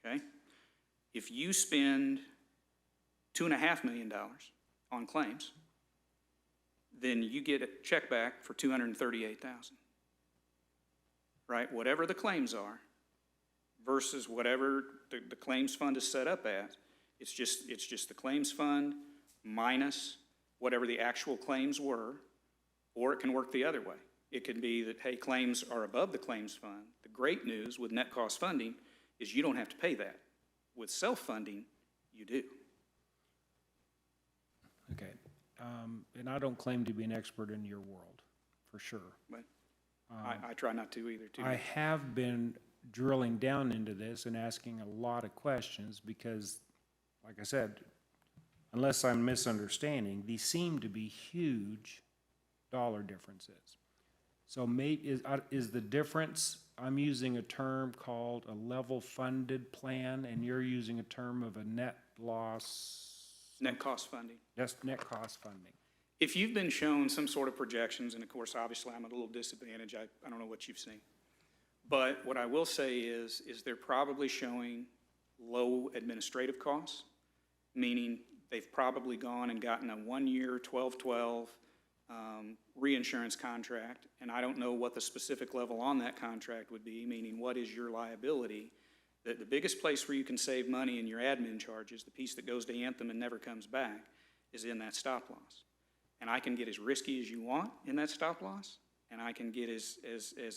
okay? If you spend $2.5 million on claims, then you get a check back for $238,000, right? Whatever the claims are versus whatever the claims fund is set up at, it's just the claims fund minus whatever the actual claims were, or it can work the other way. It can be that, hey, claims are above the claims fund. The great news with net cost funding is you don't have to pay that. With self-funding, you do. Okay. And I don't claim to be an expert in your world, for sure. But I try not to either, too. I have been drilling down into this and asking a lot of questions because, like I said, unless I'm misunderstanding, these seem to be huge dollar differences. So is the difference, I'm using a term called a level-funded plan, and you're using a term of a net loss? Net cost funding. Yes, net cost funding. If you've been shown some sort of projections, and of course, obviously, I'm at a little disadvantage, I don't know what you've seen. But what I will say is they're probably showing low administrative costs, meaning they've probably gone and gotten a 1-year 12-12 reinsurance contract, and I don't know what the specific level on that contract would be, meaning what is your liability. The biggest place where you can save money in your admin charges, the piece that goes to Anthem and never comes back, is in that stop loss. And I can get as risky as you want in that stop loss, and I can get as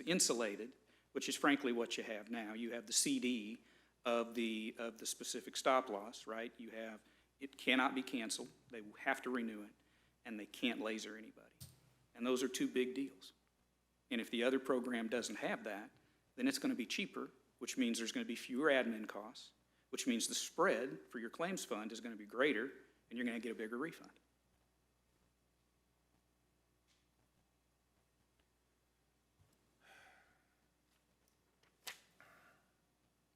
insulated, which is frankly what you have now. You have the CD of the specific stop loss, right? You have, it cannot be canceled, they have to renew it, and they can't laser anybody. And those are two big deals. And if the other program doesn't have that, then it's going to be cheaper, which means there's going to be fewer admin costs, which means the spread for your claims fund is going to be greater, and you're going to get a bigger refund.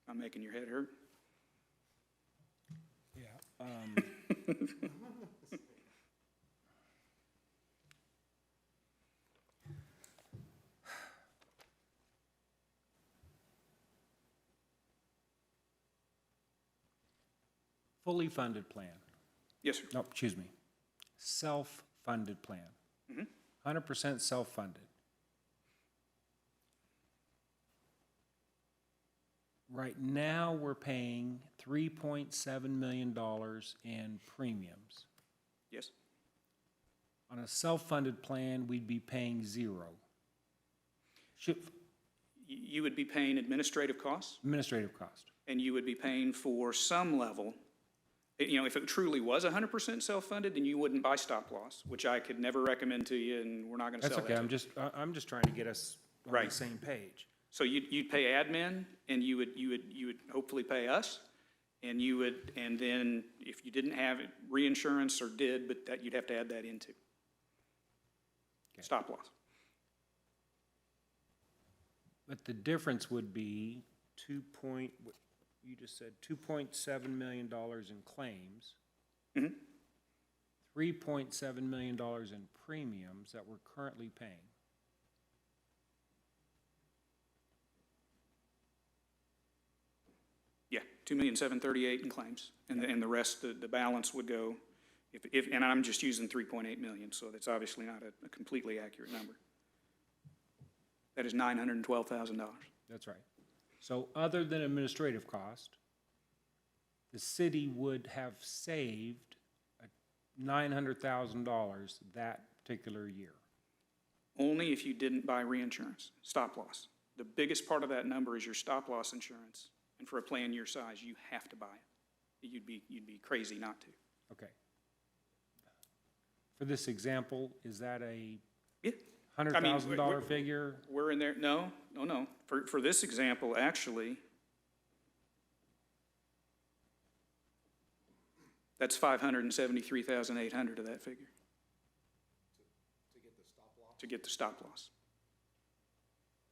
I'm making your head hurt? Yeah. Fully funded plan. Yes, sir. No, excuse me. Self-funded plan. 100% self-funded. Right now, we're paying $3.7 million in premiums. Yes? On a self-funded plan, we'd be paying zero. You would be paying administrative costs, Administrative cost. and you would be paying for some level. You know, if it truly was 100% self-funded, then you wouldn't buy stop loss, which I could never recommend to you, and we're not gonna That's sell okay, that to you. I'm just trying to get us on the Right. same page. So you'd pay admin, and you would hopefully pay us, and and then if you didn't have reinsurance or did, but that, you'd have to add that into. Stop loss. But the difference would be you just said $2.7 million in claims. Mhm. $3.7 million in premiums that we're currently paying. Yeah, 2,738,000 in claims, and the rest, the balance would go, and I'm just using 3.8 million, so that's obviously not a completely accurate number. That is $912,000. That's right. So other than administrative cost, the city would have saved $900,000 that particular year. Only if you didn't buy reinsurance, stop loss. The biggest part of that number is your stop loss insurance, and for a plan your size, you have to buy it. You'd be crazy not to. Okay. For this example, is that a Yeah. $100,000 figure? We're in there, no. For this example, actually, that's 573,800 of that figure. To get the stop loss.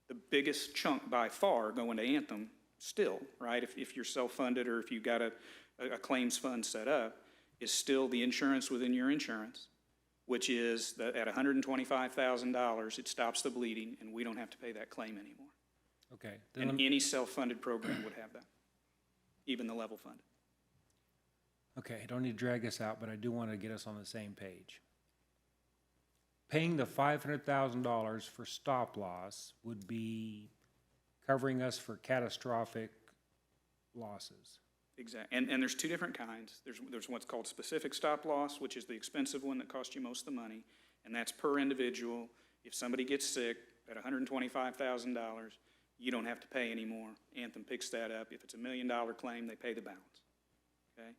The biggest chunk by far going to Anthem still, right, if you're self-funded or if you've got a claims fund set up, is still the insurance within your insurance, which is that at $125,000, it stops the bleeding, and we don't have to pay that claim anymore. Okay. Then And any self-funded program would have that, even the level funded. Okay, I don't need to drag this out, but I do want to get us on the same page. Paying the $500,000 for stop loss would be covering us for catastrophic losses. Exactly, and there's two different kinds. There's what's called specific stop loss, which is the expensive one that costs you most of the money, and that's per individual. If somebody gets sick at $125,000, you don't have to pay anymore. Anthem picks that up. If it's $1 million claim, they pay the balance, okay?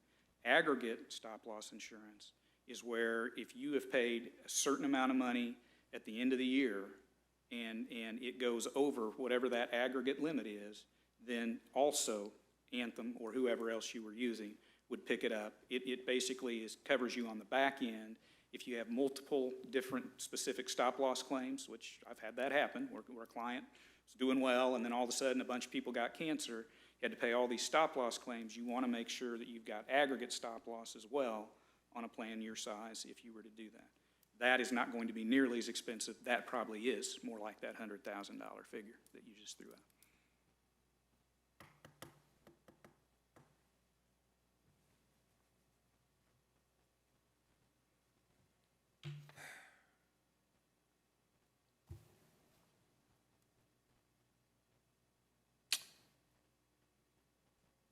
Aggregate stop loss insurance is where if you have paid a certain amount of money at the end of the year and it goes over whatever that aggregate limit is, then also Anthem or whoever else you were using would pick it up. It basically covers you on the back end. If you have multiple different specific stop loss claims, which I've had that happen, where a client was doing well and then all of a sudden a bunch of people got cancer, you had to pay all these stop loss claims. You want to make sure that you've got aggregate stop loss as well on a plan your size if you were to do that. That is not going to be nearly as expensive. That probably is more like that $100,000 figure that you just threw out.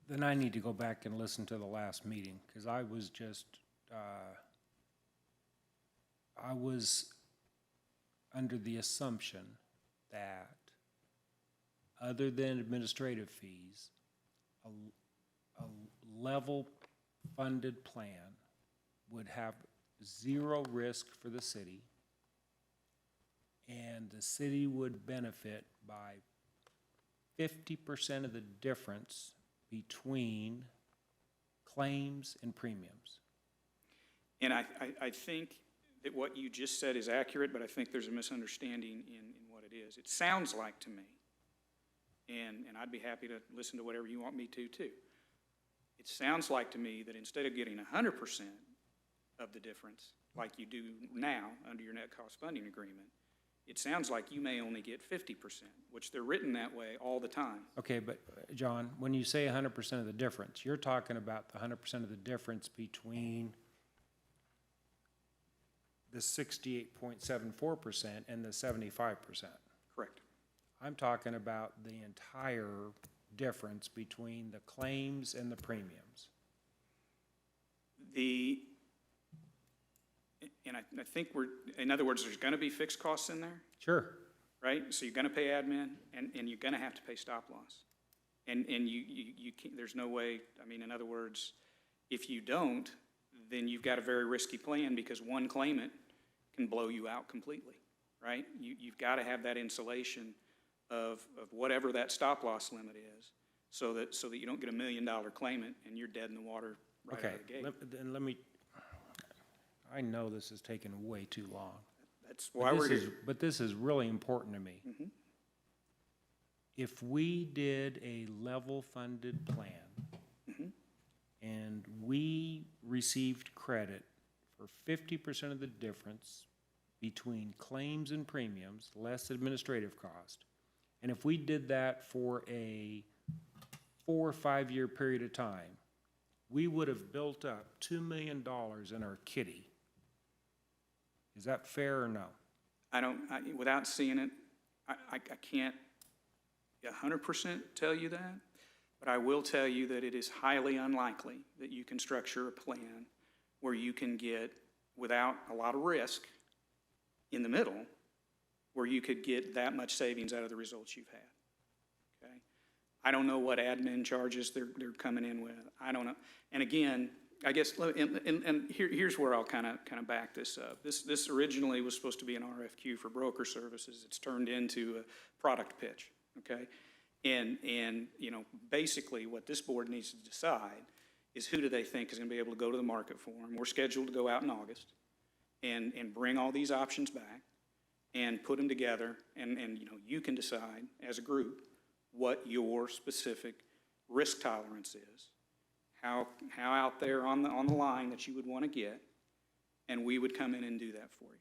Then I need to go back and listen to the last meeting, because I was just, I was under the assumption that other than administrative fees, a level funded plan would have zero risk for the city, and the city would benefit by 50% of the difference between claims and premiums. And I think that what you just said is accurate, but I think there's a misunderstanding in what it is. It sounds like to me, and I'd be happy to listen to whatever you want me to too. It sounds like to me that instead of getting 100% of the difference, like you do now under your net cost funding agreement, it sounds like you may only get 50%, which they're written that way all the time. Okay, but John, when you say 100% of the difference, you're talking about the 100% of the difference between the 68.74% and the 75%. Correct. I'm talking about the entire difference between the claims and the premiums. And I think in other words, there's gonna be fixed costs in there, Sure. right? So you're gonna pay admin, and you're gonna have to pay stop loss. And you can't, there's no way, I mean, in other words, if you don't, then you've got a very risky plan, because one claimant can blow you out completely, right? You've gotta have that insulation of whatever that stop loss limit is, so that you don't get $1 million claimant and you're dead in the water right out Okay, of the gate. then let me, I know this is taking way too long. That's why we're here. But this is really important to me. Mhm. If we did a level-funded plan and we received credit for 50% of the difference between claims and premiums, less administrative cost, and if we did that for a 4 or 5 year period of time, we would have built up $2 million in our kitty. Is that fair or no? Without seeing it, I can't 100% tell you that, but I will tell you that it is highly unlikely that you can structure a plan where you can get, without a lot of risk in the middle, where you could get that much savings out of the results you've had, okay? I don't know what admin charges they're coming in with. I don't know. And again, I guess, here's where I'll kind of back this up. This originally was supposed to be an RFQ for broker services. It's turned into a product pitch, okay? And you know, basically what this board needs to decide is who do they think is going to be able to go to the market for them. We're scheduled to go out in August and bring all these options back and put them together, and you know, you can decide as a group what your specific risk tolerance is, how out there on the line that you would want to get, and we would come in and do that for you.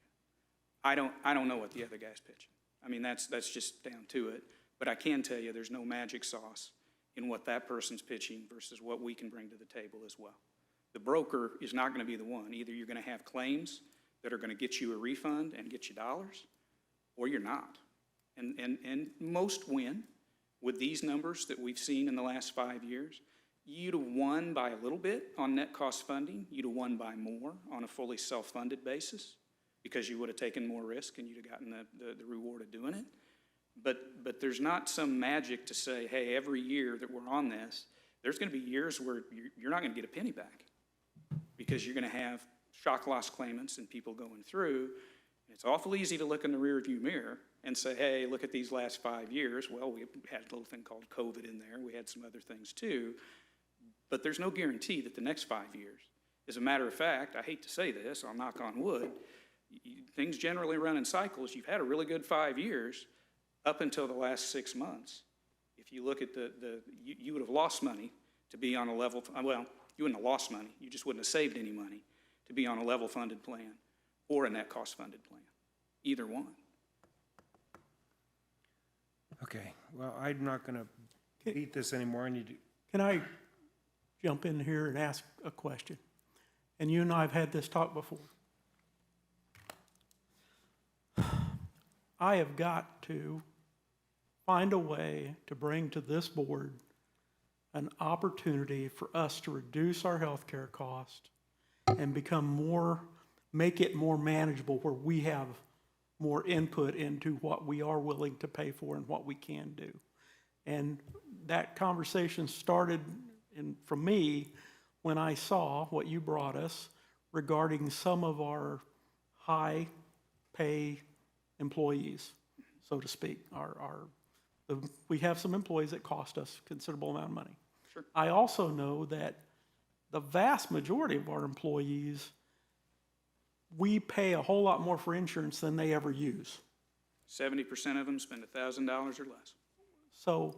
I don't know what the other guy's pitching. I mean, that's just down to it. But I can tell you there's no magic sauce in what that person's pitching versus what we can bring to the table as well. The broker is not going to be the one. Either you're going to have claims that are going to get you a refund and get you dollars, or you're not. And most win with these numbers that we've seen in the last 5 years. You'd have won by a little bit on net cost funding. You'd have won by more on a fully self-funded basis, because you would have taken more risk and you'd have gotten the reward of doing it. But there's not some magic to say, hey, every year that we're on this, there's going to be years where you're not going to get a penny back, because you're going to have shock loss claimants and people going through. And it's awful easy to look in the rearview mirror and say, hey, look at these last 5 years. Well, we had a little thing called COVID in there. We had some other things too. But there's no guarantee that the next 5 years. As a matter of fact, I hate to say this, I'll knock on wood, things generally run in cycles. You've had a really good 5 years up until the last 6 months. If you look at you would have lost money to be on a level, well, you wouldn't have lost money. You just wouldn't have saved any money to be on a level funded plan or a net cost funded plan, either one. Okay, well, I'm not going to beat this anymore. I need to. Can I jump in here and ask a question? And you and I have had this talk before. I have got to find a way to bring to this board an opportunity for us to reduce our healthcare cost and make it more manageable, where we have more input into what we are willing to pay for and what we can do. And that conversation started from me when I saw what you brought us regarding some of our high pay employees, so to speak. We have some employees that cost us a considerable amount of money. Sure. I also know that the vast majority of our employees, we pay a whole lot more for insurance than they ever use. 70% of them spend $1,000 or less. So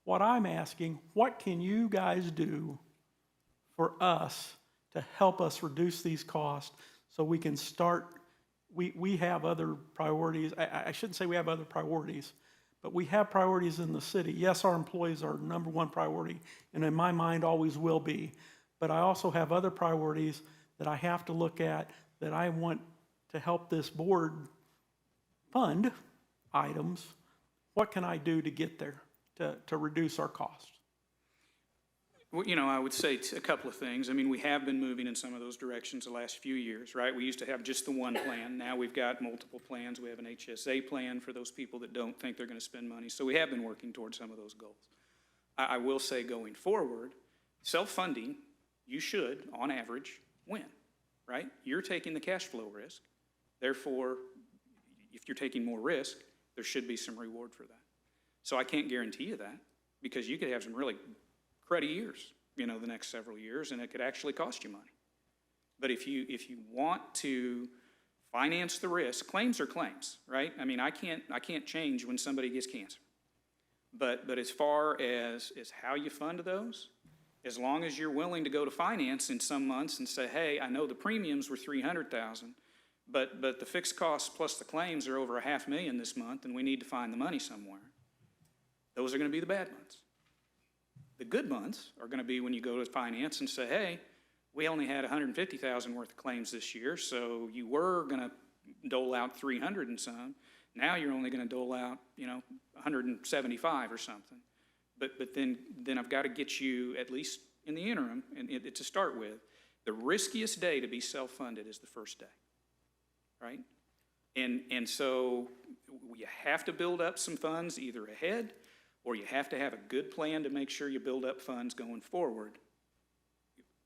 what I'm asking, what can you guys do for us to help us reduce these costs so we can start? We have other priorities. I shouldn't say we have other priorities, but we have priorities in the city. Yes, our employees are number one priority, and in my mind always will be. But I also have other priorities that I have to look at, that I want to help this board fund items, what can I do to get there, to reduce our cost? Well, I would say a couple of things. I mean, we have been moving in some of those directions the last few years, right? We used to have just the one plan. Now we've got multiple plans. We have an HSA plan for those people that don't think they're going to spend money. So we have been working towards some of those goals. I will say going forward, self-funding, you should, on average, win, right? You're taking the cash flow risk. Therefore, if you're taking more risk, there should be some reward for that. So I can't guarantee you that, because you could have some really cruddy years, the next several years, and it could actually cost you money. But if you want to finance the risk, claims are claims, right? I mean, I can't change when somebody gets cancer. But as far as how you fund those, as long as you're willing to go to finance in some months and say, hey, I know the premiums were $300,000, but the fixed costs plus the claims are over $500,000 this month, and we need to find the money somewhere. Those are going to be the bad months. The good months are going to be when you go to finance and say, hey, we only had $150,000 worth of claims this year, so you were going to dole out 300 and some. Now you're only going to dole out, 175 or something. But then I've got to get you, at least in the interim, and to start with, the riskiest day to be self-funded is the first day, right? And so you have to build up some funds either ahead, or you have to have a good plan to make sure you build up funds going forward.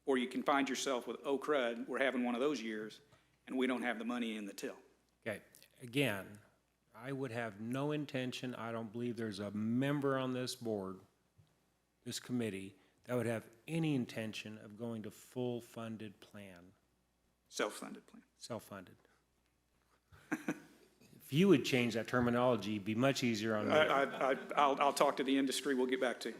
Or you can find yourself with, oh crud, we're having one of those years, and we don't have the money in the till. Okay, again, I would have no intention, I don't believe there's a member on this board, this committee, that would have any intention of going to full funded plan, Self-funded plan. self-funded. If you would change that terminology, it'd be much easier on me. I'll talk to the industry, we'll get back to you.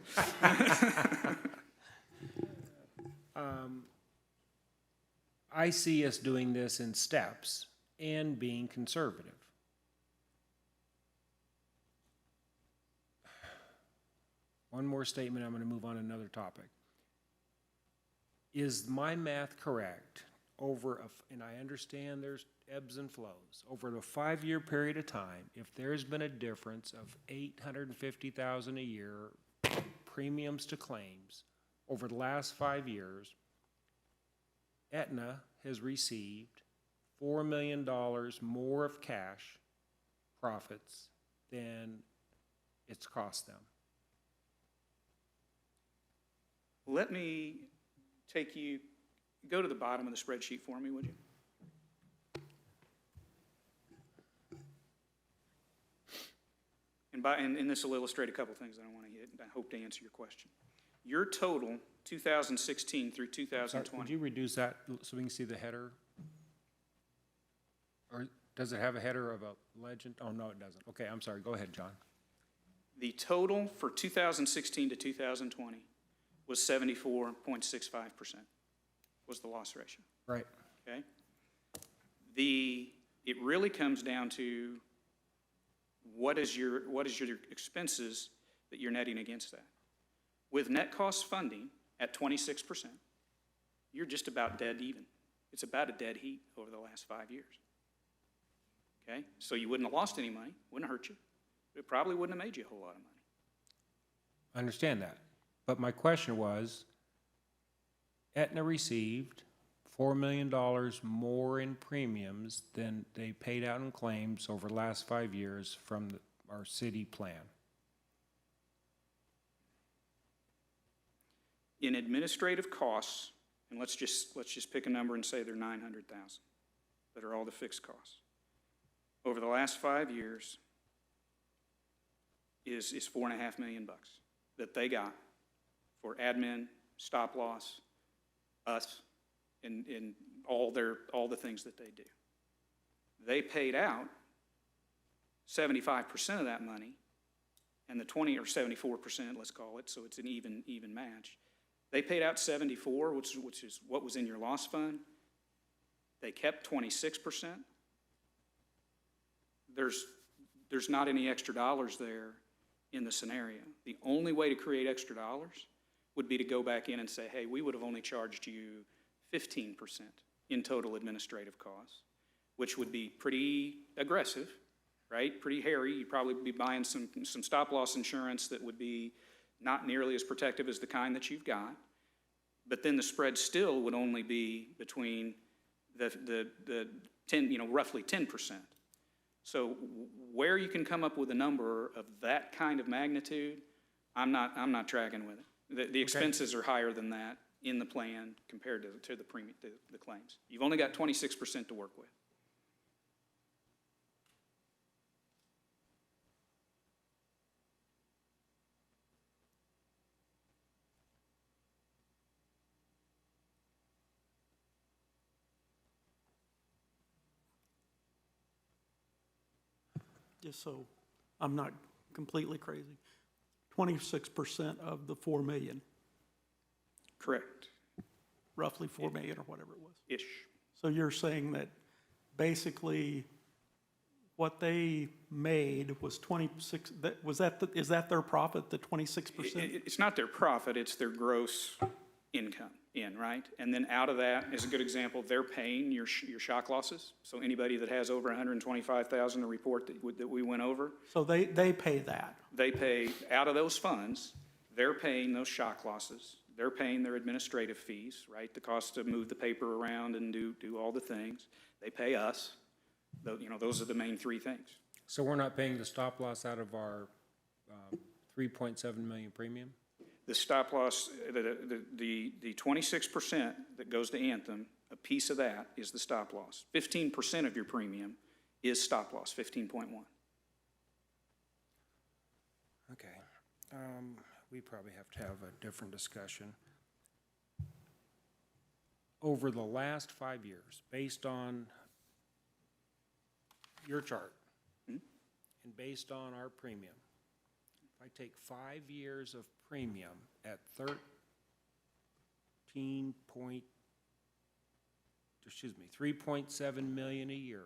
I see us doing this in steps and being conservative. One more statement, I'm going to move on to another topic. Is my math correct? And I understand there's ebbs and flows, over a 5-year period of time, if there's been a difference of $850,000 a year premiums to claims over the last 5 years, Aetna has received $4 million more of cash profits than it's cost them. Let me go to the bottom of the spreadsheet for me, would you? And this will illustrate a couple things that I want to hit, and I hope to answer your question. Your total, 2016 through 2020. Would you reduce that so we can see the header? Or does it have a header of a legend? Oh, no, it doesn't. Okay, I'm sorry. Go ahead, John. The total for 2016 to 2020 was 74.65% was the loss ratio, Right. okay? It really comes down to what is your expenses that you're netting against that. With net cost funding at 26%, you're just about dead even. It's about a dead heat over the last 5 years. Okay? So you wouldn't have lost any money, wouldn't hurt you. It probably wouldn't have made you a whole lot of money. I understand that. But my question was, Aetna received $4 million more in premiums than they paid out in claims over the last 5 years from our city plan. In administrative costs, and let's just pick a number and say they're 900,000, that are all the fixed costs. Over the last 5 years is $4.5 million that they got for admin, stop loss, us, and all the things that they do. They paid out 75% of that money, and the 20 or 74%, let's call it, so it's an even match. They paid out 74, which is what was in your loss fund. They kept 26%. There's not any extra dollars there in the scenario. The only way to create extra dollars would be to go back in and say, hey, we would have only charged you 15% in total administrative costs. which would be pretty aggressive, right? Pretty hairy. You'd probably be buying some stop-loss insurance that would be not nearly as protective as the kind that you've got. But then the spread still would only be between the 10, roughly 10%. So where you can come up with a number of that kind of magnitude, I'm not tracking with it. The expenses are higher than that in the plan compared to the premium, the claims. You've only got 26% to work with. Just so I'm not completely crazy, 26% of the 4 million, Correct. roughly 4 million or whatever it was. Ish. So you're saying that basically what they made was 26, is that their profit, the 26%? It's not their profit, it's their gross income right? And then out of that, as a good example, they're paying your shock losses. So anybody that has over 125,000 to report that we went over, So they pay that. they pay, out of those funds, they're paying those shock losses. They're paying their administrative fees, right? The cost to move the paper around and do all the things. They pay us. Those are the main three things. So we're not paying the stop loss out of our 3.7 million premium? The stop loss, the 26% that goes to Anthem, a piece of that is the stop loss. 15% of your premium is stop loss, 15.1. Okay. We probably have to have a different discussion. Over the last 5 years, based on your chart, and based on our premium, if I take 5 years of premium at 3.7 million a year,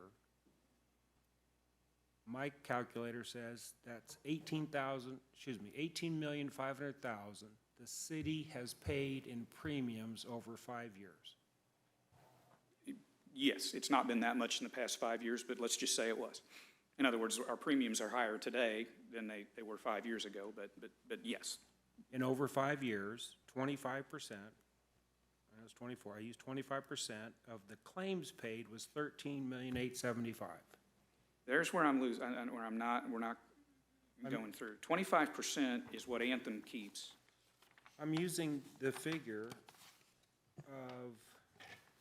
my calculator says that's 18,500,000 the city has paid in premiums over 5 years. Yes, it's not been that much in the past 5 years, but let's just say it was. In other words, our premiums are higher today than they were 5 years ago, but yes. In over 5 years, 25%, that was 24, I used 25% of the claims paid was 13,875,000. There's where I'm losing, where we're not going through. 25% is what Anthem keeps. I'm using the figure of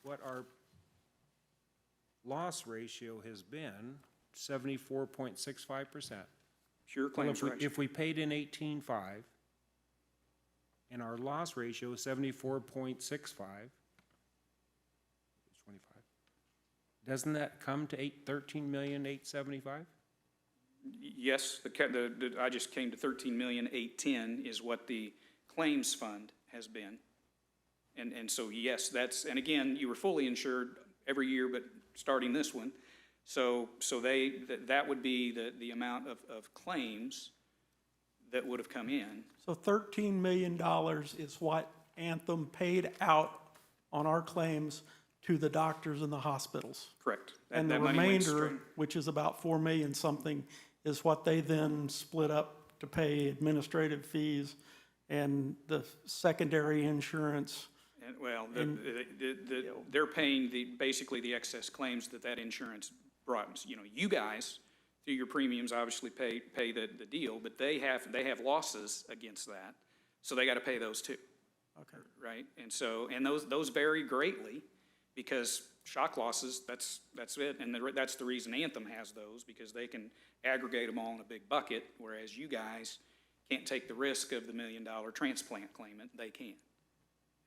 what our loss ratio has been, 74.65%. Pure claims ratio. If we paid in 18.5, and our loss ratio is 74.65, 25, doesn't that come to 13,875,000? Yes, I just came to 13,810,000 is what the claims fund has been. And so, yes, and again, you were fully insured every year, but starting this one. So that would be the amount of claims that would have come in. So $13 million is what Anthem paid out on our claims to the doctors and the hospitals. Correct. And the that money went remainder, straight. which is about 4 million something, is what they then split up to pay administrative fees and the secondary insurance. And, well, they're paying basically the excess claims that insurance brought. You guys, through your premiums, obviously pay the deal, but they have losses against that, so they got to pay those too. Okay. Right, and those vary greatly because shock losses, that's it, and that's the reason Anthem has those, because they can aggregate them all in a big bucket, whereas you guys can't take the risk of the $1 million transplant claimant. They can.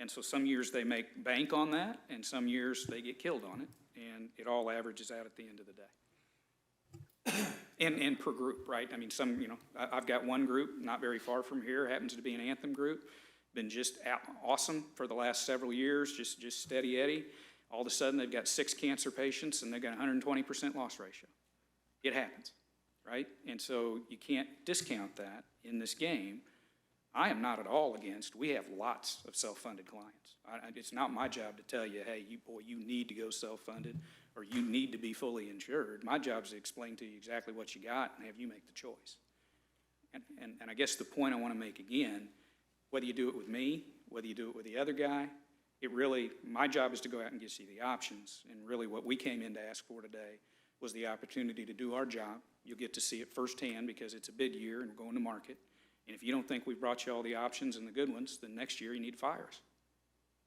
And so some years they make bank on that, and some years they get killed on it, and it all averages out at the end of the day. And per group, right? I mean, I've got one group not very far from here, happens to be an Anthem group, been just awesome for the last several years, just steady Eddie. All of a sudden, they've got 6 cancer patients, and they've got 120% loss ratio. It happens, right? And so you can't discount that in this game. I am not at all against, we have lots of self-funded clients. It's not my job to tell you, hey, you need to go self-funded. or you need to be fully insured. My job is to explain to you exactly what you got and have you make the choice. And I guess the point I want to make again, whether you do it with me, whether you do it with the other guy, my job is to go out and get you the options. And really what we came in to ask for today was the opportunity to do our job. You'll get to see it firsthand because it's a bid year and we're going to market. And if you don't think we've brought you all the options and the good ones, then next year you need to fire us.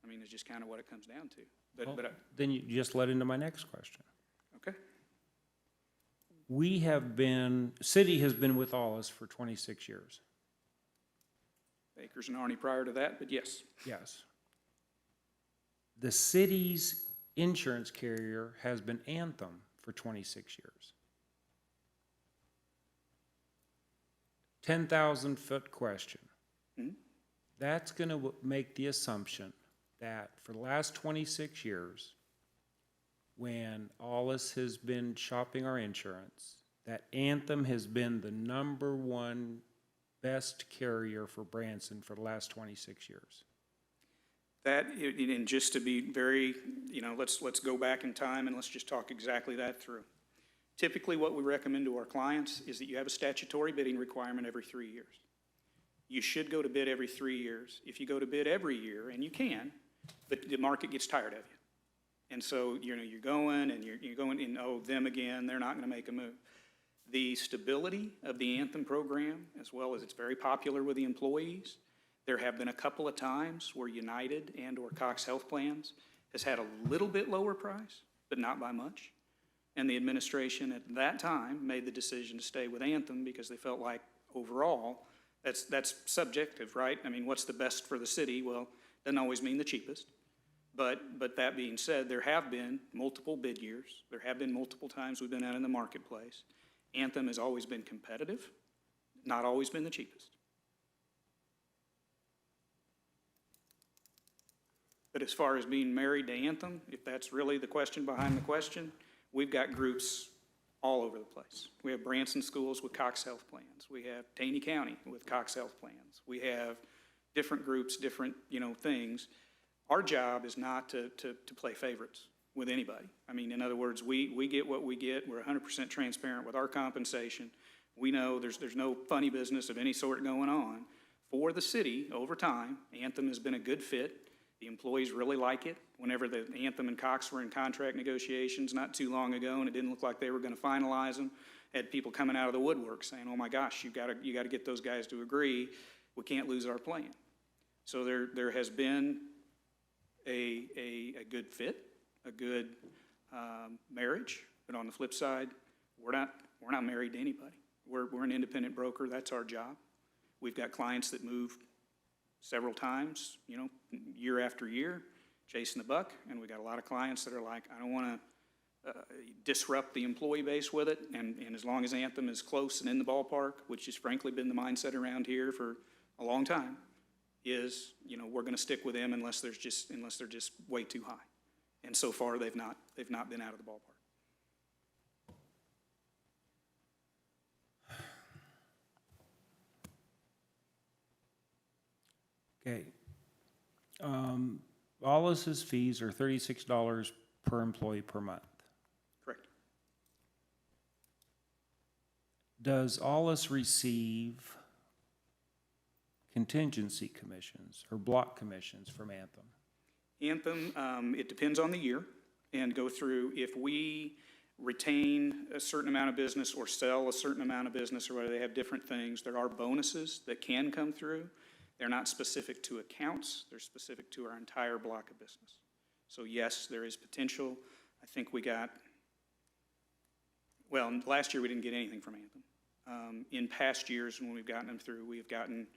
I mean, it's just kind of what it comes down to. Then you just led into my next question. Okay. City has been with Allis for 26 years. Akers and Arnie prior to that, but yes. Yes. The city's insurance carrier has been Anthem for 26 years. 10,000-foot question. That's going to make the assumption that for the last 26 years, when Allis has been shopping our insurance, that Anthem has been the #1 best carrier for Branson for the last 26 years. That, and just to be very, let's go back in time and let's just talk exactly that through. Typically, what we recommend to our clients is that you have a statutory bidding requirement every 3 years. You should go to bid every 3 years. If you go to bid every year, and you can, but the market gets tired of you. And so, you're going and you're going and, oh, them again, they're not going to make a move. The stability of the Anthem program, as well as it's very popular with the employees, there have been a couple of times where United and or Cox Health Plans has had a little bit lower price, but not by much. And the administration at that time made the decision to stay with Anthem because they felt like overall, that's subjective, right? I mean, what's the best for the city? Well, doesn't always mean the cheapest. But that being said, there have been multiple bid years. There have been multiple times we've been out in the marketplace. Anthem has always been competitive, not always been the cheapest. But as far as being married to Anthem, if that's really the question behind the question, we've got groups all over the place. We have Branson schools with Cox Health Plans. We have Taney County with Cox Health Plans. We have different groups, different, things. Our job is not to play favorites with anybody. I mean, in other words, we get what we get. We're 100% transparent with our compensation. We know there's no funny business of any sort going on. For the city, over time, Anthem has been a good fit. The employees really like it. Whenever the Anthem and Cox were in contract negotiations not too long ago, and it didn't look like they were going to finalize them, had people coming out of the woodwork saying, "Oh my gosh, you got to get those guys to agree. We can't lose our plan." So there has been a good fit, a good marriage. But on the flip side, we're not married to anybody. We're an independent broker. That's our job. We've got clients that move several times, year after year, chasing the buck. And we got a lot of clients that are like, I don't want to disrupt the employee base with it. And as long as Anthem is close and in the ballpark, which has frankly been the mindset around here for a long time, is, we're going to stick with them unless they're just way too high. And so far, they've not been out of the ballpark. Okay. Allis's fees are $36 per employee per month. Correct. Does Allis receive contingency commissions or block commissions from Anthem? Anthem, it depends on the year, and go through, if we retain a certain amount of business or sell a certain amount of business or whether they have different things, there are bonuses that can come through. They're not specific to accounts, they're specific to our entire block of business. So yes, there is potential. I think last year we didn't get anything from Anthem. In past years when we've gotten them through, we have gotten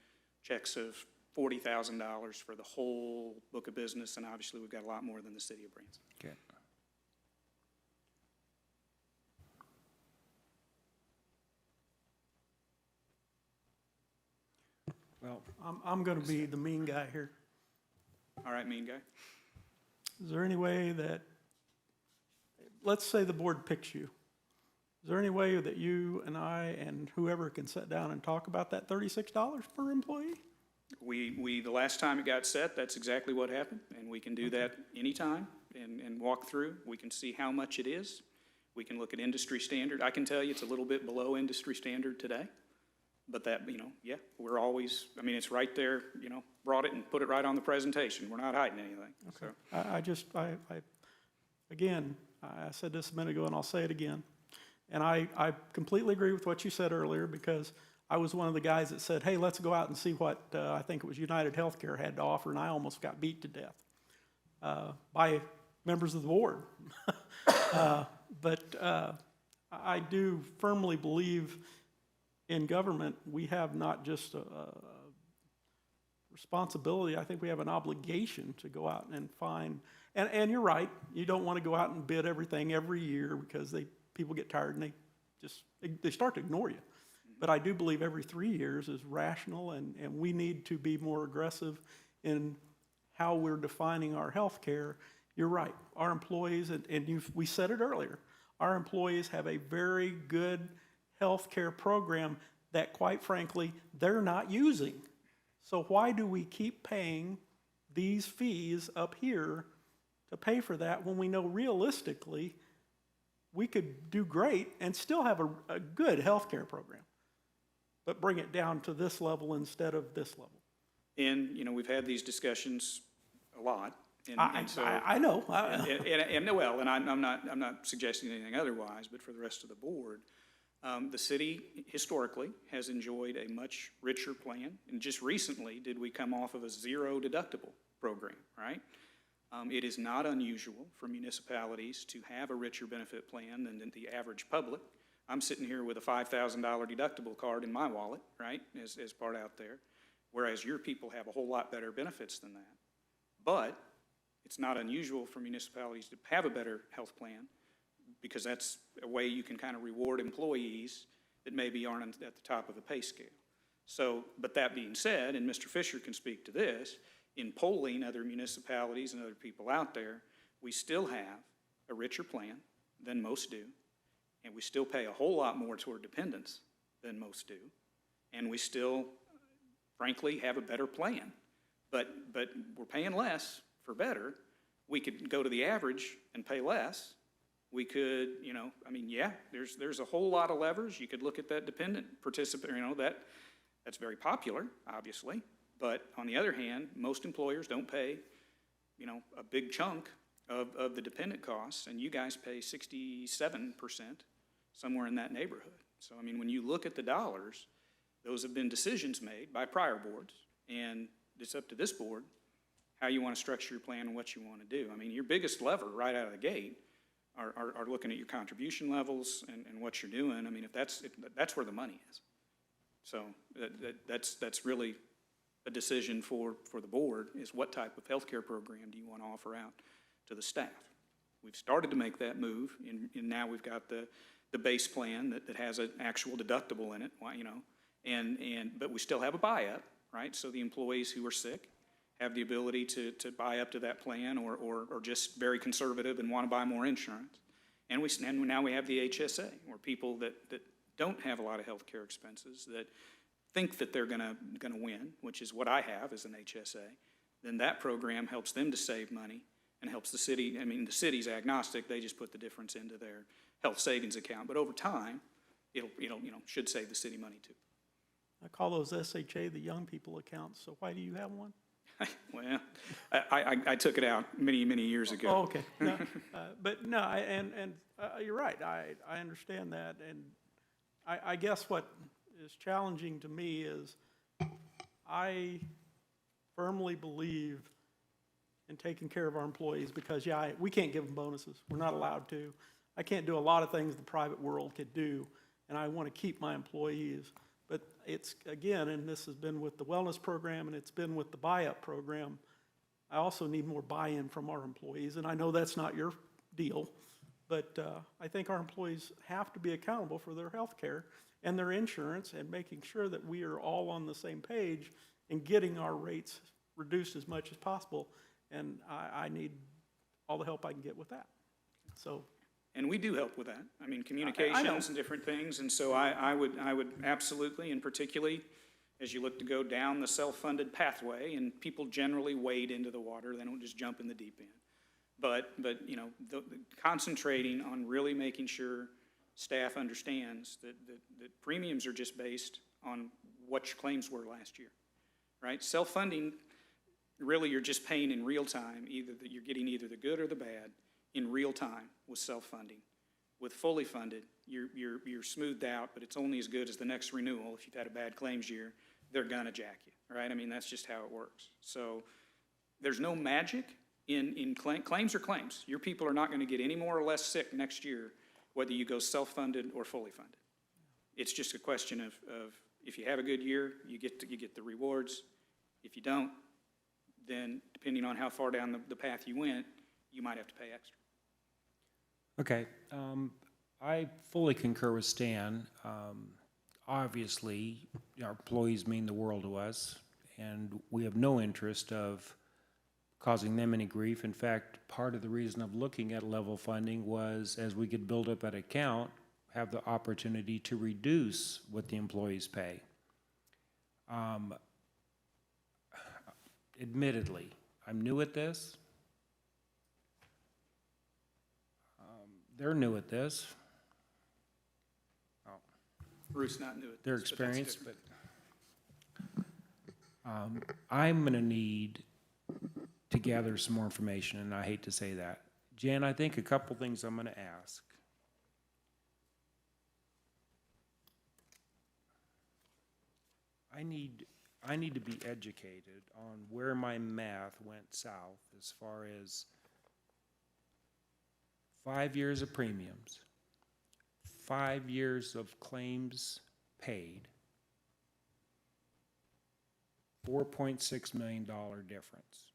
checks of $40,000 for the whole book of business, and obviously we've got a lot more than the city of Branson. Okay. Well, I'm going to be the mean guy here. All right, mean guy. Is there any way that, let's say the board picks you. Is there any way that you and I and whoever can sit down and talk about that $36 per employee? The last time it got set, that's exactly what happened, and we can do that anytime and walk through. We can see how much it is. We can look at industry standard. I can tell you it's a little bit below industry standard today, but that, yeah, we're always, it's right there, brought it and put it right on the presentation. We're not hiding anything. So. Again, I said this a minute ago and I'll say it again. And I completely agree with what you said earlier, because I was one of the guys that said, hey, let's go out and see what, I think it was United Healthcare had to offer, and I almost got beat to death by members of the board. But I do firmly believe in government, we have not just a responsibility, I think we have an obligation to go out and find, and you're right, you don't want to go out and bid everything every year, because people get tired and they start to ignore you. But I do believe every 3 years is rational, and we need to be more aggressive in how we're defining our health care. You're right, our employees, we said it earlier, our employees have a very good health care program that, quite frankly, they're not using. So why do we keep paying these fees up here to pay for that, when we know realistically we could do great and still have a good health care program, but bring it down to this level instead of this level? And, we've had these discussions a lot. I know. I'm not suggesting anything otherwise, but for the rest of the board, the city historically has enjoyed a much richer plan. And just recently did we come off of a zero deductible program, right? It is not unusual for municipalities to have a richer benefit plan than the average public. I'm sitting here with a $5,000 deductible card in my wallet, right, as part out there, whereas your people have a whole lot better benefits than that. But it's not unusual for municipalities to have a better health plan, because that's a way you can kind of reward employees that maybe aren't at the top of the pay scale. So, but that being said, and Mr. Fisher can speak to this, in polling other municipalities and other people out there, we still have a richer plan than most do, and we still pay a whole lot more toward dependents than most do, and we still, frankly, have a better plan. But we're paying less for better. We could go to the average and pay less. We could, there's a whole lot of levers. You could look at that dependent participant, that's very popular, obviously. But on the other hand, most employers don't pay, a big chunk of the dependent costs, and you guys pay 67%, somewhere in that neighborhood. So, when you look at the dollars, those have been decisions made by prior boards, and it's up to this board how you want to structure your plan and what you want to do. Your biggest lever right out of the gate are looking at your contribution levels and what you're doing. If that's where the money is. So that's really a decision for the board, is what type of healthcare program do you want to offer out to the staff. We've started to make that move, and now we've got the base plan that has an actual deductible in it, but we still have a buy-up, right? So the employees who are sick have the ability to buy up to that plan, or just very conservative and want to buy more insurance. And now we have the HSA, where people that don't have a lot of health care expenses, that think that they're gonna win, which is what I have as an HSA, then that program helps them to save money and helps the city. The city's agnostic, they just put the difference into their health savings account. But over time, it'll should save the city money too. I call those SHA the young people accounts, so why do you have one? Well, I took it out many years ago. Oh, okay. No, but no, you're right. I understand that, and I guess what is challenging to me is I firmly believe in taking care of our employees, because we can't give them bonuses. We're not allowed to. I can't do a lot of things the private world could do, and I want to keep my employees. But it's, again, and this has been with the wellness program and it's been with the buy-up program, I also need more buy-in from our employees. And I know that's not your deal, but I think our employees have to be accountable for their health care and their insurance, and making sure that we are all on the same page and getting our rates reduced as much as possible. And I need all the help I can get with that. So. And we do help with that. Communications and different things. And so I would absolutely, and particularly, as you look to go down the self-funded pathway, and people generally wade into the water, they don't just jump in the deep end. But you know, concentrating on really making sure staff understands that premiums are just based on what your claims were last year, right? Self-funding, really you're just paying in real time, you're getting either the good or the bad in real time with self-funding. With fully funded, you're smoothed out, but it's only as good as the next renewal. If you've had a bad claims year, they're gonna jack you, right? I mean, that's just how it works. So there's no magic in claims are claims. Your people are not gonna get any more or less sick next year, whether you go self-funded or fully funded. It's just a question of if you have a good year, you get the rewards. If you don't, then depending on how far down the path you went, you might have to pay extra. Okay, I fully concur with Stan. Obviously, our employees mean the world to us, and we have no interest of causing them any grief. In fact, part of the reason of looking at level funding was as we could build up an account, have the opportunity to reduce what the employees pay. Admittedly, I'm new at this. They're new at this. Bruce not new at Their this, but that's experience, different. but I'm gonna need to gather some more information, and I hate to say that. Jan, I think a couple things I'm gonna ask. I need to be educated on where my math went south as far as 5 years of premiums, 5 years of claims paid, $4.6 million difference.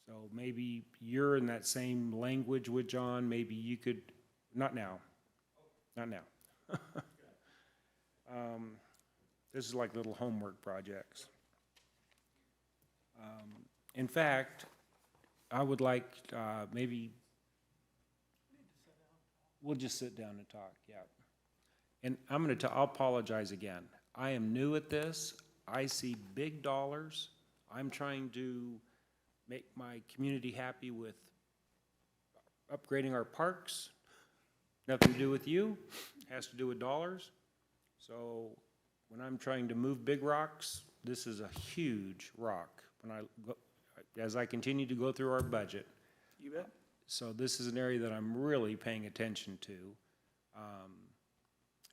So maybe you're in that same language with John, maybe you could, not now. This is like little homework projects. In fact, I would like, maybe, we'll just sit down and talk, yeah. And I'll apologize again. I am new at this. I see big dollars. I'm trying to make my community happy with upgrading our parks. Nothing to do with you, has to do with dollars. So when I'm trying to move big rocks, this is a huge rock. As I continue to go through our budget. You bet. So this is an area that I'm really paying attention to.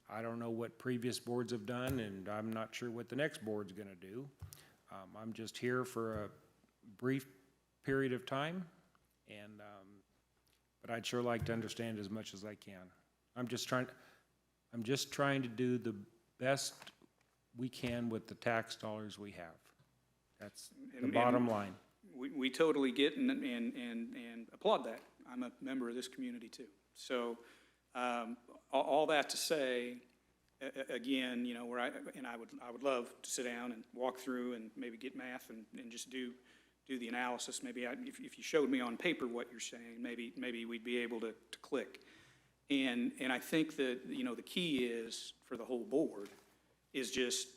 I don't know what previous boards have done, and I'm not sure what the next board's gonna do. I'm just here for a brief period of time, and, but I'd sure like to understand as much as I can. I'm just trying to do the best we can with the tax dollars we have. That's the bottom line. We totally get and applaud that. I'm a member of this community too. So, all that to say, again, you know, I would love to sit down and walk through and maybe get math and just do the analysis. Maybe if you showed me on paper what you're saying, maybe we'd be able to click. And I think that, you know, the key is for the whole board is just,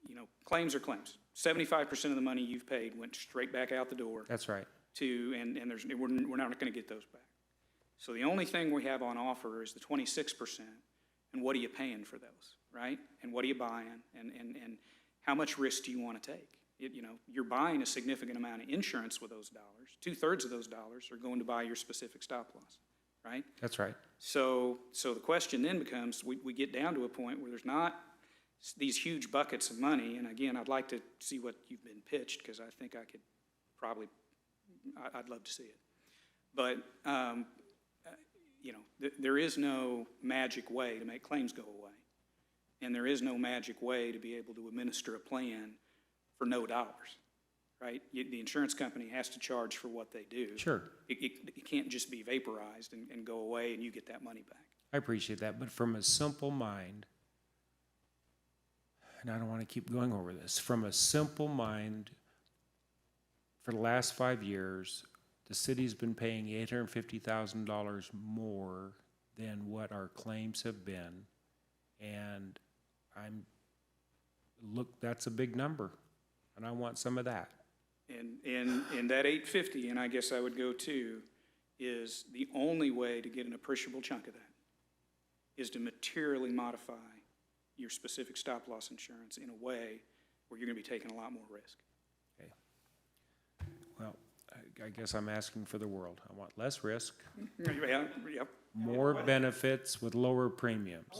you know, claims are claims. 75% of the money you've paid went straight back out the door. That's right. And we're not going to get those back. So the only thing we have on offer is the 26%, and what are you paying for those, right? And what are you buying, and how much risk do you want to take? You know, you're buying a significant amount of insurance with those dollars. 2/3 of those dollars are going to buy your specific stop loss, right? That's right. So the question then becomes, we get down to a point where there's not these huge buckets of money, and again, I'd like to see what you've been pitched, because I think I could probably, I'd love to see it. But, you know, there is no magic way to make claims go away. And there is no magic way to be able to administer a plan for no dollars, right? The insurance company has to charge for what they do. Sure. It can't just be vaporized and go away and you get that money back. I appreciate that, but from a simple mind, and I don't want to keep going over this, from a simple mind, for the last 5 years, the city's been paying $850,000 more than what our claims have been, and I'm look, that's a big number, and I want some of that. And that 850, and I guess I would go to, is the only way to get an appreciable chunk of that, is to materially modify your specific stop-loss insurance in a way where you're gonna be taking a lot more risk. Okay. Well, I guess I'm asking for the world. I want less risk, Yeah, yep, more benefits with lower premiums.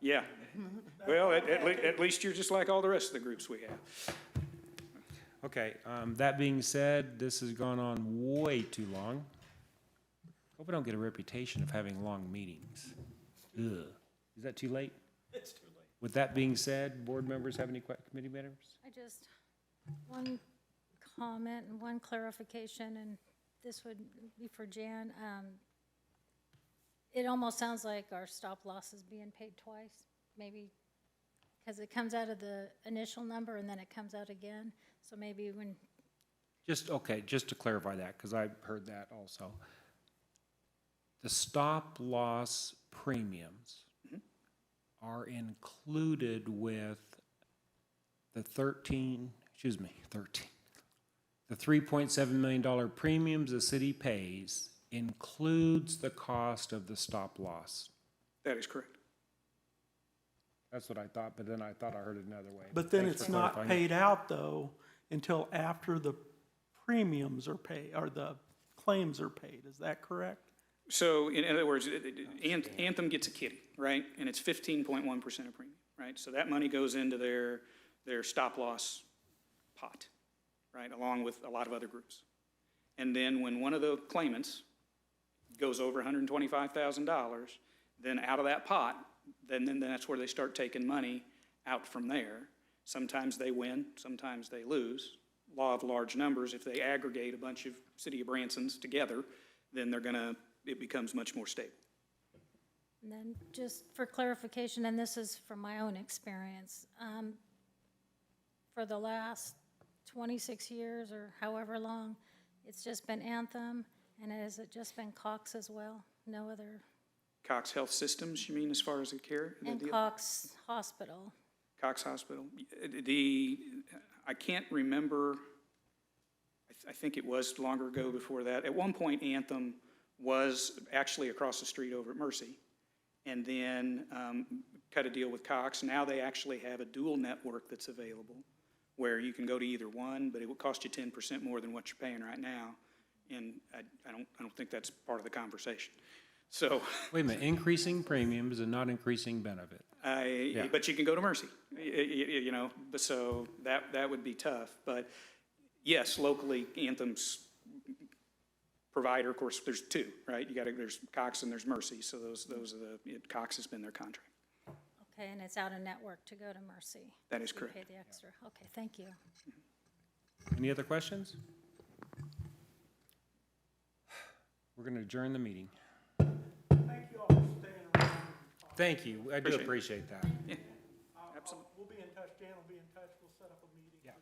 yeah. Well, at least you're just like all the rest of the groups we have. Okay, that being said, this has gone on way too long. Hope I don't get a reputation of having long meetings. Ugh. Is that too late? It's too late. With that being said, board members have any committee members? I just, one comment and one clarification, and this would be for Jan. It almost sounds like our stop loss is being paid twice, maybe, because it comes out of the initial number and then it comes out again. So maybe when, Just to clarify that, because I heard that also. The stop loss premiums are included with the the $3.7 million premiums the city pays includes the cost of the stop loss. That is correct. That's what I thought, but then I thought I heard it another way. But then Thanks it's for not clarifying. paid out, though, until after the premiums are paid, or the claims are paid. Is that correct? So in other words, Anthem gets a kitty, right? And it's 15.1% of premium, right? So that money goes into their stop-loss pot, right, along with a lot of other groups. And then when one of the claimants goes over $125,000, then out of that pot, then that's where they start taking money out from there. Sometimes they win, sometimes they lose. Law of large numbers, if they aggregate a bunch of City of Bransons together, then it becomes much more stable. and then just for clarification, and this is from my own experience, for the last 26 years or however long, it's just been Anthem, and has it just been Cox as well? No other? Cox Health Systems, you mean, as far as the care? the And deal? Cox Hospital. Cox Hospital. I can't remember, I think it was longer ago before that. At one point, Anthem was actually across the street over at Mercy, and then cut a deal with Cox. Now they actually have a dual network that's available, where you can go to either one, but it would cost you 10% more than what you're paying right now. And I don't think that's part of the conversation. So, Wait a minute, increasing premiums and not increasing benefit. but you can go to Mercy, you know, so that would be tough. But yes, locally, Anthem's provider, of course, there's two, right? There's Cox and there's Mercy, so those are Cox has been their contract. Okay, and it's out of network to go to Mercy. That is You correct. pay the extra. Okay, thank you. Any other questions? We're going to adjourn the meeting. Thank you all for staying around. Thank you, I do appreciate that. Absolutely. We'll be in touch, Jan will be in touch, we'll set up a